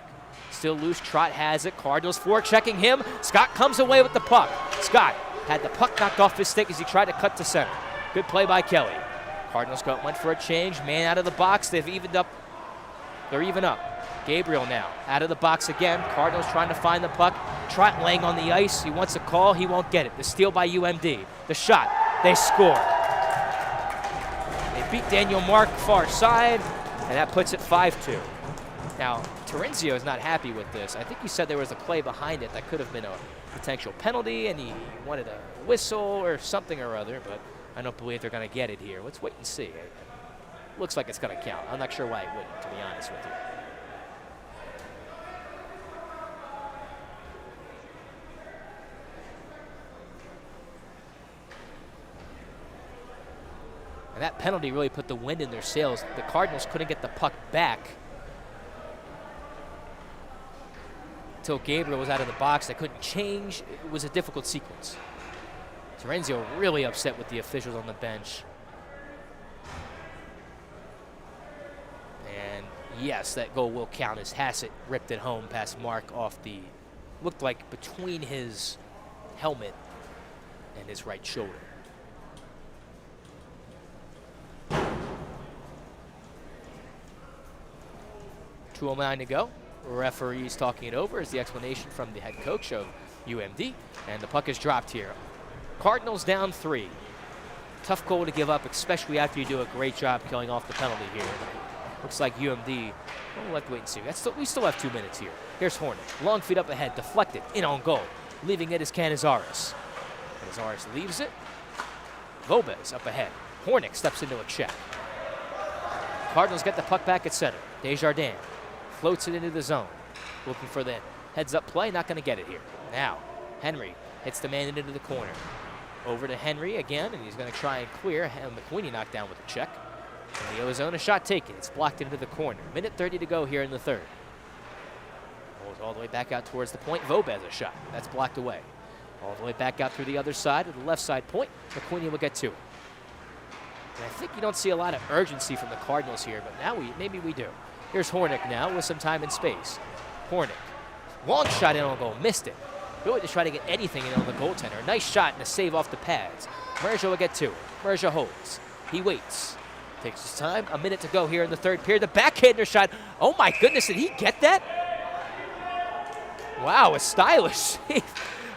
Still loose, Trott has it. Cardinals forechecking him. Scott comes away with the puck. Scott had the puck knocked off his stick as he tried to cut to center. Good play by Kelly. Cardinals went for a change. Man out of the box. They've evened up. They're even up. Gabriel now out of the box again. Cardinals trying to find the puck. Trott laying on the ice. He wants a call. He won't get it. The steal by UMD. The shot. They score. They beat Daniel Mark far side, and that puts it 5-2. Now, Terenzio is not happy with this. I think he said there was a play behind it that could have been a potential penalty, and he wanted a whistle or something or other, but I don't believe they're going to get it here. Let's wait and see. It looks like it's going to count. I'm not sure why it wouldn't, to be honest with you. And that penalty really put the wind in their sails. The Cardinals couldn't get the puck back until Gabriel was out of the box. They couldn't change. It was a difficult sequence. Terenzio really upset with the officials on the bench. Yes, that goal will count as Hassett ripped it home past Mark off the, looked like between his helmet and his right shoulder. .209 to go. Referee's talking it over is the explanation from the head coach of UMD, and the puck is dropped here. Cardinals down 3. Tough goal to give up, especially after you do a great job killing off the penalty here. Looks like UMD, we'll have to wait and see. We still have 2 minutes here. Here's Hornick, long feet up ahead, deflected, in on goal. Leaving it is Canizares. Canizares leaves it. Vobes up ahead. Hornick steps into a check. Cardinals get the puck back at center. Desjardins floats it into the zone. Looking for the heads-up play, not going to get it here. Now, Henry hits the man into the corner. Over to Henry again, and he's going to try and clear. McQueenie knocked down with a check. In the O-zone, a shot taken. It's blocked into the corner. Minute 30 to go here in the third. Rolls all the way back out towards the point. Vobes a shot. That's blocked away. All the way back out through the other side of the left side point. McQueenie will get to it. And I think you don't see a lot of urgency from the Cardinals here, but now maybe we do. Here's Hornick now with some time and space. Hornick, long shot in on goal, missed it. Really just try to get anything in on the goaltender. A nice shot and a save off the pads. Merja will get to it. Merja holds. He waits. Takes his time. A minute to go here in the third period. The backhander shot. Oh my goodness, did he get that? Wow, a stylish save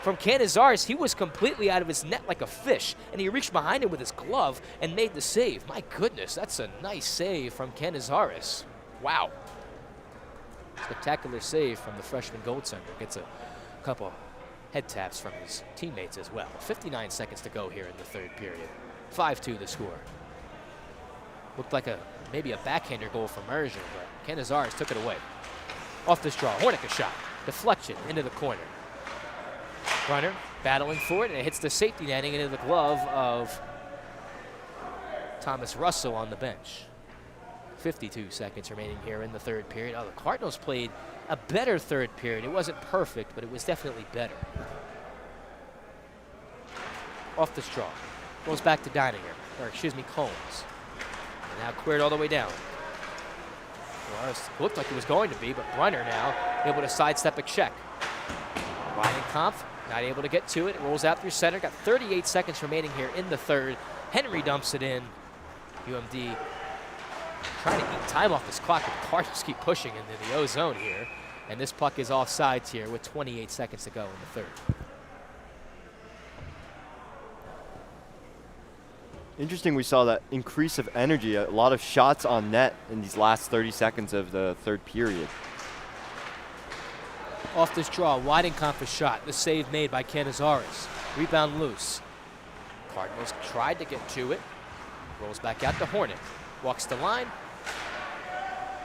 from Canizares. He was completely out of his net like a fish, and he reached behind him with his glove and made the save. My goodness, that's a nice save from Canizares. Wow. Spectacular save from the freshman goaltender. Gets a couple head taps from his teammates as well. 59 seconds to go here in the third period. 5-2 the score. Looked like maybe a backhander goal from Merja, but Canizares took it away. Off this draw, Hornick a shot. Deflection into the corner. Runner battling for it, and it hits the safety netting into the glove of Thomas Russell on the bench. 52 seconds remaining here in the third period. Oh, the Cardinals played a better third period. It wasn't perfect, but it was definitely better. Off this draw. Goes back to Combs. And now cleared all the way down. Well, it looked like it was going to be, but Brunner now able to sidestep a check. Weidenkampf not able to get to it. It rolls out through center. Got 38 seconds remaining here in the third. Henry dumps it in. UMD trying to eat time off this clock, but the Cardinals keep pushing into the O-zone here. And this puck is offsides here with 28 seconds to go in the third. Interesting, we saw that increase of energy, a lot of shots on net in these last 30 seconds of the third period. Off this draw, Weidenkampf's shot. The save made by Canizares. Rebound loose. Cardinals tried to get to it. Rolls back out to Hornick. Walks the line.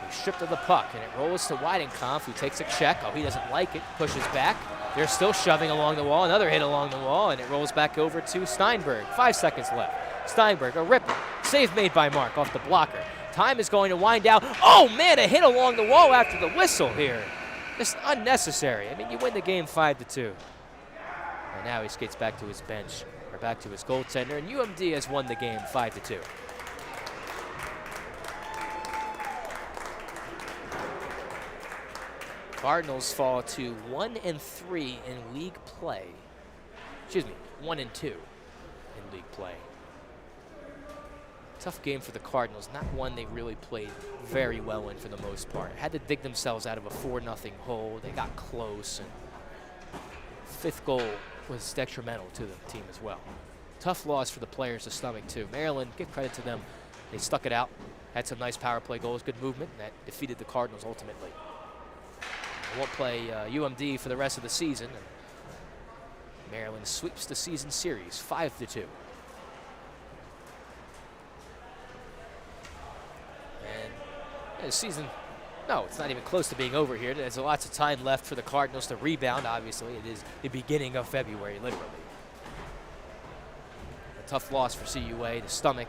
He's stripped of the puck, and it rolls to Weidenkampf, who takes a check. Oh, he doesn't like it. Pushes back. They're still shoving along the wall. Another hit along the wall, and it rolls back over to Steinberg. 5 seconds left. Steinberg, a ripper. Save made by Mark off the blocker. Time is going to wind down. Oh, man, a hit along the wall after the whistle here. Just unnecessary. I mean, you win the game 5-2. And now he skates back to his bench, or back to his goaltender, and UMD has won the game 5-2. Cardinals fall to 1-3 in league play. Excuse me, 1-2 in league play. Tough game for the Cardinals, not one they really played very well in for the most part. Had to dig themselves out of a 4-0 hole. They got close, and fifth goal was detrimental to the team as well. Tough loss for the players to stomach too. Maryland, give credit to them. They stuck it out, had some nice power play goals, good movement, and that defeated the Cardinals ultimately. They won't play UMD for the rest of the season, and Maryland sweeps the season series 5-2. The season, no, it's not even close to being over here. There's lots of time left for the Cardinals to rebound, obviously. It is the beginning of February, literally. A tough loss for CUA to stomach,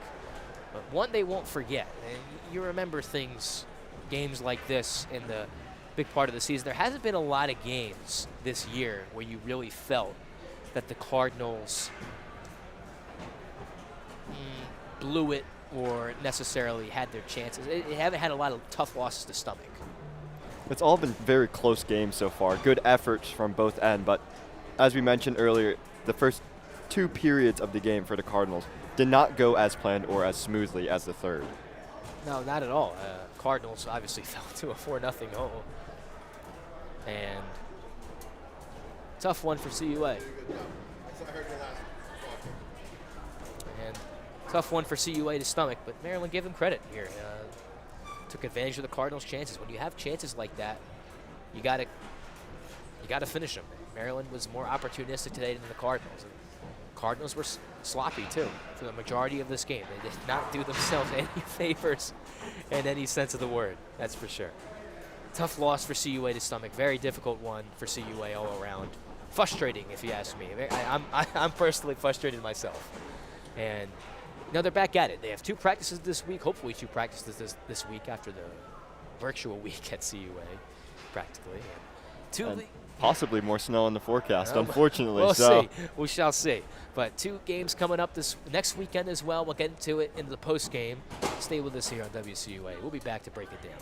but one they won't forget. And you remember games like this in the big part of the season. There hasn't been a lot of games this year where you really felt that the Cardinals blew it or necessarily had their chances. They haven't had a lot of tough losses to stomach. It's all been very close games so far. Good efforts from both ends, but as we mentioned earlier, the first 2 periods of the game for the Cardinals did not go as planned or as smoothly as the third. No, not at all. Cardinals obviously fell to a 4-0 hole. And tough one for CUA. And tough one for CUA to stomach, but Maryland gave them credit here. Took advantage of the Cardinals' chances. When you have chances like that, you gotta finish them. Maryland was more opportunistic today than the Cardinals. And Cardinals were sloppy too for the majority of this game. They did not do themselves any favors in any sense of the word. That's for sure. Tough loss for CUA to stomach. Very difficult one for CUA all around. Frustrating, if you ask me. I'm personally frustrated myself. And they're back at it. They have 2 practices this week. Hopefully 2 practices this week after the virtual week at CUA, practically. And possibly more snow in the forecast, Well, unfortunately. We'll so see. We shall see. But 2 games coming up this next weekend as well. We'll get into it in the post game. Stay with us here on WCUA. We'll be back to break it down.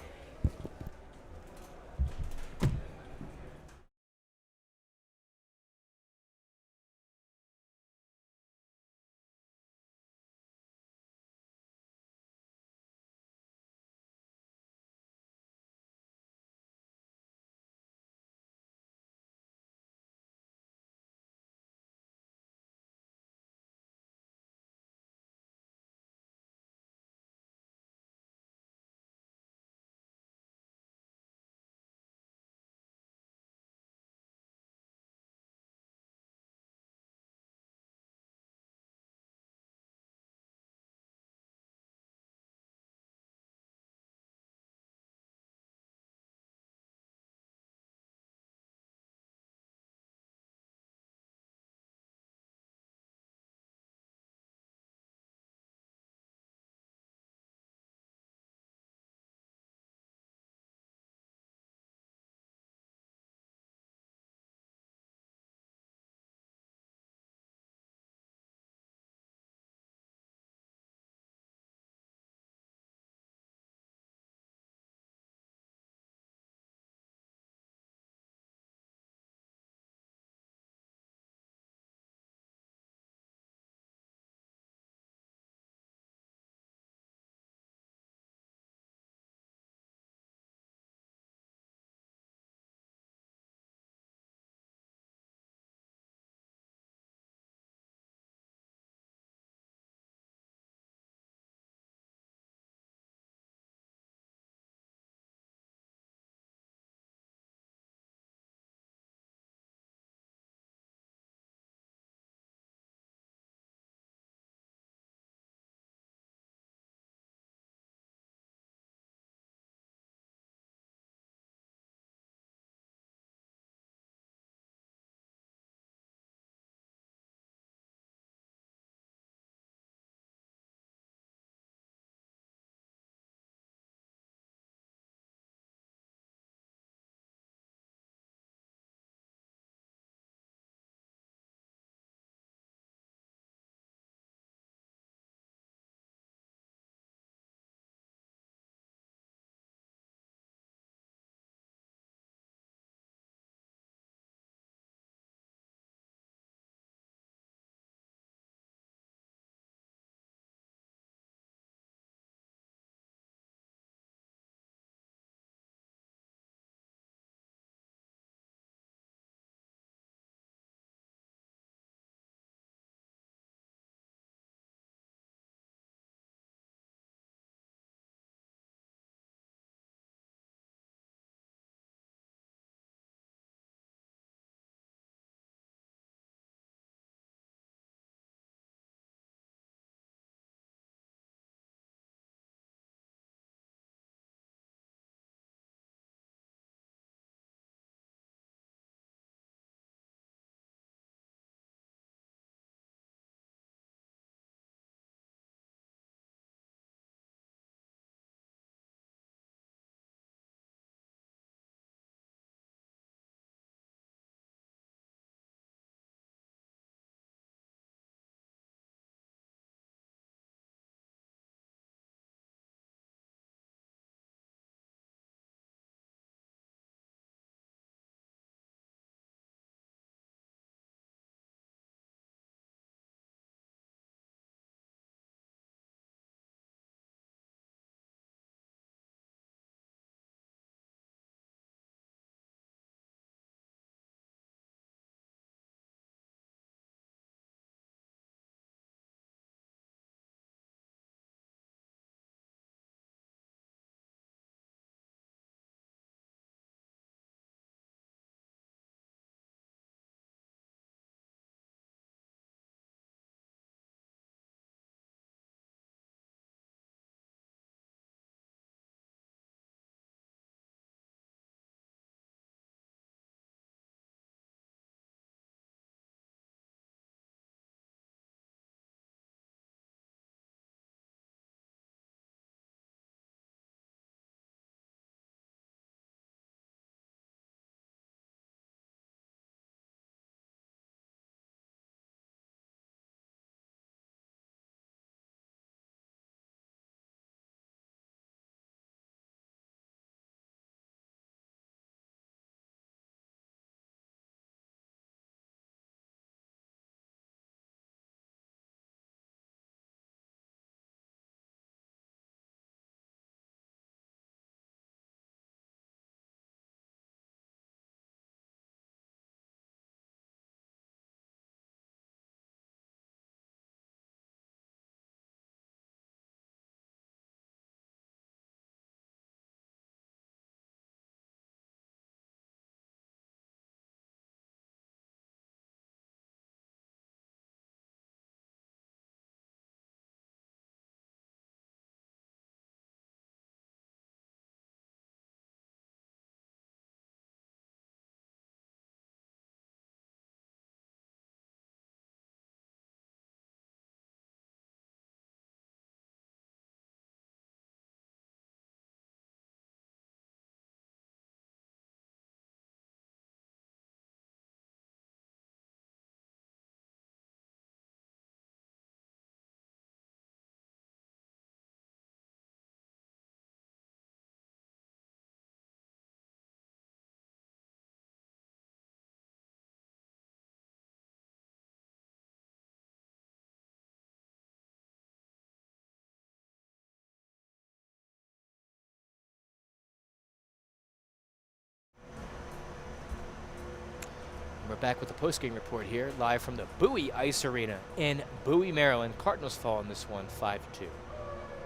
back with the postgame report here, live from the Bowie Ice Arena in Bowie, Maryland. Cardinals fall in this one 5-2.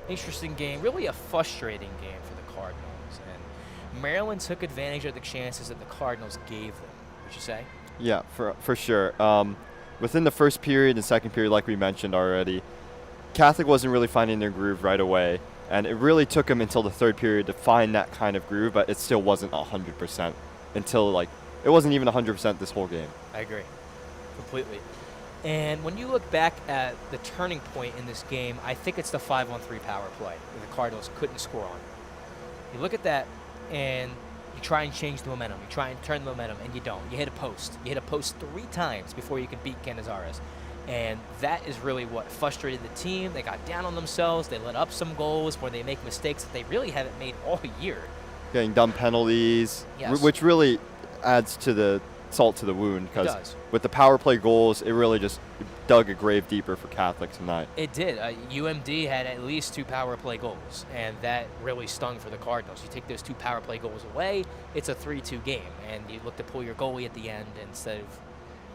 Interesting game, really a frustrating game for the Cardinals. And Maryland took advantage of the chances that the Cardinals gave them, would you say? Yeah, for sure. Within the first period and second period, like we mentioned already, Catholic wasn't really finding their groove right away. And it really took them until the third period to find that kind of groove, but it still wasn't 100% until, it wasn't even 100% this whole game. I agree, completely. And when you look back at the turning point in this game, I think it's the 5-on-3 power play that the Cardinals couldn't score on. You look at that, and you try and change the momentum. You try and turn the momentum, and you don't. You hit a post. You hit a post 3 times before you can beat Canizares. And that is really what frustrated the team. They got down on themselves. They let up some goals where they make mistakes that they really haven't made all year. Getting dumb penalties, Yes. which really adds to the salt to the wound, It because does. with the power play goals, it really just dug a grave deeper for Catholic tonight. It did. UMD had at least 2 power play goals, and that really stung for the Cardinals. You take those 2 power play goals away, it's a 3-2 game, and you look to pull your goalie at the end instead of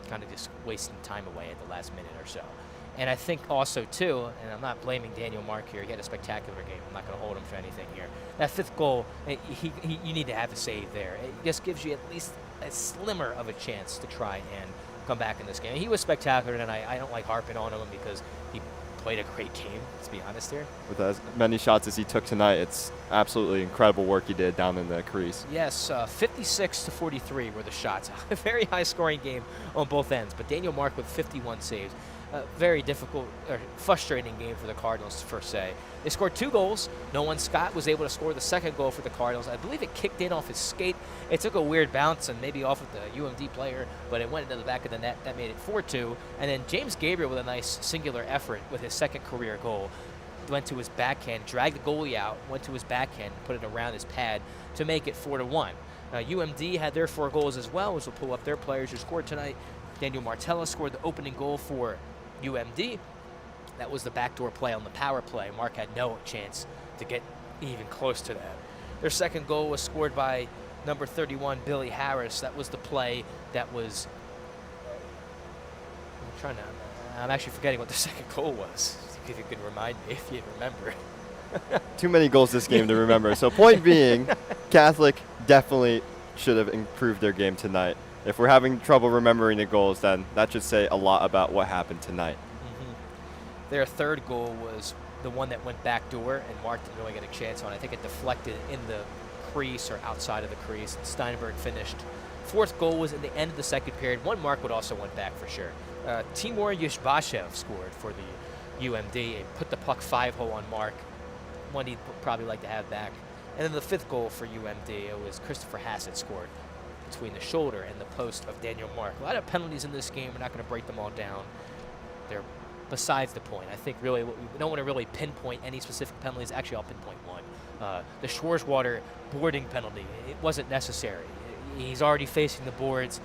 kind of just wasting time away at the last minute or so. And I think also, too, and I'm not blaming Daniel Mark here. He had a spectacular game. I'm not going to hold him for anything here. That 5th goal, you need to have a save there. It just gives you at least a slimmer of a chance to try and come back in this game. He was spectacular, and I don't like harping on him because he played a great game, to be honest here. With as many shots as he took tonight, it's absolutely incredible work he did down in the crease. Yes, 56-43 were the shots. A very high-scoring game on both ends, but Daniel Mark with 51 saves. Very difficult, frustrating game for the Cardinals, per se. They scored 2 goals. Nolan Scott was able to score the 2nd goal for the Cardinals. I believe it kicked in off his skate. It took a weird bounce and maybe off of the UMD player, but it went into the back of the net. That made it 4-2. And then James Gabriel with a nice singular effort with his 2nd career goal. Went to his backhand, dragged the goalie out, went to his backhand, put it around his pad to make it 4-1. UMD had their 4 goals as well, which will pull up their players who scored tonight. Daniel Martella scored the opening goal for UMD. That was the backdoor play on the power play. Mark had no chance to get even close to that. Their 2nd goal was scored by number 31, Billy Harris. That was the play that was... I'm actually forgetting what the 2nd goal was. If you could remind me, if you remember. Too many goals this game to remember. So point being, Catholic definitely should have improved their game tonight. If we're having trouble remembering the goals, then that should say a lot about what happened tonight. Their 3rd goal was the one that went backdoor, and Mark didn't really get a chance on. I think it deflected in the crease or outside of the crease, and Steinberg finished. 4th goal was in the end of the 2nd period. One Mark would also went back for sure. Timur Yushbashev scored for the UMD. It put the puck 5-hole on Mark, one he'd probably like to have back. And then the 5th goal for UMD, it was Christopher Hassett scored between the shoulder and the post of Daniel Mark. A lot of penalties in this game. We're not going to break them all down. They're besides the point. I think really we don't want to really pinpoint any specific penalties. Actually, I'll pinpoint one. The Schwarzwater boarding penalty. It wasn't necessary. He's already facing the boards.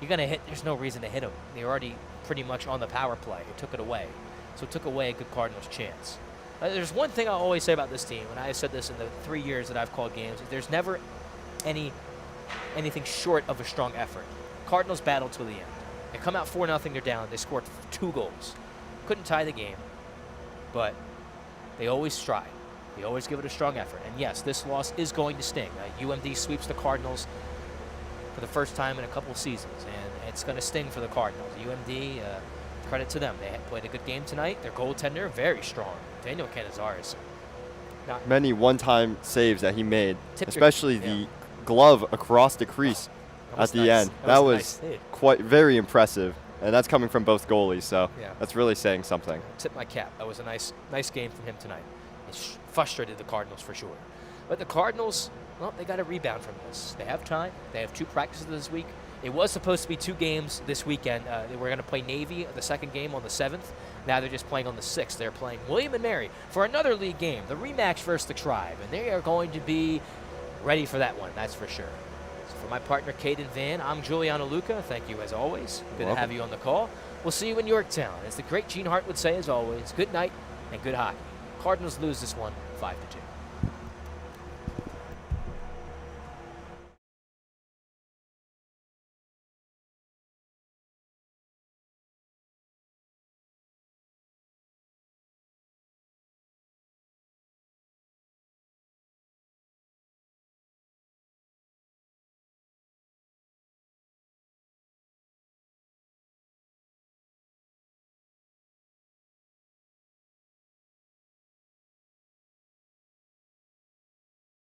You're going to hit. There's no reason to hit him. They're already pretty much on the power play. It took it away. So it took away a good Cardinals chance. There's one thing I always say about this team, and I have said this in the 3 years that I've called games. There's never anything short of a strong effort. Cardinals battle to the end. They come out 4-0, they're down. They scored 2 goals. Couldn't tie the game, but they always strive. They always give it a strong effort. And yes, this loss is going to sting. UMD sweeps the Cardinals for the first time in a couple of seasons, and it's going to sting for the Cardinals. UMD, credit to them. They had played a good game tonight. Their goaltender, very strong. Daniel Canizares. Many one-time saves that he made, Tip your- especially yeah. the glove across the crease That was at the nice. end. That That was a was nice save. quite very impressive, and that's coming from both goalies, so Yeah. that's really saying something. Tip my cap. That was a nice game from him tonight. It frustrated the Cardinals for sure. But the Cardinals, well, they got to rebound from this. They have time. They have 2 practices this week. It was supposed to be 2 games this weekend. They were going to play Navy, the 2nd game on the 7th. Now they're just playing on the 6th. They're playing William and Mary for another league game, the rematch versus the Tribe. And they are going to be ready for that one, that's for sure. So for my partner, Caden Van, I'm Giuliano Luca. Thank you as always. Good to Welcome. have you on the call. We'll see you in Yorktown. As the great Gene Hart would say as always, good night and good hockey. Cardinals lose this one 5-2.